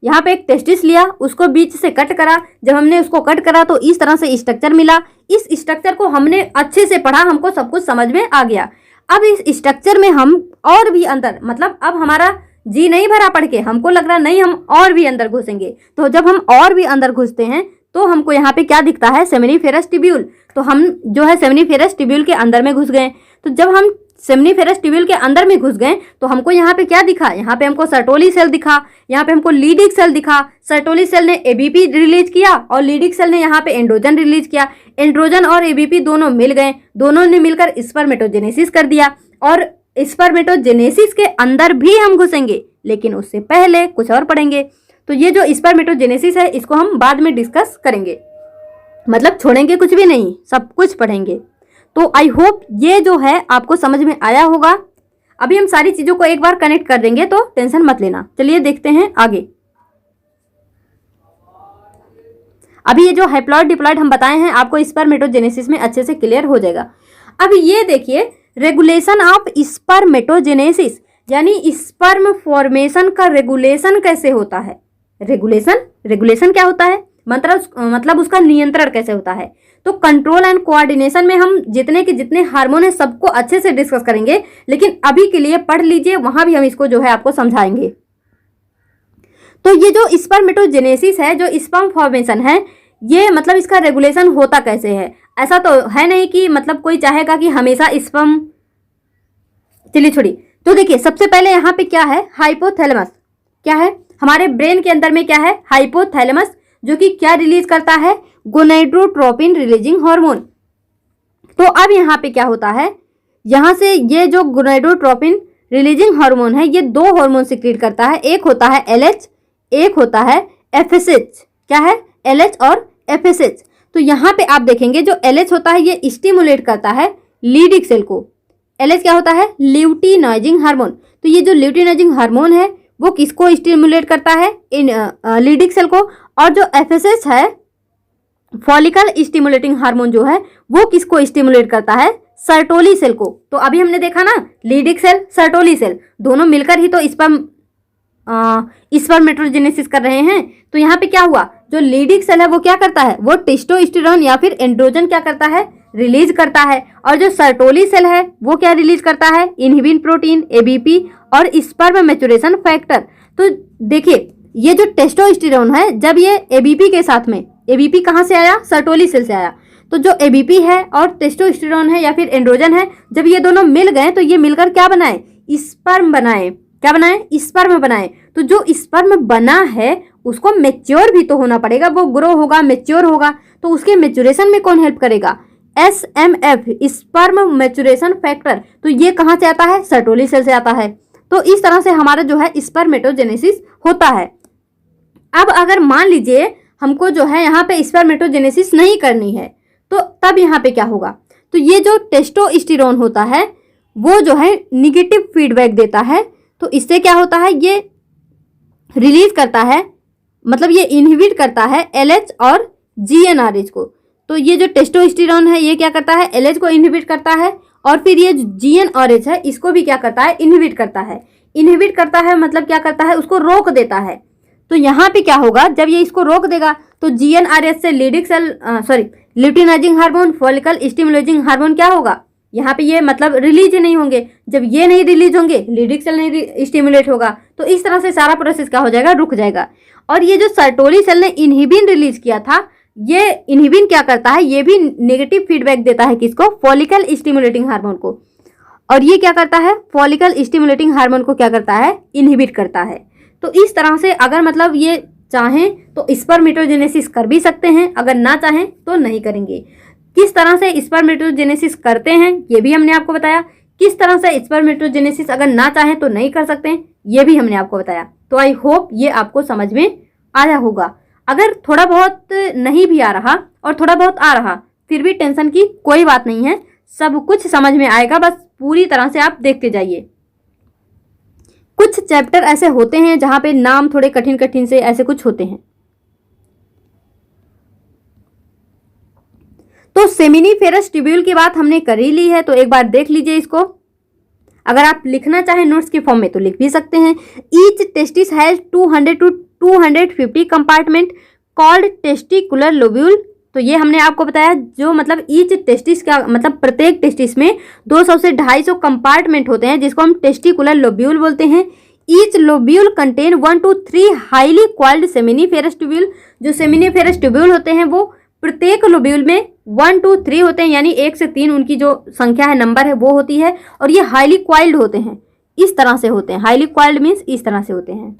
यहाँ पे एक टेस्टिस लिया, उसको बीच से कट करा। जब हमने उसको कट करा तो इस तरह से स्ट्रक्चर मिला। इस स्ट्रक्चर को हमने अच्छे से पढ़ा, हमको सब कुछ समझ में आ गया। अब इस स्ट्रक्चर में हम और भी अंदर, मतलब अब हमारा जी नहीं भरा पढ़ के, हमको लग रहा नहीं हम और भी अंदर घुसेंगे। तो जब हम और भी अंदर घुसते हैं तो हमको यहाँ पे क्या दिखता है, सेमिनिफेरस ट्यूब्यूल। तो हम जो है सेमिनिफेरस ट्यूब्यूल के अंदर में घुस गए। तो जब हम सेमिनिफेरस ट्यूब्यूल के अंदर में घुस गए तो हमको यहाँ पे क्या दिखा, यहाँ पे हमको सर्टोली सेल दिखा, यहाँ पे हमको लीडिंग सेल दिखा। सर्टोली सेल ने ABP रिलीज किया और लीडिंग सेल ने यहाँ पे एंड्रोजन रिलीज किया। एंड्रोजन और ABP दोनों मिल गए, दोनों ने मिलकर स्पर्मेटोजेनेसिस कर दिया। और स्पर्मेटोजेनेसिस के अंदर भी हम घुसेंगे, लेकिन उससे पहले कुछ और पढ़ेंगे। तो ये जो स्पर्मेटोजेनेसिस है इसको हम बाद में डिस्कस करेंगे, मतलब छोड़ेंगे कुछ भी नहीं, सब कुछ पढ़ेंगे। तो आई होप ये जो है आपको समझ में आया होगा। अभी हम सारी चीज़ों को एक बार कनेक्ट कर देंगे, तो टेंशन मत लेना। चलिए देखते हैं आगे। अभी ये जो हैप्लॉयड डिप्लॉयड हम बताए हैं आपको स्पर्मेटोजेनेसिस में अच्छे से क्लियर हो जाएगा। अब ये देखिए रेगुलेशन ऑफ स्पर्मेटोजेनेसिस, यानी स्पर्म फॉर्मेशन का रेगुलेशन कैसे होता है। रेगुलेशन क्या होता है, मतलब उसका नियंत्रण कैसे होता है। तो कंट्रोल एंड कोऑर्डिनेशन में हम जितने के जितने हार्मोन है सबको अच्छे से डिस्कस करेंगे, लेकिन अभी के लिए पढ़ लीजिए, वहां भी हम इसको जो है आपको समझाएंगे। तो ये जो स्पर्मेटोजेनेसिस है, जो स्पर्म फॉर्मेशन है, ये मतलब इसका रेगुलेशन होता कैसे है? ऐसा तो है नहीं कि मतलब कोई चाहेगा कि हमेशा स्पर्म, चलिए छोड़िए। तो देखिए सबसे पहले यहाँ पे क्या है, हाइपोथैलेमस। क्या है हमारे ब्रेन के अंदर में, क्या है, हाइपोथैलेमस, जो कि क्या रिलीज करता है, गोनाडोट्रोपिन रिलीजिंग हार्मोन। तो अब यहाँ पे क्या होता है, यहाँ से ये जो गोनाडोट्रोपिन रिलीजिंग हार्मोन है ये दो हार्मोन सिक्रीट करता है, एक होता है LH, एक होता है FSH। क्या है, LH और FSH। तो यहाँ पे आप देखेंगे जो LH होता है ये स्टिमुलेट करता है लीडिक सेल को। LH क्या होता है, ल्यूटिनाइजिंग हार्मोन। तो ये जो ल्यूटिनाइजिंग हार्मोन है वो किसको स्टिमुलेट करता है, इन लीडिक सेल को। और जो FSH है, फॉलिकल स्टिमुलेटिंग हार्मोन, जो है वो किसको स्टिमुलेट करता है, सर्टोली सेल को। तो अभी हमने देखा ना, लीडिक सेल, सर्टोली सेल दोनों मिलकर ही तो स्पर्मेटोजेनेसिस कर रहे हैं। तो यहाँ पे क्या हुआ, जो लीडिक सेल है वो क्या करता है, वो टेस्टोस्टेरोन या फिर एंड्रोजन क्या करता है, रिलीज करता है। और जो सर्टोली सेल है वो क्या रिलीज करता है, इनहिबिन प्रोटीन, ABP और स्पर्म मैच्योरेशन फैक्टर। तो देखिए ये जो टेस्टोस्टेरोन है, जब ये ABP के साथ में, ABP कहाँ से आया, सर्टोली सेल से आया। तो जो ABP है और टेस्टोस्टेरोन है या फिर एंड्रोजन है, जब ये दोनों मिल गए तो ये मिलकर क्या बनाए, स्पर्म बनाए। क्या बनाए, स्पर्म बनाए। तो जो स्पर्म बना है उसको मैच्योर भी तो होना पड़ेगा, वो ग्रो होगा, मैच्योर होगा। तो उसके मैच्योरेशन में कौन हेल्प करेगा, SMF, स्पर्म मैच्योरेशन फैक्टर। तो ये कहाँ से आता है, सर्टोली सेल से आता है। तो इस तरह से हमारा जो है स्पर्मेटोजेनेसिस होता है। अब अगर मान लीजिए हमको जो है यहाँ पे स्पर्मेटोजेनेसिस नहीं करनी है, तो तब यहाँ पे क्या होगा, तो ये जो टेस्टोस्टेरोन होता है वो जो है निगेटिव फीडबैक देता है। तो इससे क्या होता है, ये रिलीज करता है, मतलब ये इनहिबिट करता है LH और GnRH को। तो ये जो टेस्टोस्टेरोन है ये क्या करता है, LH को इनहिबिट करता है, और फिर ये GnRH है इसको भी क्या करता है, इनहिबिट करता है। इनहिबिट करता है मतलब क्या करता है, उसको रोक देता है। तो यहाँ पे क्या होगा, जब ये इसको रोक देगा तो GnRH से Leydig cell luteinising hormone, follicle stimulating hormone क्या होगा, यहाँ पे ये मतलब रिलीज नहीं होंगे। जब ये नहीं रिलीज होंगे, लीडिक सेल नहीं स्टिमुलेट होगा, तो इस तरह से सारा प्रोसेस क्या हो जाएगा, रुक जाएगा। और ये जो सर्टोली सेल ने इनहिबिन रिलीज किया था, ये इनहिबिन क्या करता है, ये भी नेगेटिव फीडबैक देता है किसको, फॉलिकल स्टिमुलेटिंग हार्मोन को। और ये क्या करता है, फॉलिकल स्टिमुलेटिंग हार्मोन को क्या करता है, इनहिबिट करता है। तो इस तरह से अगर मतलब ये चाहें तो स्पर्मेटोजेनेसिस कर भी सकते हैं, अगर ना चाहें तो नहीं करेंगे। किस तरह से स्पर्मेटोजेनेसिस करते हैं ये भी हमने आपको बताया, किस तरह से स्पर्मेटोजेनेसिस अगर ना चाहें तो नहीं कर सकते हैं ये भी हमने आपको बताया। तो आई होप ये आपको समझ में आया होगा। अगर थोड़ा बहुत नहीं भी आ रहा और थोड़ा बहुत आ रहा, फिर भी टेंशन की कोई बात नहीं है, सब कुछ समझ में आएगा, बस पूरी तरह से आप देखते जाइए। कुछ चैप्टर ऐसे होते हैं जहां पे नाम थोड़े कठिन कठिन से ऐसे कुछ होते हैं। तो सेमिनिफेरस ट्यूब्यूल की बात हमने कर ही ली है, तो एक बार देख लीजिए इसको। अगर आप लिखना चाहें नोट्स के फॉर्म में तो लिख भी सकते हैं। Each testis has 200 to 250 compartment called testicular lobule. तो ये हमने आपको बताया, जो मतलब ईच टेस्टिस का मतलब प्रत्येक टेस्टिस में 200 से 250 कंपार्टमेंट होते हैं, जिसको हम टेस्टिकुलर लोब्यूल बोलते हैं। Each lobule contain 1 to 3 highly coiled seminiferous tubule. जो सेमिनिफेरस ट्यूब्यूल होते हैं वो प्रत्येक लोब्यूल में 1 to 3 होते हैं, यानी 1 से 3 उनकी जो संख्या है, नंबर है, वो होती है। और ये हाईली क्वाइल्ड होते हैं, इस तरह से होते हैं। हाईली क्वाइल्ड मीन्स इस तरह से होते हैं।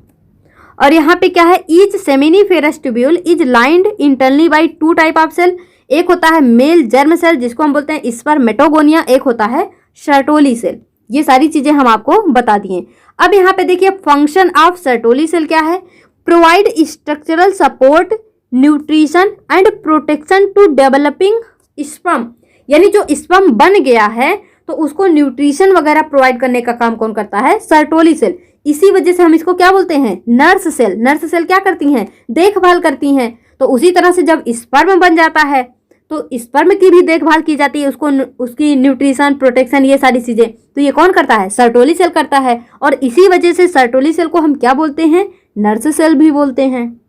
और यहाँ पे क्या है, each seminiferous tubule is lined internally by 2 type of cell. एक होता है मेल जर्म सेल जिसको हम बोलते हैं स्पर्मेटोगोनिया, एक होता है सर्टोली सेल। ये सारी चीजें हम आपको बता दिए। अब यहाँ पे देखिए फंक्शन ऑफ सर्टोली सेल क्या है, provide structural support, nutrition and protection to developing sperm. यानी जो स्पर्म बन गया है तो उसको न्यूट्रिशन वगैरह प्रोवाइड करने का काम कौन करता है, सर्टोली सेल। इसी वजह से हम इसको क्या बोलते हैं, नर्स सेल। नर्स सेल क्या करती हैं, देखभाल करती हैं। तो उसी तरह से जब स्पर्म बन जाता है तो स्पर्म की भी देखभाल की जाती है, उसको उसकी न्यूट्रिशन, प्रोटेक्शन, ये सारी चीजें तो ये कौन करता है, सर्टोली सेल करता है। और इसी वजह से सर्टोली सेल को हम क्या बोलते हैं, नर्स सेल भी बोलते हैं।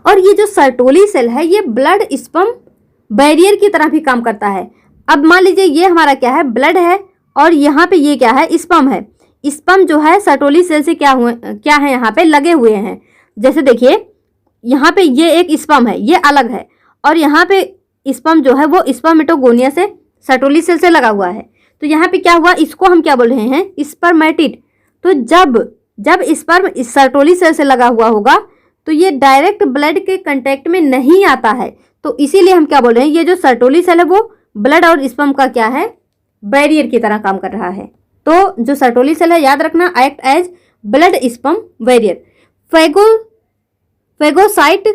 और ये जो सर्टोली सेल है ये ब्लड स्पर्म बैरियर की तरह भी काम करता है। अब मान लीजिए ये हमारा क्या है, ब्लड है, और यहाँ पे ये क्या है, स्पर्म है। स्पर्म जो है सर्टोली सेल से क्या है, यहाँ पे लगे हुए हैं। जैसे देखिए यहाँ पे ये एक स्पर्म है, ये अलग है, और यहाँ पे स्पर्म जो है वो स्पर्मेटोगोनिया से सर्टोली सेल से लगा हुआ है। तो यहाँ पे क्या हुआ, इसको हम क्या बोल रहे हैं, स्पर्मेटिड। तो जब स्पर्म इस सर्टोली सेल से लगा हुआ होगा तो ये डायरेक्ट ब्लड के कांटेक्ट में नहीं आता है, तो इसीलिए हम क्या बोल रहे हैं, ये जो सर्टोली सेल है वो ब्लड और स्पर्म का क्या है, बैरियर की तरह काम कर रहा है। तो जो सर्टोली सेल है, याद रखना, act as blood sperm barrier. Phagocyte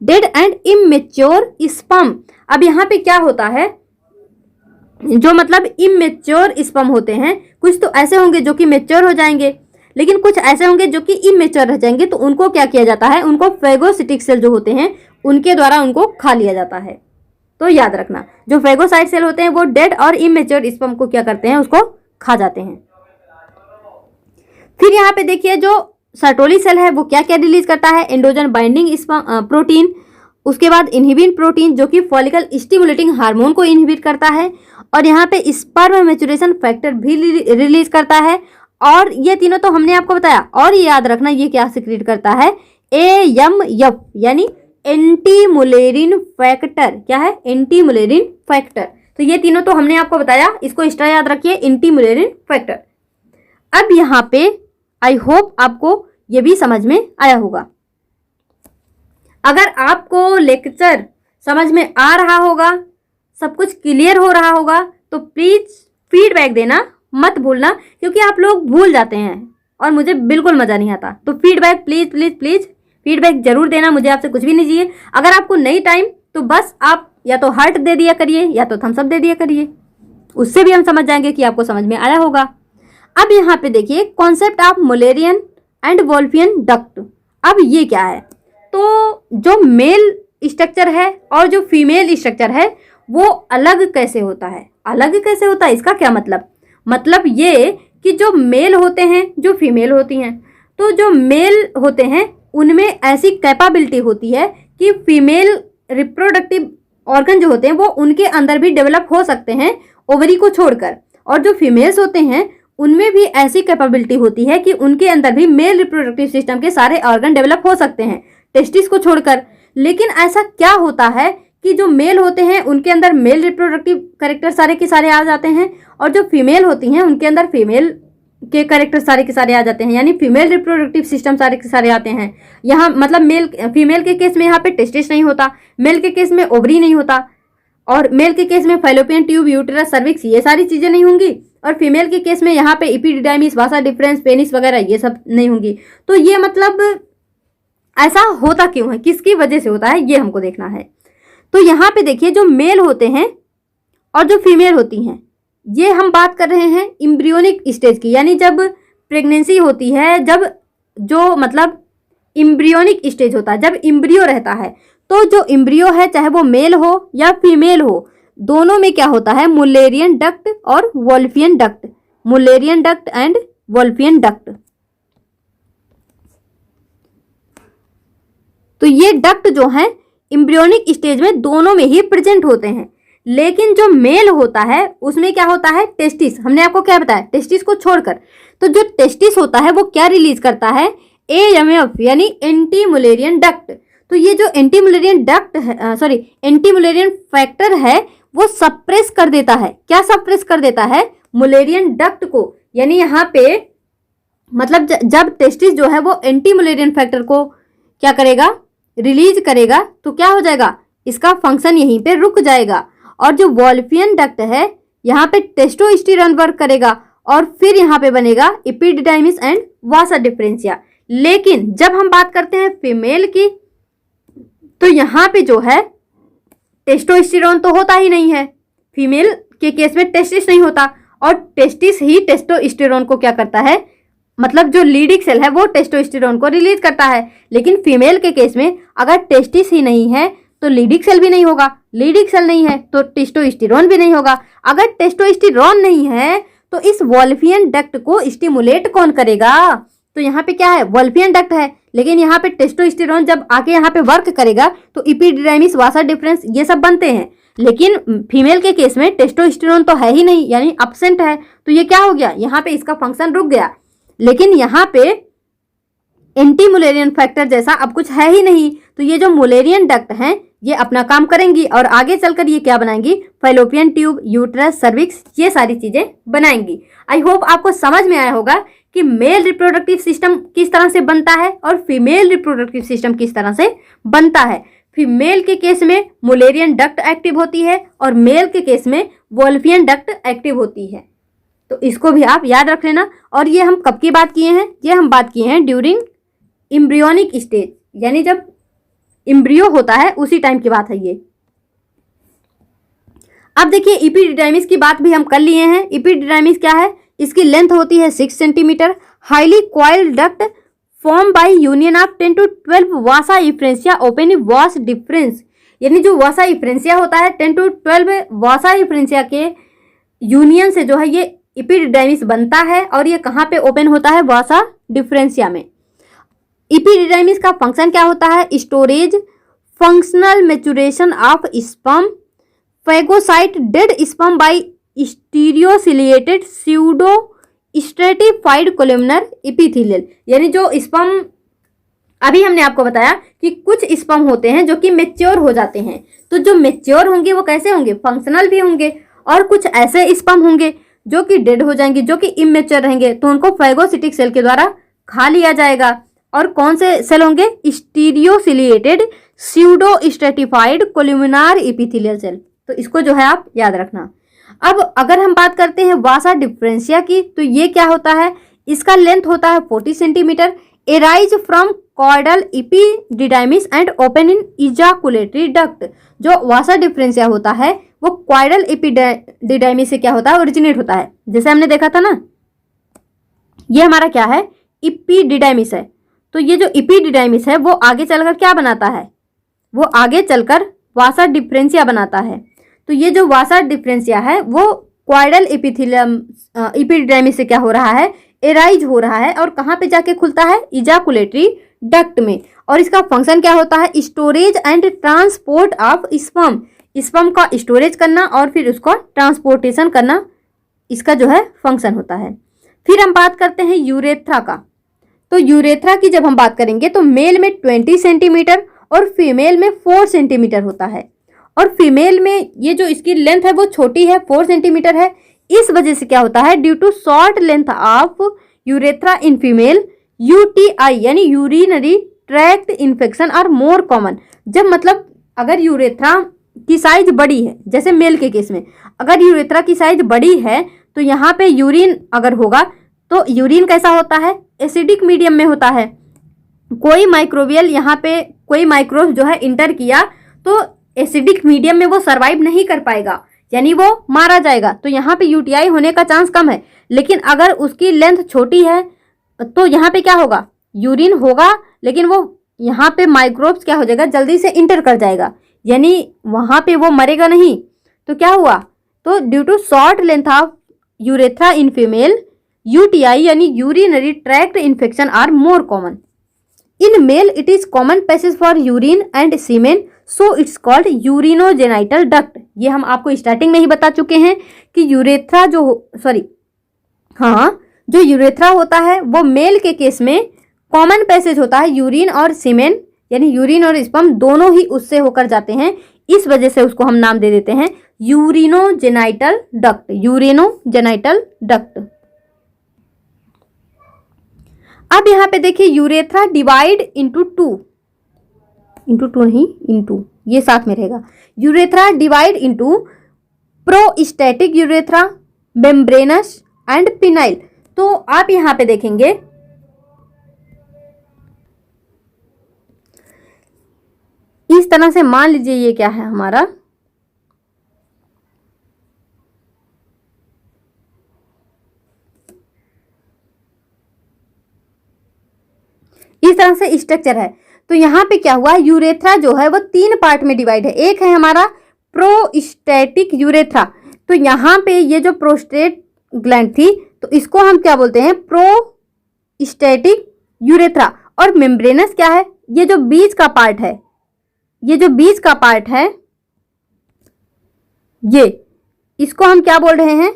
dead and immature sperm. अब यहाँ पे क्या होता है, जो मतलब इमेच्योर स्पर्म होते हैं, कुछ तो ऐसे होंगे जो कि मेच्योर हो जाएंगे, लेकिन कुछ ऐसे होंगे जो कि इमेच्योर रह जाएंगे। तो उनको क्या किया जाता है, उनको फेगोसिटिक सेल जो होते हैं उनके द्वारा उनको खा लिया जाता है। तो याद रखना, जो फेगोसाइट सेल होते हैं वो डेड और इमेच्योर स्पर्म को क्या करते हैं, उसको खा जाते हैं। फिर यहाँ पे देखिए, जो सर्टोली सेल है वो क्या क्या रिलीज करता है, एंड्रोजन बाइंडिंग प्रोटीन, उसके बाद इनहिबिन प्रोटीन जो कि फॉलिकल स्टिमुलेटिंग हार्मोन को इनहिबिट करता है, और यहाँ पे स्पर्म मैच्योरेशन फैक्टर भी रिलीज करता है। और ये तीनों तो हमने आपको बताया। और ये याद रखना, ये क्या सिक्रीट करता है, AMF यानी एंटी मुलेरिन फैक्टर। क्या है, एंटी मुलेरिन फैक्टर। तो ये तीनों तो हमने आपको बताया, इसको एक्स्ट्रा याद रखिए, एंटी मुलेरिन फैक्टर। अब यहाँ पे आई होप आपको ये भी समझ में आया होगा। अगर आपको लेक्चर समझ में आ रहा होगा, सब कुछ क्लियर हो रहा होगा, तो प्लीज फीडबैक देना मत भूलना, क्योंकि आप लोग भूल जाते हैं और मुझे बिल्कुल मज़ा नहीं आता। तो feedback please please please feedback जरूर देना, मुझे आपसे कुछ भी नहीं चाहिए। अगर आपको नहीं टाइम तो बस आप या तो हार्ट दे दिया करिए या तो थम्स अप दे दिया करिए, उससे भी हम समझ जाएंगे कि आपको समझ में आया होगा। अब यहाँ पे देखिए, concept of Mullerian and Wolffian duct. अब ये क्या है, तो जो मेल स्ट्रक्चर है और जो फीमेल स्ट्रक्चर है वो अलग कैसे होता है, अलग कैसे होता है, इसका क्या मतलब ये कि जो मेल होते हैं, जो फीमेल होती हैं, तो जो मेल होते हैं उनमें ऐसी कैपेबिलिटी होती है कि फीमेल रिप्रोडक्टिव ऑर्गन जो होते हैं वो उनके अंदर भी डेवलप हो सकते हैं ओवरी को छोड़कर, और जो फीमेल्स होते हैं उनमें भी ऐसी कैपेबिलिटी होती है कि उनके अंदर भी मेल रिप्रोडक्टिव सिस्टम के सारे ऑर्गन डेवलप हो सकते हैं टेस्टिस को छोड़कर। लेकिन ऐसा क्या होता है कि जो मेल होते हैं उनके अंदर मेल रिप्रोडक्टिव कैरेक्टर सारे के सारे आ जाते हैं, और जो फीमेल होती हैं उनके अंदर फीमेल के कैरेक्टर सारे के सारे आ जाते हैं, यानी फीमेल रिप्रोडक्टिव सिस्टम सारे के सारे आते हैं। यहाँ मतलब फीमेल के केस में यहाँ पे टेस्टिस नहीं होता, मेल के केस में ओवरी नहीं होता, और मेल के केस में फैलोपियन ट्यूब, यूटेरस, सर्विक्स, ये सारी चीज़ें नहीं होंगी, और फीमेल के केस में यहाँ पे एपिडिडाइमिस, वासा डिफरेंस, पेनिस वगैरह ये सब नहीं होंगी। तो ये मतलब ऐसा होता क्यों है, किसकी वजह से होता है, ये हमको देखना है। तो यहाँ पे देखिए, जो मेल होते हैं और जो फीमेल होती हैं, ये हम बात कर रहे हैं इम्ब्रियोनिक स्टेज की, यानी जब प्रेगनेंसी होती है, जब जो मतलब इम्ब्रियोनिक स्टेज होता है, जब इम्ब्रियो रहता है, तो जो इम्ब्रियो है चाहे वो मेल हो या फीमेल हो, दोनों में क्या होता है, मुलेरियन डक्ट और Wolffian duct, Mullerian duct and Wolffian duct. तो ये डक्ट जो है इम्ब्रियोनिक स्टेज में दोनों में ही प्रेजेंट होते हैं। लेकिन जो मेल होता है उसमें क्या होता है, टेस्टिस। हमने आपको क्या बताया, टेस्टिस को छोड़कर। तो जो टेस्टिस होता है वो क्या रिलीज करता है, AMF यानी एंटी मुलेरियन डक्ट। तो ये जो एंटी मुलेरियन डक्ट है, सॉरी एंटी मुलेरियन फैक्टर है, वो सप्रेस कर देता है। क्या सप्रेस कर देता है, मुलेरियन डक्ट को। यानी यहाँ पे मतलब जब टेस्टिस जो है वो एंटी मुलेरियन फैक्टर को क्या करेगा, रिलीज करेगा, तो क्या हो जाएगा, इसका फंक्शन यहीं पे रुक जाएगा। और जो वोल्फियन डक्ट है यहाँ पे टेस्टोस्टेरोन वर्क करेगा, और फिर यहाँ पे बनेगा एपिडिडाइमिस एंड वासा डिफरेंशिया। लेकिन जब हम बात करते हैं फीमेल की, तो यहाँ पे जो है टेस्टोस्टेरोन तो होता ही नहीं है, फीमेल के केस में टेस्टिस नहीं होता, और टेस्टिस ही टेस्टोस्टेरोन को क्या करता है, मतलब जो लीडिक सेल है वो टेस्टोस्टेरोन को रिलीज करता है। लेकिन फीमेल के केस में अगर टेस्टिस ही नहीं है तो लीडिक सेल भी नहीं होगा, लीडिक सेल नहीं है तो टेस्टोस्टेरोन भी नहीं होगा। अगर टेस्टोस्टेरोन नहीं है तो इस वोल्फियन डक्ट को स्टिमुलेट कौन करेगा, तो यहाँ पे क्या है, वोल्फियन डक्ट है। लेकिन यहाँ पे टेस्टोस्टेरोन जब आके यहाँ पे वर्क करेगा तो एपिडिडाइमिस, वासा डिफरेंस ये सब बनते हैं। लेकिन फीमेल के केस में टेस्टोस्टेरोन तो है ही नहीं, यानी एब्सेंट है। तो ये क्या हो गया, यहाँ पे इसका फंक्शन रुक गया। लेकिन यहाँ पे एंटी मुलेरियन फैक्टर जैसा अब कुछ है ही नहीं। तो ये जो मुलेरियन डक्ट हैं ये अपना काम करेंगी और आगे चलकर ये क्या बनाएंगी, फैलोपियन ट्यूब, यूट्रस, सर्विक्स, ये सारी चीजें बनाएंगी। आई होप आपको समझ में आया होगा कि मेल रिप्रोडक्टिव सिस्टम किस तरह से बनता है और फीमेल रिप्रोडक्टिव सिस्टम किस तरह से बनता है। फीमेल के केस में मुलेरियन डक्ट एक्टिव होती है और मेल के केस में वोल्फियन डक्ट एक्टिव होती है। तो इसको भी आप याद रख लेना। और ये हम कब की बात किए हैं, ये हम बात किए हैं ड्यूरिंग एम्ब्रियोनिक स्टेज, यानी जब एम्ब्रियो होता है उसी टाइम की बात है ये। अब देखिए इपीडिडाइमिस की बात भी हम कर लिए हैं। इपीडिडाइमिस क्या है, इसकी लेंथ होती है 6 centimetre. Highly coiled duct form by union of 10 to 12 Vasa efferentia open vas deferens, यानी जो वासा इफ्रेंसिया होता है 10 to 12 वासा इफ्रेंसिया के यूनियन से जो है ये इपीडिडाइमिस बनता है। और ये कहाँ पे ओपन होता है, वासा डिफरेंसिया में। इपीडिडाइमिस का फंक्शन क्या होता है, storage, functional maturation of sperm, phagocyte dead sperm by stereociliated pseudostratified columnar epithelial, यानी जो स्पर्म, अभी हमने आपको बताया कि कुछ स्पर्म होते हैं जो कि मेच्योर हो जाते हैं। तो जो मेच्योर होंगे वो कैसे होंगे, फंक्शनल भी होंगे। और कुछ ऐसे स्पर्म होंगे जो कि डेड हो जाएंगे, जो कि इमेच्योर रहेंगे, तो उनको फैगोसिटिक सेल के द्वारा खा लिया जाएगा। और कौन से सेल होंगे, स्टीरियोसिलिएटेड स्यूडो स्ट्रेटिफाइड कोलुमिनार एपिथेलियल सेल। तो इसको जो है आप याद रखना। अब अगर हम बात करते हैं वासा डिफरेंशिया की, तो ये क्या होता है, इसका लेंथ होता है 40 centimetre. Arise from caudal epididymis and open in ejaculatory duct. जो वासा डिफरेंशिया होता है वो कॉर्डल इपीडिडाइमिस से क्या होता है, ओरिजिनेट होता है। जैसे हमने देखा था ना, ये हमारा क्या है, इपीडिडाइमिस है। तो ये जो इपीडिडाइमिस है वो आगे चलकर क्या बनाता है, वो आगे चलकर वासा डिफरेंशिया बनाता है। तो ये जो वासा डिफरेंशिया है वो कॉर्डल एपिथेलियम इपीडिडाइमिस से क्या हो रहा है, एराइज हो रहा है। और कहाँ पे जाके खुलता है, इजाकुलेटरी डक्ट में। और इसका फंक्शन क्या होता है, storage and transport of sperm, sperm का स्टोरेज करना और फिर उसका ट्रांसपोर्टेशन करना, इसका जो है फंक्शन होता है। फिर हम बात करते हैं यूरेथ्रा का। तो यूरेथ्रा की जब हम बात करेंगे तो मेल में 20 सेंटीमीटर और फीमेल में 4 सेंटीमीटर होता है। और फीमेल में ये जो इसकी लेंथ है वो छोटी है, 4 सेंटीमीटर है। इस वजह से क्या होता है, due to short length of urethra in female, UTI यानी urinary tract infection are more common. जब मतलब अगर यूरेथ्रा की साइज बड़ी है, जैसे मेल के केस में अगर यूरेथ्रा की साइज बड़ी है तो यहाँ पे यूरिन अगर होगा तो यूरिन कैसा होता है, एसिडिक मीडियम में होता है। कोई माइक्रोबियल यहाँ पे कोई माइक्रोब जो है इंटर किया तो एसिडिक मीडियम में वो सरवाइव नहीं कर पाएगा, यानी वो मारा जाएगा। तो यहाँ पे यूटीआई होने का चांस कम है। लेकिन अगर उसकी लेंथ छोटी है तो यहाँ पे क्या होगा, यूरिन होगा, लेकिन वो यहाँ पे माइक्रोब्स क्या हो जाएगा, जल्दी से इंटर कर जाएगा, यानी वहाँ पे वो मरेगा नहीं। तो क्या हुआ, तो due to short length of urethra in female, UTI यानी urinary tract infection are more common. In male it is common passage for urine and semen, so it's called urinogenital duct. ये हम आपको स्टार्टिंग में ही बता चुके हैं कि urethra जो यूरेथ्रा होता है वो मेल के केस में कॉमन पैसेज होता है यूरिन और सीमेन, यानी यूरिन और स्पर्म दोनों ही उससे होकर जाते हैं। इस वजह से उसको हम नाम दे देते हैं यूरिनोजेनाइटल डक्ट, यूरिनोजेनाइटल डक्ट। अब यहाँ पे देखिए यूरेथ्रा डिवाइड इंटू टू, ये साथ में रहेगा। Urethra divide into prostatic urethra, membranes and phenyl. तो आप यहाँ पे देखेंगे इस तरह से, मान लीजिए ये क्या है हमारा, इस तरह से स्ट्रक्चर है। तो यहाँ पे क्या हुआ, यूरेथ्रा जो है वो 3 पार्ट में डिवाइड है। एक है हमारा प्रोस्टैटिक यूरेथ्रा, तो यहाँ पे ये जो प्रोस्टेट ग्लैंड थी तो इसको हम क्या बोलते हैं, प्रोस्टैटिक यूरेथ्रा। और मेम्ब्रेनस क्या है, ये जो बीच का पार्ट है, ये जो बीच का पार्ट है ये, इसको हम क्या बोल रहे हैं,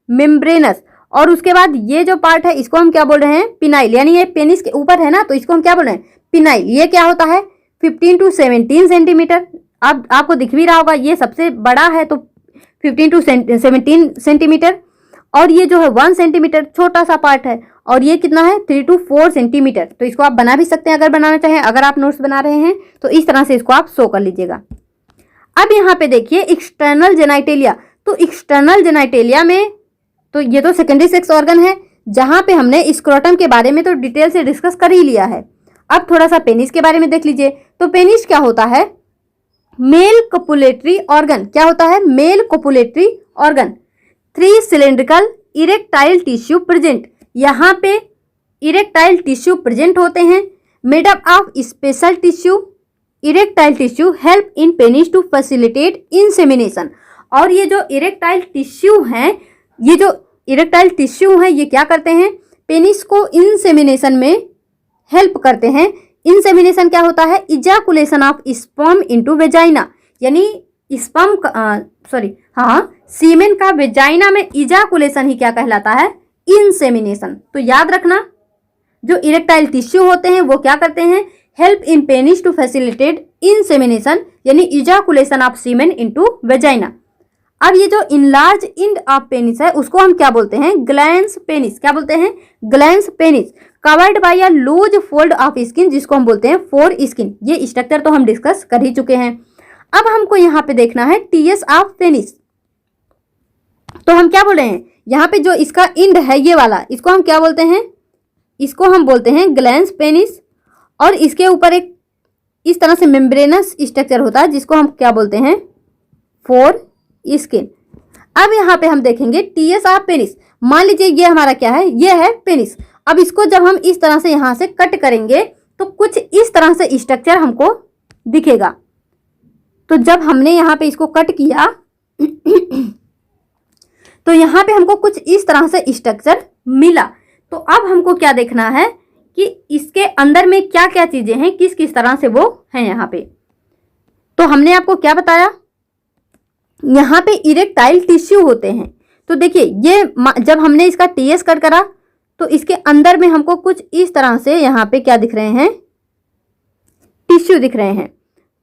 मेम्ब्रेनस। और उसके बाद ये जो पार्ट है इसको हम क्या बोल रहे हैं, पिनाइल, यानी ये पेनिस के ऊपर है ना, तो इसको हम क्या बोल रहे हैं, पिनाइल। ये क्या होता है, 15 to 17 सेंटीमीटर। अब आपको दिख भी रहा होगा, ये सबसे बड़ा है तो 15 to 17 सेंटीमीटर, और ये जो है 1 सेंटीमीटर छोटा सा पार्ट है, और ये कितना है 3 to 4 सेंटीमीटर। तो इसको आप बना भी सकते हैं अगर बनाना चाहें, अगर आप नोट्स बना रहे हैं तो इस तरह से इसको आप शो कर लीजिएगा। अब यहाँ पे देखिए एक्सटर्नल जेनाइटेलिया। तो एक्सटर्नल जेनाइटेलिया में तो ये तो सेकेंडरी सेक्स ऑर्गन है, जहां पे हमने स्क्रोटम के बारे में तो डिटेल से डिस्कस कर ही लिया है। अब थोड़ा सा पेनिस के बारे में देख लीजिए। तो पेनिस क्या होता है, मेल कोपुलेटरी ऑर्गन। क्या होता है, male copulatory organ. 3 cylindrical erectile tissue present. यहाँ पे इरेक्टाइल टिश्यू प्रेजेंट होते हैं, made up of special tissue. Erectile tissue help in penis to facilitate insemination. और ये जो इरेक्टाइल टिश्यू हैं, ये जो इरेक्टाइल टिश्यू हैं, ये क्या करते हैं, पेनिस को इंसेमिनेशन में हेल्प करते हैं। इंसेमिनेशन क्या होता है, ejaculation of sperm into vagina, यानी सीमेन का वेजाइना में इजैकुलेशन ही क्या कहलाता है, इंसेमिनेशन। तो याद रखना, जो इरेक्टाइल टिश्यू होते हैं वो क्या करते हैं, help in penis to facilitate insemination, यानी ejaculation of semen into vagina. अब ये जो इनलार्ज एंड ऑफ पेनिस है उसको हम क्या बोलते हैं, ग्लैंस पेनिस। क्या बोलते हैं, glans penis, covered by a loose fold of skin, जिसको हम बोलते हैं फोर स्किन। ये स्ट्रक्चर तो हम डिस्कस कर ही चुके हैं। अब हमको यहाँ पे देखना है टीएस ऑफ पेनिस। तो हम क्या बोल रहे हैं, यहाँ पे जो इसका इंड है ये वाला, इसको हम क्या बोलते हैं, इसको हम बोलते हैं ग्लैंस पेनिस। और इसके ऊपर एक इस तरह से मेम्ब्रेनस स्ट्रक्चर होता है जिसको हम क्या बोलते हैं, फोर स्किन। अब यहाँ पे हम देखेंगे टीएस ऑफ पेनिस। मान लीजिए ये हमारा क्या है, ये है पेनिस। अब इसको जब हम इस तरह से यहाँ से कट करेंगे तो कुछ इस तरह से स्ट्रक्चर हमको दिखेगा। तो जब हमने यहाँ पे इसको कट किया तो यहाँ पे हमको कुछ इस तरह से स्ट्रक्चर मिला। तो अब हमको क्या देखना है कि इसके अंदर में क्या क्या चीजें हैं, किस किस तरह से वो हैं यहाँ पे। तो हमने आपको क्या बताया, यहाँ पे इरेक्टाइल टिश्यू होते हैं। तो देखिए ये जब हमने इसका टीएस कट करा तो इसके अंदर में हमको कुछ इस तरह से यहाँ पे क्या दिख रहे हैं, टिश्यू दिख रहे हैं।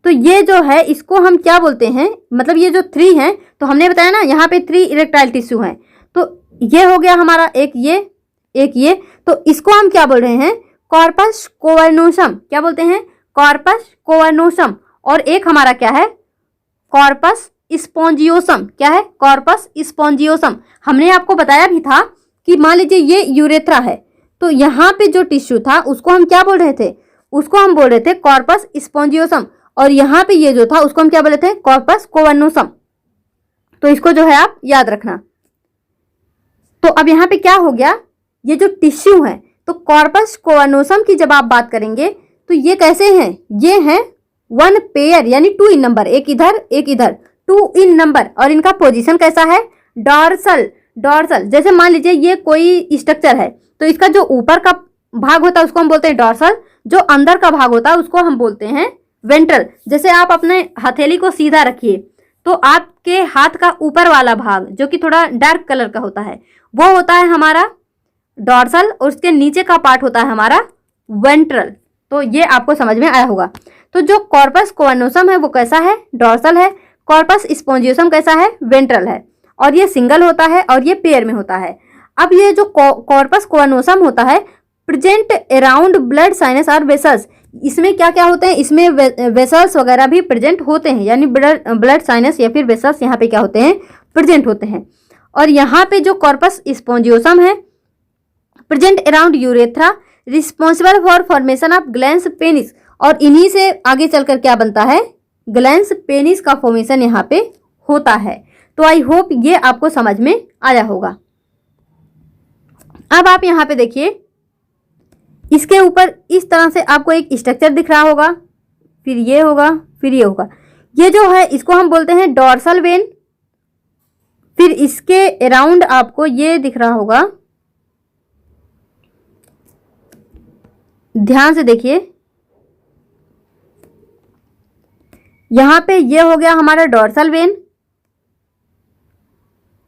तो ये जो है इसको हम क्या बोलते हैं, मतलब ये जो 3 हैं, तो हमने बताया ना यहाँ पे 3 इरेक्टाइल टिश्यू हैं। तो ये हो गया हमारा एक ये, तो इसको हम क्या बोल रहे हैं, कॉर्पस कोवर्नोसम। क्या बोलते हैं, कॉर्पस कोवर्नोसम। और एक हमारा क्या है, कॉर्पस स्पॉन्जियोसम। क्या है, कॉर्पस स्पॉन्जियोसम। हमने आपको बताया भी था कि मान लीजिए ये यूरेथ्रा है, तो यहाँ पे जो टिश्यू था उसको हम क्या बोल रहे थे, उसको हम बोल रहे थे कॉर्पस स्पॉन्जियोसम। और यहाँ पे ये जो था उसको हम क्या बोले थे, कॉर्पस कोवर्नोसम। तो इसको जो है आप याद रखना। तो अब यहाँ पे क्या हो गया, ये जो टिश्यू है, तो कॉर्पस कोवर्नोसम की जब आप बात करेंगे तो ये कैसे हैं, ये हैं 1 पेयर, यानी 2 इन नंबर, एक इधर एक इधर, 2 इन नंबर। और इनका पोजीशन कैसा है, डॉर्सल। जैसे मान लीजिए ये कोई स्ट्रक्चर है, तो इसका जो ऊपर का भाग होता है उसको हम बोलते हैं डॉर्सल, जो अंदर का भाग होता है उसको हम बोलते हैं वेंट्रल। जैसे आप अपने हथेली को सीधा रखिए तो आपके हाथ का ऊपर वाला भाग जो कि थोड़ा डार्क कलर का होता है वो होता है हमारा डॉर्सल, और उसके नीचे का पार्ट होता है हमारा वेंट्रल। तो ये आपको समझ में आया होगा। तो जो कॉर्पस कोवर्नोसम है वो कैसा है, डॉर्सल है। कॉर्पस स्पॉन्जियोसम कैसा है, वेंट्रल है। और ये सिंगल होता है और ये पेयर में होता है। अब ये जो कॉर्पस कोवर्नोसम होता है प्रेजेंट अराउंड ब्लड साइनस और वेसल्स। इसमें क्या क्या होते हैं, इसमें वेसल्स वगैरह भी प्रेजेंट होते हैं, यानी ब्लड साइनस या फिर वेसल्स यहाँ पे क्या होते हैं, प्रेजेंट होते हैं। और यहाँ पे जो कॉर्पस स्पॉन्जियोसम है present around urethra, responsible for formation of glans penis. और इन्हीं से आगे चलकर क्या बनता है, ग्लैंस पेनिस का फॉर्मेशन यहाँ पे होता है। तो आई होप ये आपको समझ में आया होगा। अब आप यहाँ पे देखिए, इसके ऊपर इस तरह से आपको एक स्ट्रक्चर दिख रहा होगा, फिर ये होगा, फिर ये होगा। ये जो है इसको हम बोलते हैं डॉर्सल वेन। फिर इसके अराउंड आपको ये दिख रहा होगा, ध्यान से देखिए, यहां पे ये हो गया हमारा डॉर्सल वेन,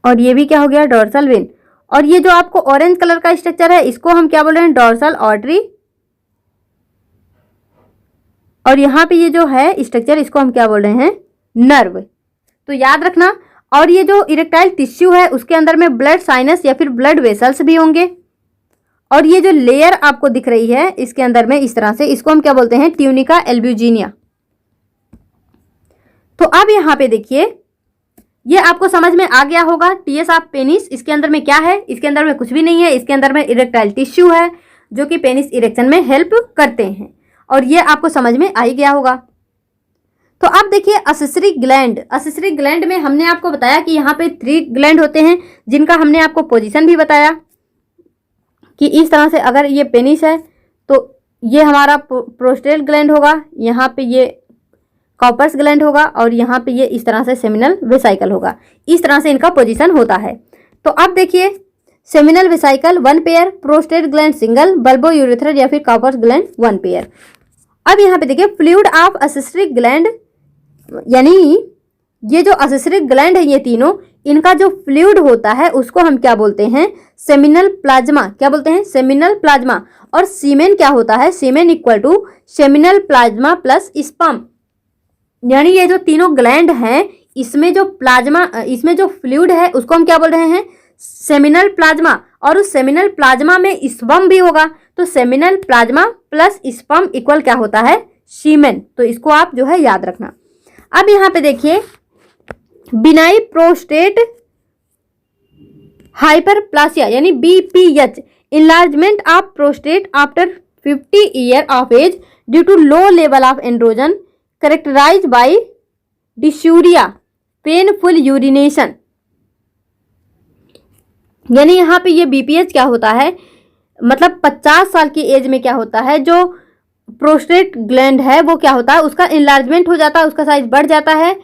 और ये भी क्या हो गया, डॉर्सल वेन। और ये जो आपको ऑरेंज कलर का स्ट्रक्चर है इसको हम क्या बोल रहे हैं, डोर्सल आर्टरी। और यहाँ पे ये जो है स्ट्रक्चर इसको हम क्या बोल रहे हैं, नर्व। तो याद रखना। और ये जो इरेक्टाइल टिश्यू है उसके अंदर में ब्लड साइनस या फिर ब्लड वेसल्स भी होंगे। और ये जो लेयर आपको दिख रही है इसके अंदर में इस तरह से, इसको हम क्या बोलते हैं, ट्यूनिका एल्ब्यूजिनिया। तो अब यहाँ पे देखिए, ये आपको समझ में आ गया होगा टीएस ऑफ पेनिस इसके अंदर में क्या है। इसके अंदर में कुछ भी नहीं है, इसके अंदर में इरेक्टाइल टिश्यू है जो कि पेनिस इरेक्शन में हेल्प करते हैं, और ये आपको समझ में आ ही गया होगा। तो अब देखिए असेसरी ग्लैंड। असेसरी ग्लैंड में हमने आपको बताया कि यहाँ पे 3 ग्लैंड होते हैं जिनका हमने आपको पोजीशन भी बताया कि इस तरह से अगर ये पेनिस है तो ये हमारा प्रोस्टेट ग्लैंड होगा, यहाँ पे ये कॉपर्स ग्लैंड होगा, और यहाँ पे ये इस तरह से सेमिनल वेसाइकल होगा। इस तरह से इनका पोजीशन होता है। तो अब देखिए seminal vesicle 1 pair, prostate gland single, bulbo urethral या फिर कॉपर्स ग्लैंड 1 पेयर। अब यहाँ पे देखिए फ्लूइड ऑफ असेसरी ग्लैंड, यानी ये जो असेसरी ग्लैंड है ये तीनों, इनका जो फ्लूइड होता है उसको हम क्या बोलते हैं, सेमिनल प्लाज्मा। क्या बोलते हैं, सेमिनल प्लाज्मा। और सीमेन क्या होता है, semen equal to seminal plasma plus sperm. यानी ये जो तीनों ग्लैंड हैं इसमें जो प्लाज्मा, इसमें जो फ्लूइड है उसको हम क्या बोल रहे हैं, सेमिनल प्लाज्मा। और उस सेमिनल प्लाज्मा में स्पर्म भी होगा, तो seminal plasma plus sperm equal क्या होता है, सीमेन। तो इसको आप जो है याद रखना। अब यहाँ पे देखिए बिनाई प्रोस्टेट हाइपरप्लासिया यानी BPH, enlargement of prostate after 50 year of age due to low level of androgen, characterised by dysuria, painful urination. यानी यहाँ पे ये BPH क्या होता है, मतलब 50 साल की एज में क्या होता है, जो प्रोस्टेट ग्लैंड है वो क्या होता है, उसका इनलार्जमेंट हो जाता है, उसका साइज बढ़ जाता है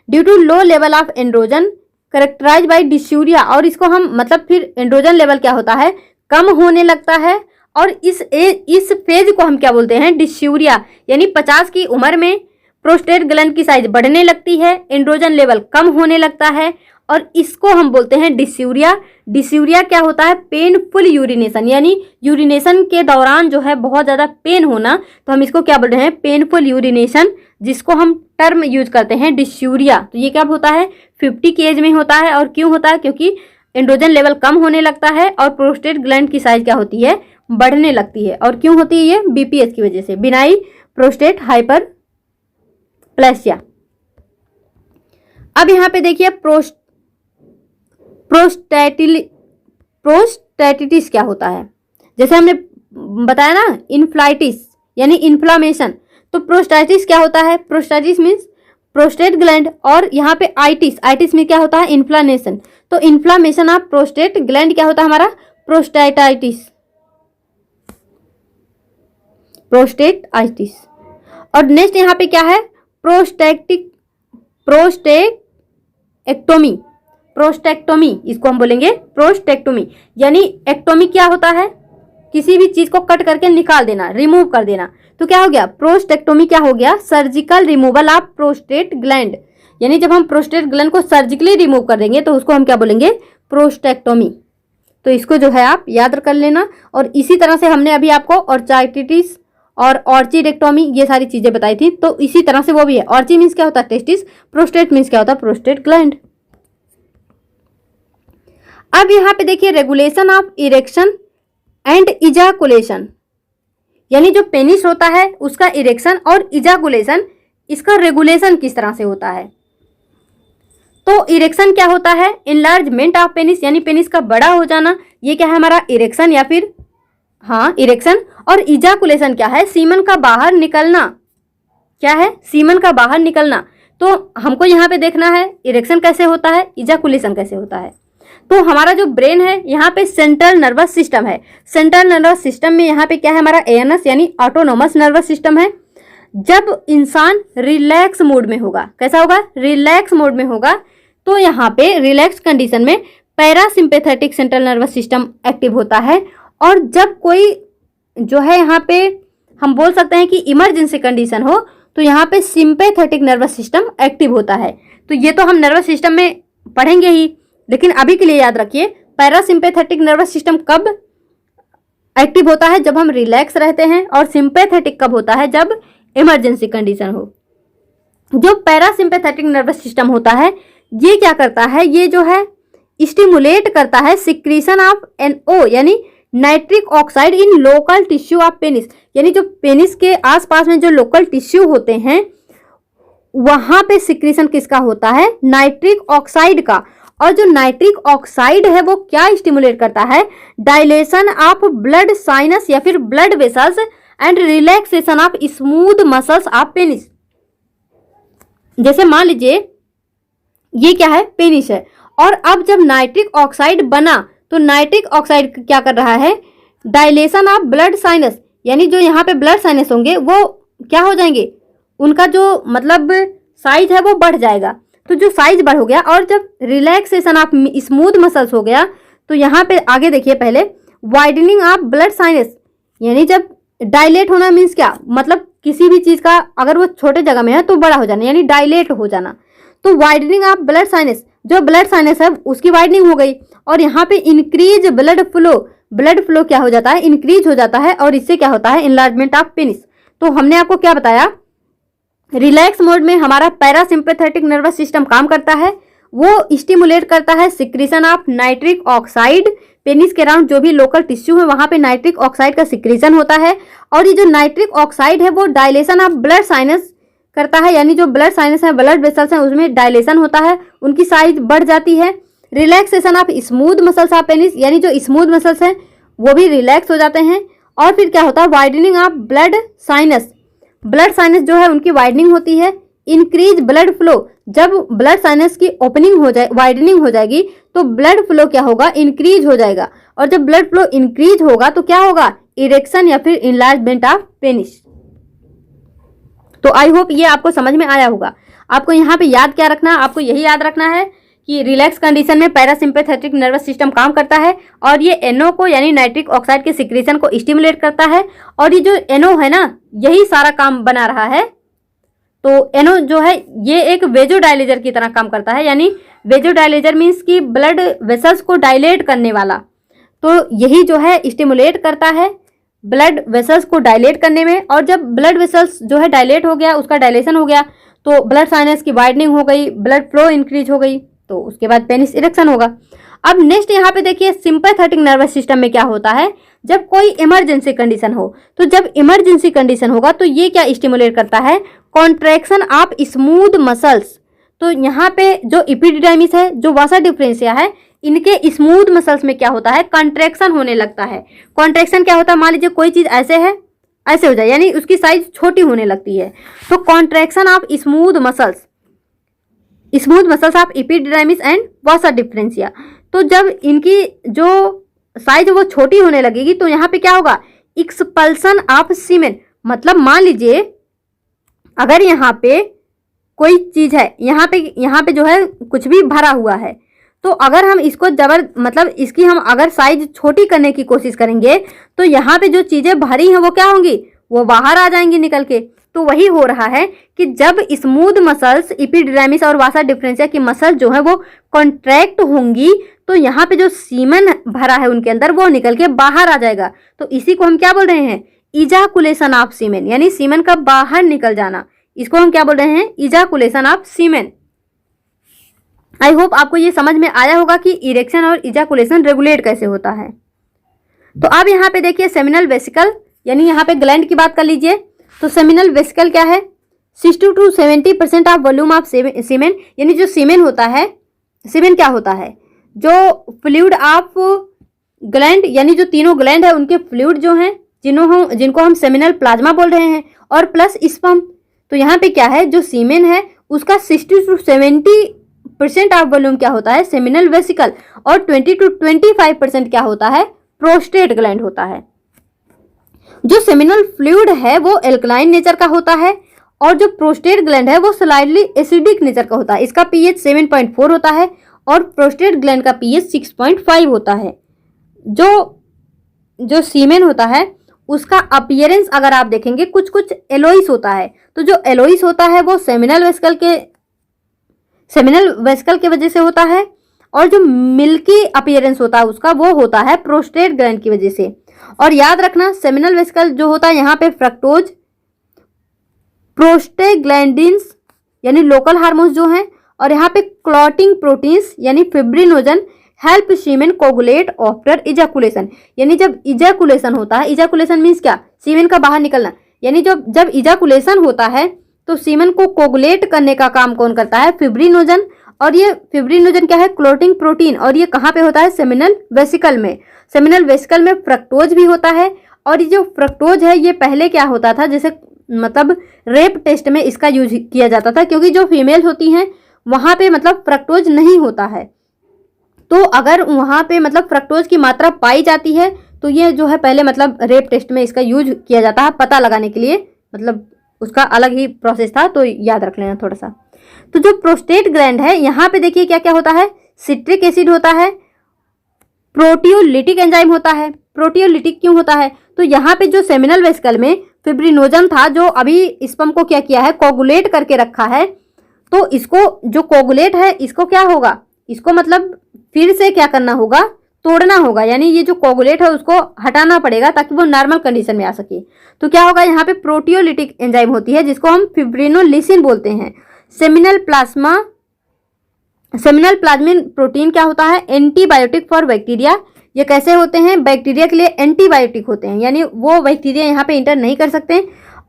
due to low level of androgen, characterise by dysuria. और इसको हम मतलब फिर एंड्रोजन लेवल क्या होता है, कम होने लगता है। और इस फेज को हम क्या बोलते हैं, डिस्यूरिया। यानी 50 की उम्र में प्रोस्टेट ग्लैंड की साइज बढ़ने लगती है, एंड्रोजन लेवल कम होने लगता है, और इसको हम बोलते हैं डिस्यूरिया। डिस्यूरिया क्या होता है, पेनफुल यूरिनेशन, यानी यूरिनेशन के दौरान जो है बहुत ज़्यादा पेन होना, तो हम इसको क्या बोल रहे हैं, पेनफुल यूरिनेशन, जिसको हम टर्म यूज करते हैं डिस्यूरिया। तो ये क्या होता है, 50 की एज में होता है। और क्यों होता है, क्योंकि एंड्रोजन लेवल कम होने लगता है और प्रोस्टेट ग्लैंड की साइज क्या होती है, बढ़ने लगती है। और क्यों होती है ये, BPH की वजह से, बिनाई प्रोस्टेट हाइपरप्लेसिया। अब यहाँ पे देखिए प्रोस्टेटिटिस क्या होता है, जैसे हमने बताया ना इन्फ्लाइटिस यानी इन्फ्लामेशन। तो प्रोस्टेटिस क्या होता है, प्रोस्टेटिस मीन्स प्रोस्टेट ग्लैंड, और यहाँ पे आइटिस में क्या होता है, इन्फ्लामेशन। तो इन्फ्लामेशन ऑफ प्रोस्टेट ग्लैंड क्या होता है हमारा, प्रोस्टेटाइटिस। और नेक्स्ट यहाँ पे क्या है, प्रोस्टेक्टोमी, इसको हम बोलेंगे प्रोस्टेक्टोमी। यानी एक्टोमी क्या होता है, किसी भी चीज को कट करके निकाल देना, रिमूव कर देना। तो क्या हो गया, प्रोस्टेक्टोमी क्या हो गया, surgical removal of prostate gland. यानी जब हम प्रोस्टेट ग्लैंड को सर्जिकली रिमूव कर देंगे तो उसको हम क्या बोलेंगे, प्रोस्टेक्टोमी। तो इसको जो है आप याद कर लेना। और इसी तरह से हमने अभी आपको ऑर्चाइटिस और ऑर्चिडेक्टोमी ये सारी चीजें बताई थी, तो इसी तरह से वो भी है। ऑर्ची मीन्स क्या होता है, टेस्टिस। प्रोस्टेट मीन्स क्या होता है, प्रोस्टेट ग्लैंड। अब यहाँ पे देखिए regulation of erection and ejaculation, यानी जो पेनिस होता है उसका इरेक्शन और इजाकुलेशन, इसका रेगुलेशन किस तरह से होता है। तो इरेक्शन क्या होता है, इनलार्जमेंट ऑफ पेनिस, यानी पेनिस का बड़ा हो जाना, ये क्या है हमारा इरेक्शन, या फिर हाँ इरेक्शन। और इजाकुलेशन क्या है, सीमन का बाहर निकलना। क्या है, सीमन का बाहर निकलना। तो हमको यहाँ पे देखना है इरेक्शन कैसे होता है, इजाकुलेशन कैसे होता है। तो हमारा जो ब्रेन है यहाँ पे सेंट्रल नर्वस सिस्टम है। सेंट्रल नर्वस सिस्टम में यहाँ पे क्या है हमारा ANS यानी ऑटोनोमस नर्वस सिस्टम है। जब इंसान रिलैक्स मोड में होगा, कैसा होगा, रिलैक्स मोड में होगा, तो यहाँ पे रिलैक्स कंडीशन में parasympathetic central nervous system active होता है। और जब कोई जो है यहाँ पे हम बोल सकते हैं कि इमरजेंसी कंडीशन हो, तो यहाँ पे सिंपैथेटिक नर्वस सिस्टम एक्टिव होता है। तो ये तो हम नर्वस सिस्टम में पढ़ेंगे ही, लेकिन अभी के लिए याद रखिए पैरासिम्पैथेटिक नर्वस सिस्टम कब एक्टिव होता है? जब हम रिलैक्स रहते हैं। और सिंपैथेटिक कब होता है? जब इमरजेंसी कंडीशन हो। जो पैरासिम्पैथेटिक नर्वस सिस्टम होता है ये क्या करता है? ये जो है स्टिमुलेट करता है सिक्रीशन ऑफ NO यानी nitric oxide in local tissue of penis. यानी जो पेनिस के आसपास में जो लोकल टिश्यू होते हैं वहां पे सिक्रीशन किसका होता है? नाइट्रिक ऑक्साइड का। और जो नाइट्रिक ऑक्साइड है वो क्या स्टिमुलेट करता है? डायलेशन ऑफ ब्लड साइनस या फिर blood vessels and relaxation of smooth muscles of penis. जैसे मान लीजिए ये क्या है? पेनिस है। और अब जब नाइट्रिक ऑक्साइड बना तो नाइट्रिक ऑक्साइड क्या कर रहा है? डायलेशन ऑफ ब्लड साइनस यानी जो यहाँ पे ब्लड साइनस होंगे वो क्या हो जाएंगे? उनका जो मतलब साइज है वो बढ़ जाएगा। तो जो साइज बढ़ हो गया और जब रिलैक्सेशन ऑफ स्मूथ मसल्स हो गया तो यहाँ पे आगे देखिए पहले वाइडनिंग ऑफ ब्लड साइनस यानी जब डायलेट होना मीन्स क्या? मतलब किसी भी चीज का अगर वो छोटे जगह में है तो बड़ा हो जाना यानी डायलेट हो जाना। तो वाइडनिंग ऑफ ब्लड साइनस, जो ब्लड साइनस है उसकी वाइडनिंग हो गई और यहाँ पे इंक्रीज ब्लड फ्लो क्या हो जाता है? इंक्रीज हो जाता है और इससे क्या होता है? Enlargement of penis. तो हमने आपको क्या बताया? रिलैक्स मोड में हमारा पैरासिम्पैथेटिक नर्वस सिस्टम काम करता है, वो स्टिमुलेट करता है secretion of nitric oxide. Penis के अराउंड जो भी लोकल टिश्यू है वहां पे नाइट्रिक ऑक्साइड का सिक्रीशन होता है और ये जो नाइट्रिक ऑक्साइड है वो डायलेशन ऑफ ब्लड साइनस करता है यानी जो ब्लड साइनस है ब्लड वेसल्स हैं उसमें डायलेशन होता है, उनकी साइज बढ़ जाती है। Relaxation of smooth muscles of penis यानी जो स्मूथ मसल्स हैं वो भी रिलैक्स हो जाते हैं। और फिर क्या होता है? वाइडनिंग ऑफ ब्लड साइनस जो है उनकी वाइडनिंग होती है। इंक्रीज ब्लड फ्लो, जब ब्लड साइनस की ओपनिंग हो जाए वाइडनिंग हो जाएगी तो ब्लड फ्लो क्या होगा? इंक्रीज हो जाएगा। और जब ब्लड फ्लो इंक्रीज होगा तो क्या होगा? इरेक्शन या फिर इनलार्जमेंट ऑफ पेनिस। तो आई होप ये आपको समझ में आया होगा। आपको यहाँ पे याद क्या रखना? आपको यही याद रखना है कि रिलैक्स कंडीशन में पैरासिम्पैथेटिक नर्वस सिस्टम काम करता है और ये NO को यानी नाइट्रिक ऑक्साइड के सिक्रीशन को स्टिमुलेट करता है। और ये जो NO है ना यही सारा काम बना रहा है। तो NO जो है ये एक वेजोडाइलेटर की तरह काम करता है यानी वेजोडाइलेटर मीन्स कि ब्लड वेसल्स को डायलेट करने वाला। तो यही जो है स्टिमुलेट करता है ब्लड वेसल्स को डायलेट करने में। और जब ब्लड वेसल्स जो है डायलेट हो गया, उसका डायलेशन हो गया तो ब्लड साइनस की वाइडनिंग हो गई, ब्लड फ्लो इंक्रीज हो गई, तो उसके बाद पेनिस इरेक्शन होगा। अब नेक्स्ट यहाँ पे देखिए सिंपैथेटिक नर्वस सिस्टम में क्या होता है? जब कोई इमरजेंसी कंडीशन हो, तो जब इमरजेंसी कंडीशन होगा तो ये क्या स्टिमुलेट करता है? Contraction of smooth muscles. तो यहाँ पे जो एपिडिडाइमिस है, जो वासा डिफरेंशिया है, इनके स्मूथ मसल्स में क्या होता है? कॉन्ट्रैक्शन होने लगता है। कॉन्ट्रैक्शन क्या होता है? मान लीजिए कोई चीज ऐसे है, ऐसे हो जाए यानी उसकी साइज छोटी होने लगती है। तो contraction of smooth muscles of epididymis and Vasa differentia. तो जब इनकी जो साइज वो छोटी होने लगेगी तो यहाँ पे क्या होगा? एक्सपल्सन ऑफ सीमेन। मतलब मान लीजिए अगर यहाँ पे कोई चीज है, यहाँ पे जो है कुछ भी भरा हुआ है, तो अगर हम इसको मतलब इसकी हम अगर साइज छोटी करने की कोशिश करेंगे तो यहाँ पे जो चीजें भरी हैं वो क्या होंगी? वो बाहर आ जाएंगी निकल के। तो वही हो रहा है कि जब स्मूथ मसल्स एपिडिडाइमिस और वासा डिफरेंशिया की मसल जो है वो कॉन्ट्रैक्ट होंगी तो यहाँ पे जो सीमेन भरा है उनके अंदर वो निकल के बाहर आ जाएगा। तो इसी को हम क्या बोल रहे हैं? इजाकुलेशन ऑफ सीमेन, यानी सीमेन का बाहर निकल जाना। इसको हम क्या बोल रहे हैं? Ejaculation of semen. I hope आपको ये समझ में आया होगा कि इरेक्शन और इजाकुलेशन रेगुलेट कैसे होता है। तो अब यहाँ पे देखिए सेमिनल वेसिकल, यानी यहाँ पे ग्लैंड की बात कर लीजिए। तो सेमिनल वेसिकल क्या है? 60 to 70% ऑफ वॉल्यूम ऑफ सीमेन, यानी जो सीमेन होता है, सीमेन क्या होता है? जो फ्लूइड ऑफ ग्लैंड, यानी जो तीनों ग्लैंड है उनके फ्लूइड जो हैं जिनको हम सेमिनल प्लाज्मा बोल रहे हैं, और प्लस स्पर्म। तो यहाँ पे क्या है? जो सीमेन है उसका 60 to 70% ऑफ वॉल्यूम क्या होता है? Seminal vesicle. और 20 to 25% क्या होता है? प्रोस्टेट ग्लैंड होता है। जो सेमिनल फ्लूइड है वो एल्कलाइन नेचर का होता है और जो प्रोस्टेट ग्लैंड है वो स्लाइटली एसिडिक नेचर का होता है। इसका पीएच 7.4 होता है और प्रोस्टेट ग्लैंड का पीएच 6.5 होता है। जो सीमेन होता है उसका अपीयरेंस अगर आप देखेंगे कुछ एलोइस होता है। तो जो एलोइस होता है वो सेमिनल वेसिकल के वजह से होता है। और जो मिल्की अपीयरेंस होता है उसका, वो होता है प्रोस्टेट ग्लैंड की वजह से। और याद रखना सेमिनल वेसिकल जो होता है यहाँ पे फ्रक्टोज, प्रोस्टेग्लैंडिन्स यानी लोकल हार्मोन्स जो हैं, और यहाँ पे क्लॉटिंग प्रोटीन्स यानी फिब्रिनोजन हेल्प सीमेन कोगुलेट आफ्टर इजैकुलेशन। यानी जब इजैकुलेशन होता है, इजैकुलेशन मीन्स क्या, सीमेन का बाहर निकलना, यानी जब इजैकुलेशन होता है तो सीमेन को कोगुलेट करने का काम कौन करता है, फिब्रिनोजन। और ये फिब्रिनोजन क्या है, क्लोटिंग प्रोटीन, और ये कहाँ पे होता है, सेमिनल वेसिकल में। सेमिनल वेसिकल में फ्रक्टोज भी होता है, और ये जो फ्रक्टोज है ये पहले क्या होता था, जैसे मतलब रेप टेस्ट में इसका यूज किया जाता था, क्योंकि जो फीमेल होती हैं वहाँ पे मतलब फ्रक्टोज नहीं होता है। तो अगर वहाँ पे मतलब फ्रक्टोज की मात्रा पाई जाती है तो ये जो है पहले मतलब रेप टेस्ट में इसका यूज किया जाता है पता लगाने के लिए, मतलब उसका अलग ही प्रोसेस था, तो याद रख लेना थोड़ा सा। तो जो प्रोस्टेट ग्लैंड है यहाँ पे देखिए क्या क्या होता है, सिट्रिक एसिड होता है, प्रोटियोलिटिक एंजाइम होता है। प्रोटियोलिटिक क्यों होता है, तो यहाँ पे जो सेमिनल वेसिकल में फिब्रिनोजन था जो अभी स्पर्म को क्या किया है, कोगुलेट करके रखा है, तो इसको जो कोगुलेट है इसको क्या होगा, इसको मतलब फिर से क्या करना होगा, तोड़ना होगा, यानी ये जो कोगुलेट है उसको हटाना पड़ेगा ताकि वो नॉर्मल कंडीशन में आ सके। तो क्या होगा, यहाँ पे प्रोटियोलिटिक एंजाइम होती है जिसको हम फिब्रिनोलिसिन बोलते हैं। सेमिनल प्लाज्मिन प्रोटीन क्या होता है, एंटीबायोटिक फॉर बैक्टीरिया। ये कैसे होते हैं, बैक्टीरिया के लिए एंटीबायोटिक होते हैं, यानी वो बैक्टीरिया यहाँ पे इंटर नहीं कर सकते।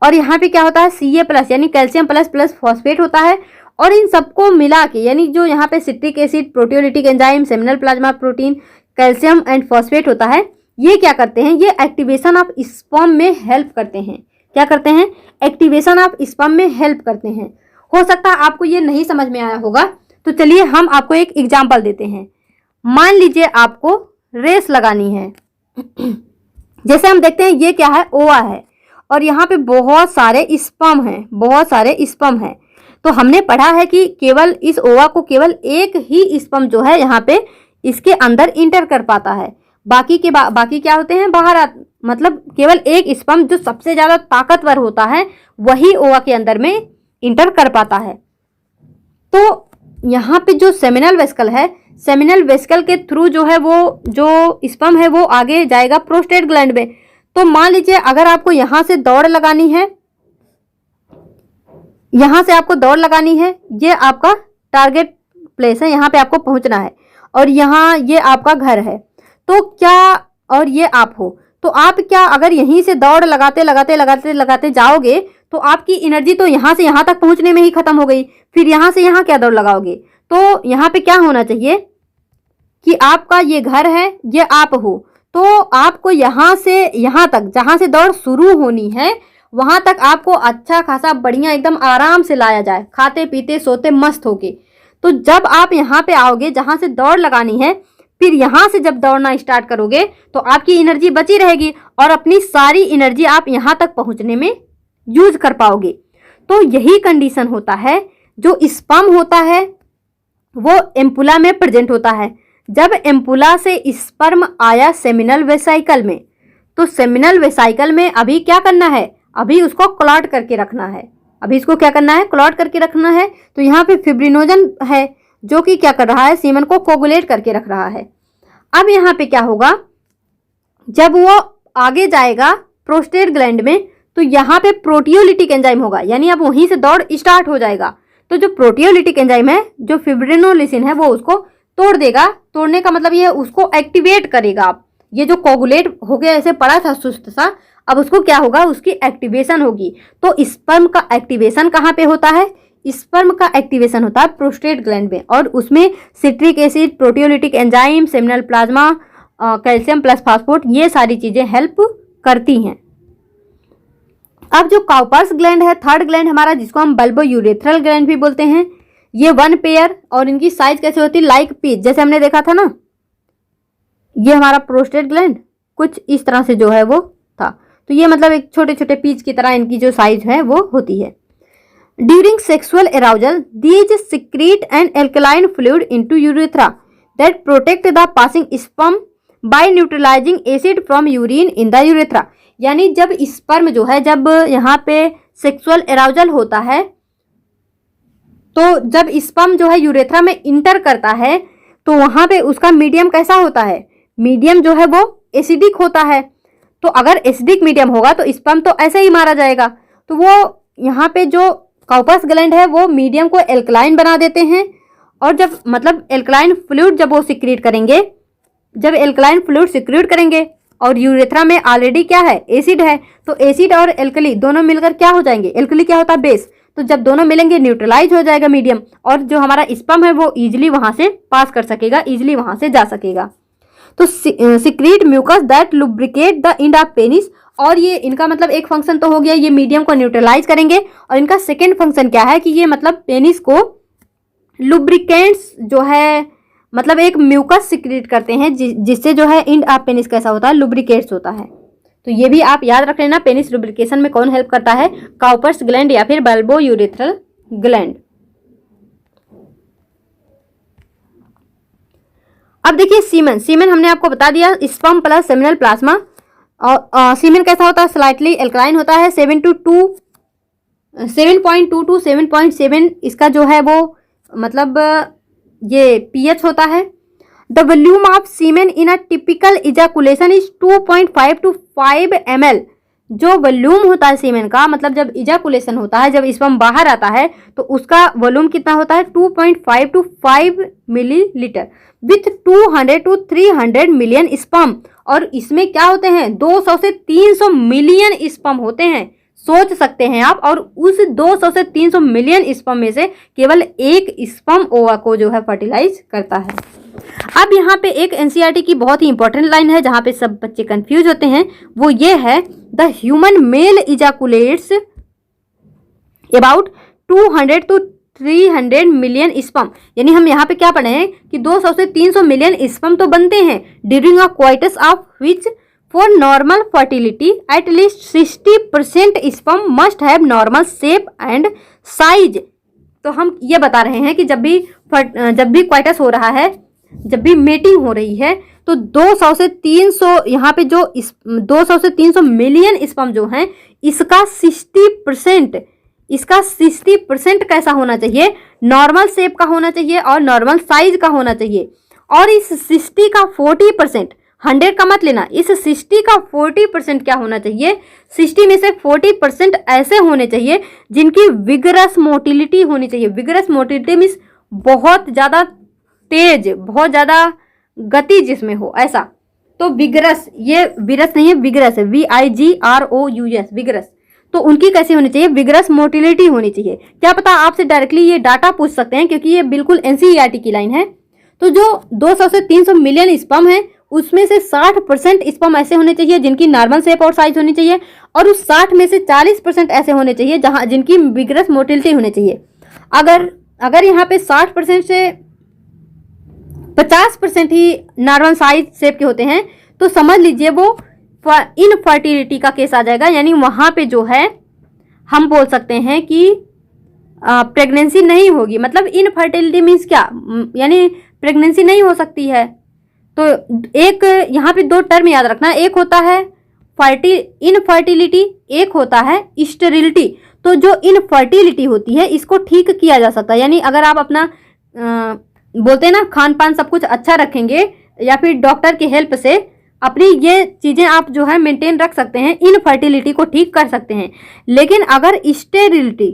और यहाँ पे क्या होता है, Ca+ यानी कैल्शियम प्लस प्लस फॉस्फेट होता है। और इन सबको मिला के यानी जो यहाँ पे citric acid, proteolytic enzyme, seminal plasma protein, calcium and phosphate होता है, ये क्या करते हैं, ये एक्टिवेशन ऑफ स्पर्म में हेल्प करते हैं। क्या करते हैं, एक्टिवेशन ऑफ स्पर्म में हेल्प करते हैं। हो सकता है आपको ये नहीं समझ में आया होगा, तो चलिए हम आपको एक एग्जाम्पल देते हैं। मान लीजिए आपको रेस लगानी है। जैसे हम देखते हैं ये क्या है, ओवा है, और यहाँ पे बहुत सारे स्पर्म हैं, बहुत सारे स्पर्म हैं। तो हमने पढ़ा है कि केवल इस ओवा को केवल एक ही स्पर्म जो है यहाँ पे इसके अंदर इंटर कर पाता है, बाकी क्या होते हैं बाहर मतलब केवल एक स्पर्म जो सबसे ज़्यादा ताकतवर होता है वही ओवा के अंदर में इंटर कर पाता है। तो यहाँ पे जो सेमिनल वेसिकल है, सेमिनल वेसिकल के थ्रू जो है वो जो स्पर्म है वो आगे जाएगा प्रोस्टेट ग्लैंड में। तो मान लीजिए अगर आपको यहाँ से दौड़ लगानी है, यहाँ से आपको दौड़ लगानी है, ये आपका टारगेट प्लेस है, यहाँ पे आपको पहुँचना है, और यहाँ ये आपका घर है। तो क्या, और ये आप हो, तो आप क्या अगर यहीं से दौड़ लगाते लगाते लगाते लगाते जाओगे तो आपकी एनर्जी तो यहाँ से यहाँ तक पहुँचने में ही खत्म हो गई, फिर यहाँ से यहाँ क्या दौड़ लगाओगे। तो यहाँ पे क्या होना चाहिए कि आपका ये घर है, ये आप हो, तो आपको यहाँ से यहाँ तक जहाँ से दौड़ शुरू होनी है वहाँ तक आपको अच्छा खासा बढ़िया एकदम आराम से लाया जाए, खाते पीते सोते मस्त होके। तो जब आप यहाँ पे आओगे जहाँ से दौड़ लगानी है, फिर यहाँ से जब दौड़ना स्टार्ट करोगे तो आपकी एनर्जी बची रहेगी और अपनी सारी एनर्जी आप यहाँ तक पहुँचने में यूज कर पाओगे। तो यही कंडीशन होता है, जो स्पर्म होता है वो एम्पुला में प्रेजेंट होता है। जब एम्पुला से स्पर्म आया सेमिनल वेसाइकल में, तो सेमिनल वेसाइकल में अभी क्या करना है, अभी उसको क्लॉट करके रखना है, अभी इसको क्या करना है, क्लॉट करके रखना है। तो यहाँ पे फिब्रिनोजन है जो कि क्या कर रहा है, सीमन को कोगुलेट करके रख रहा है। अब यहाँ पे क्या होगा, जब वो आगे जाएगा प्रोस्टेट ग्लैंड में तो यहाँ पे प्रोटियोलिटिक एंजाइम होगा, यानी अब वहीं से दौड़ स्टार्ट हो जाएगा। तो जो प्रोटियोलिटिक एंजाइम है, जो फिब्रिनोलिसिन है, वो उसको तोड़ देगा। तोड़ने का मतलब ये उसको एक्टिवेट करेगा। आप ये जो कोगुलेट हो गया ऐसे पड़ा था सुस्त सा, अब उसको क्या होगा, उसकी एक्टिवेशन होगी। तो स्पर्म का एक्टिवेशन कहाँ पे होता है, स्पर्म का एक्टिवेशन होता है प्रोस्टेट ग्लैंड में, और उसमें citric acid, proteolytic enzyme, seminal plasma, calcium plus phosphate, ये सारी चीजें हेल्प करती हैं। अब जो काउपर्स ग्लैंड है, थर्ड ग्लैंड हमारा, जिसको हम बल्बो यूरेथ्रल ग्लैंड भी बोलते हैं, ये 1 पेयर, और इनकी साइज कैसे होती है, लाइक पीच, जैसे हमने देखा था ना, ये हमारा प्रोस्टेट ग्लैंड कुछ इस तरह से जो है वो था। तो ये मतलब एक छोटे छोटे पीच की तरह इनकी जो साइज है वो होती है। During sexual arousal these secrete and alkaline fluid into urethra that protect the passing sperm by neutralising acid from urine in the urethra. यानी जब स्पर्म जो है, जब यहाँ पे सेक्सुअल एराउजल होता है, तो जब स्पर्म जो है यूरेथ्रा में इंटर करता है तो वहाँ पे उसका मीडियम कैसा होता है, मीडियम जो है वो एसिडिक होता है। तो अगर एसिडिक मीडियम होगा तो स्पर्म तो ऐसे ही मारा जाएगा। तो वो यहाँ पे जो काउपस ग्लैंड है वो मीडियम को एल्कलाइन बना देते हैं, और जब मतलब एल्कलाइन फ्लूइड जब वो सिक्रीट करेंगे, जब एल्कलाइन फ्लूइड सिक्रीट करेंगे और यूरेथ्रा में ऑलरेडी क्या है, एसिड है, तो एसिड और एल्कली दोनों मिलकर क्या हो जाएंगे, एल्कली क्या होता है, बेस। तो जब दोनों मिलेंगे न्यूट्रलाइज हो जाएगा मीडियम, और जो हमारा स्पर्म है वो इजिली वहां से पास कर सकेगा, इजिली वहां से जा सकेगा। तो secrete mucus that lubricate the end of penis, और ये इनका मतलब एक फंक्शन तो हो गया, ये मीडियम को न्यूट्रलाइज करेंगे, और इनका सेकेंड फंक्शन क्या है कि ये मतलब पेनिस को लुब्रिकेंट्स जो है मतलब एक म्यूकस सिक्रीट करते हैं, जिससे जो है एंड ऑफ पेनिस कैसा होता है, लुब्रिकेट्स होता है। तो ये भी आप याद रख लेना, पेनिस लुब्रिकेशन में कौन हेल्प करता है, काउपर्स ग्लैंड या फिर बल्बो यूरेथ्रल ग्लैंड। अब देखिए सीमेन, सीमेन हमने आपको बता दिया, स्पर्म प्लस सेमिनल प्लाज्मा। और सीमेन कैसा होता है, स्लाइटली एल्कलाइन होता है, 7.2 टू 7.7 इसका जो है वो मतलब ये पीएच होता है। The volume of semen in a typical ejaculation is 2.5 to 5 ml। जो वॉल्यूम होता है सीमेन का, मतलब जब इजाकुलेशन होता है, जब स्पर्म बाहर आता है तो उसका वॉल्यूम कितना होता है, 2.5 to 5 millilitre with 200 to 300 million sperm. और इसमें क्या होते हैं, 200 से 300 मिलियन स्पर्म होते हैं, सोच सकते हैं आप। और उस 200 से 300 मिलियन स्पर्म में से केवल एक स्पर्म ओवा को जो है फर्टिलाइज करता है। अब यहाँ पे एक एनसीईआरटी की बहुत ही इंपॉर्टेंट लाइन है जहाँ पे सब बच्चे कंफ्यूज होते हैं, वो ये है, the human male ejaculates about 200 to 300 million sperm. यानी हम यहाँ पे क्या पढ़े हैं कि 200 से 300 मिलियन स्पर्म तो बनते हैं during a coitus, of which for normal fertility at least 60% sperm must have normal shape and size. तो हम ये बता रहे हैं कि जब भी क्वाइटस हो रहा है, जब भी मेटिंग हो रही है, तो 200 से 300 यहाँ पे जो 200 से 300 मिलियन स्पर्म जो हैं, इसका 60% कैसा होना चाहिए, नॉर्मल शेप का होना चाहिए और नॉर्मल साइज का होना चाहिए। और इस 60 का 40%, 100 का मत लेना, इस 60 का 40% क्या होना चाहिए, 60 में से 40% ऐसे होने चाहिए जिनकी विगरस मोटिलिटी होनी चाहिए। विगरस मोटिलिटी मीन्स बहुत ज़्यादा तेज, बहुत ज़्यादा गति जिसमें हो, ऐसा। तो विगरस, ये विरस नहीं है, विगरस है, VIGROUS, विगरस। तो उनकी कैसी होनी चाहिए, विगरस मोटिलिटी होनी चाहिए। क्या पता आपसे डायरेक्टली ये डाटा पूछ सकते हैं, क्योंकि ये बिल्कुल एनसीईआरटी की लाइन है। तो जो 200 से 300 मिलियन स्पर्म है, उसमें से 60% स्पर्म ऐसे होने चाहिए जिनकी नॉर्मल शेप और साइज होनी चाहिए, और उस 60 में से 40% ऐसे होने चाहिए जहां जिनकी विगरस मोटिलिटी होनी चाहिए। अगर यहाँ पे 60% से 50% ही नॉर्मल साइज शेप के होते हैं, तो समझ लीजिए वो इनफर्टिलिटी का केस आ जाएगा। यानी वहाँ पे जो है हम बोल सकते हैं कि प्रेगनेंसी नहीं होगी। मतलब इनफर्टिलिटी मीन्स क्या, यानी प्रेगनेंसी नहीं हो सकती है। तो एक यहाँ पे दो टर्म याद रखना, एक होता है इनफर्टिलिटी, एक होता है स्टेरिलिटी। तो जो इनफर्टिलिटी होती है इसको ठीक किया जा सकता है। यानी अगर आप अपना बोलते हैं ना, खान पान सब कुछ अच्छा रखेंगे या फिर डॉक्टर की हेल्प से अपनी ये चीज़ें आप जो है मेंटेन रख सकते हैं, इनफर्टिलिटी को ठीक कर सकते हैं। लेकिन अगर स्टेरिलिटी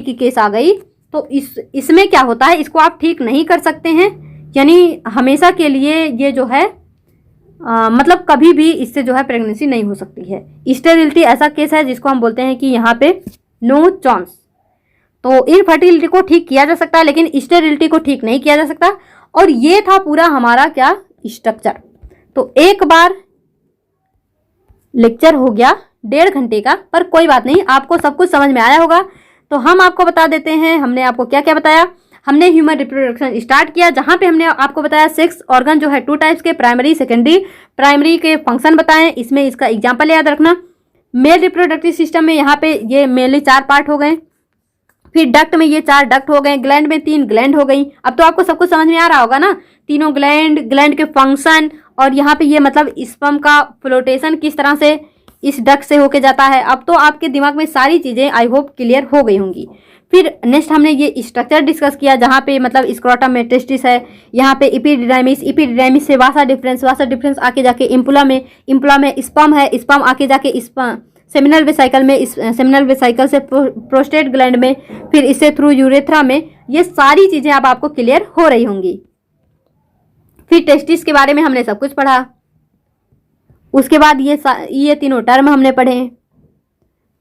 की केस आ गई तो इसमें क्या होता है, इसको आप ठीक नहीं कर सकते हैं। यानी हमेशा के लिए ये जो है मतलब कभी भी इससे जो है प्रेगनेंसी नहीं हो सकती है। स्टेरिलिटी ऐसा केस है जिसको हम बोलते हैं कि यहाँ पे नो चांस। तो इनफर्टिलिटी को ठीक किया जा सकता है लेकिन स्टेरिलिटी को ठीक नहीं किया जा सकता। और ये था पूरा हमारा क्या स्ट्रक्चर। तो एक बार लेक्चर हो गया 1.5 घंटे का, पर कोई बात नहीं, आपको सब कुछ समझ में आया होगा। तो हम आपको बता देते हैं हमने आपको क्या क्या बताया। हमने ह्यूमन रिप्रोडक्शन स्टार्ट किया, जहां पे हमने आपको बताया सेक्स ऑर्गन जो है 2 टाइप्स के, प्राइमरी सेकेंडरी। प्राइमरी के फंक्शन बताएं, इसमें इसका एग्जाम्पल याद रखना। मेल रिप्रोडक्टिव सिस्टम में यहाँ पे ये मेनली 4 पार्ट हो गए, फिर डक्ट में ये 4 डक्ट हो गए, ग्लैंड में 3 ग्लैंड हो गई। अब तो आपको सब कुछ समझ में आ रहा होगा ना, तीनों ग्लैंड के फंक्शन, और यहाँ पे ये मतलब स्पर्म का फ्लोटेशन किस तरह से इस डक्ट से होके जाता है। अब तो आपके दिमाग में सारी चीज़ें आई होप क्लियर हो गई होंगी। फिर नेक्स्ट हमने ये स्ट्रक्चर डिस्कस किया जहाँ पे मतलब स्क्रोटम में टेस्टिस है, यहाँ पे एपिडिडाइमिस से वासा डिफरेंस आके जाके इम्पुला में स्पर्म है, स्पर्म आके जाके सेमिनल वेसाइकल से प्रोस्टेट ग्लैंड में, फिर इससे थ्रू यूरेथ्रा में। ये सारी चीज़ें अब आपको क्लियर हो रही होंगी। फिर टेस्टिस के बारे में हमने सब कुछ पढ़ा। उसके बाद ये तीनों टर्म हमने पढ़े।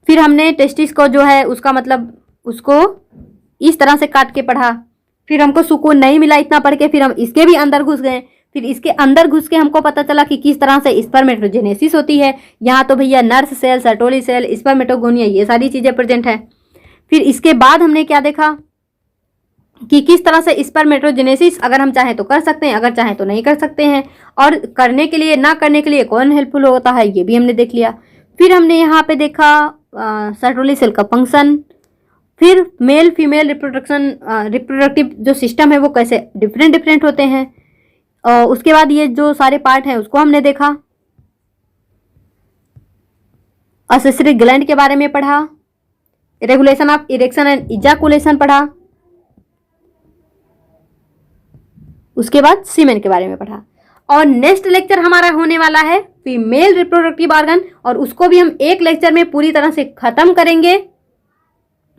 फिर हमने टेस्टिस को जो है उसका मतलब उसको इस तरह से काट के पढ़ा। फिर हमको सुकून नहीं मिला इतना पढ़ के, फिर हम इसके भी अंदर घुस गए। फिर इसके अंदर घुस के हमको पता चला कि किस तरह से स्पर्मेटोजेनेसिस होती है। यहाँ तो भैया nurse cell, Sertoli cell, spermatogonia, ये सारी चीज़ें प्रेजेंट है। फिर इसके बाद हमने क्या देखा कि किस तरह से स्पर्मेटोजेनेसिस अगर हम चाहें तो कर सकते हैं, अगर चाहें तो नहीं कर सकते हैं, और करने के लिए ना करने के लिए कौन हेल्पफुल होता है, ये भी हमने देख लिया। फिर हमने यहाँ पे देखा सर्टोली सेल का फंक्शन, फिर मेल फीमेल रिप्रोडक्टिव जो सिस्टम है वो कैसे डिफरेंट होते हैं, और उसके बाद ये जो सारे पार्ट हैं उसको हमने देखा। असेसरी ग्लैंड के बारे में पढ़ा, regulation of erection and ejaculation पढ़ा, उसके बाद सीमेन के बारे में पढ़ा। और नेक्स्ट लेक्चर हमारा होने वाला है फीमेल रिप्रोडक्टिव ऑर्गन, और उसको भी हम एक लेक्चर में पूरी तरह से खत्म करेंगे।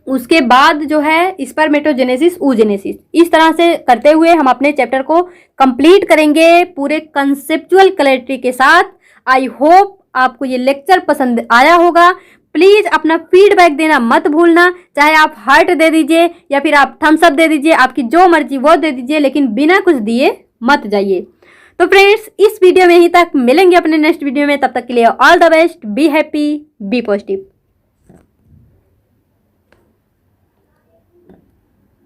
उसके बाद जो है स्पर्मेटोजेनेसिस, oogenesis, इस तरह से करते हुए हम अपने चैप्टर को कंप्लीट करेंगे पूरे कंसेप्चुअल क्लैरिटी के साथ। आई होप आपको ये लेक्चर पसंद आया होगा। प्लीज़ अपना फीडबैक देना मत भूलना, चाहे आप हार्ट दे दीजिए या फिर आप थम्स अप दे दीजिए, आपकी जो मर्जी वो दे दीजिए, लेकिन बिना कुछ दिए मत जाइए। तो फ्रेंड्स, इस वीडियो में ही तक, मिलेंगे अपने नेक्स्ट वीडियो में। तब तक के लिए all the best, be happy, be positive.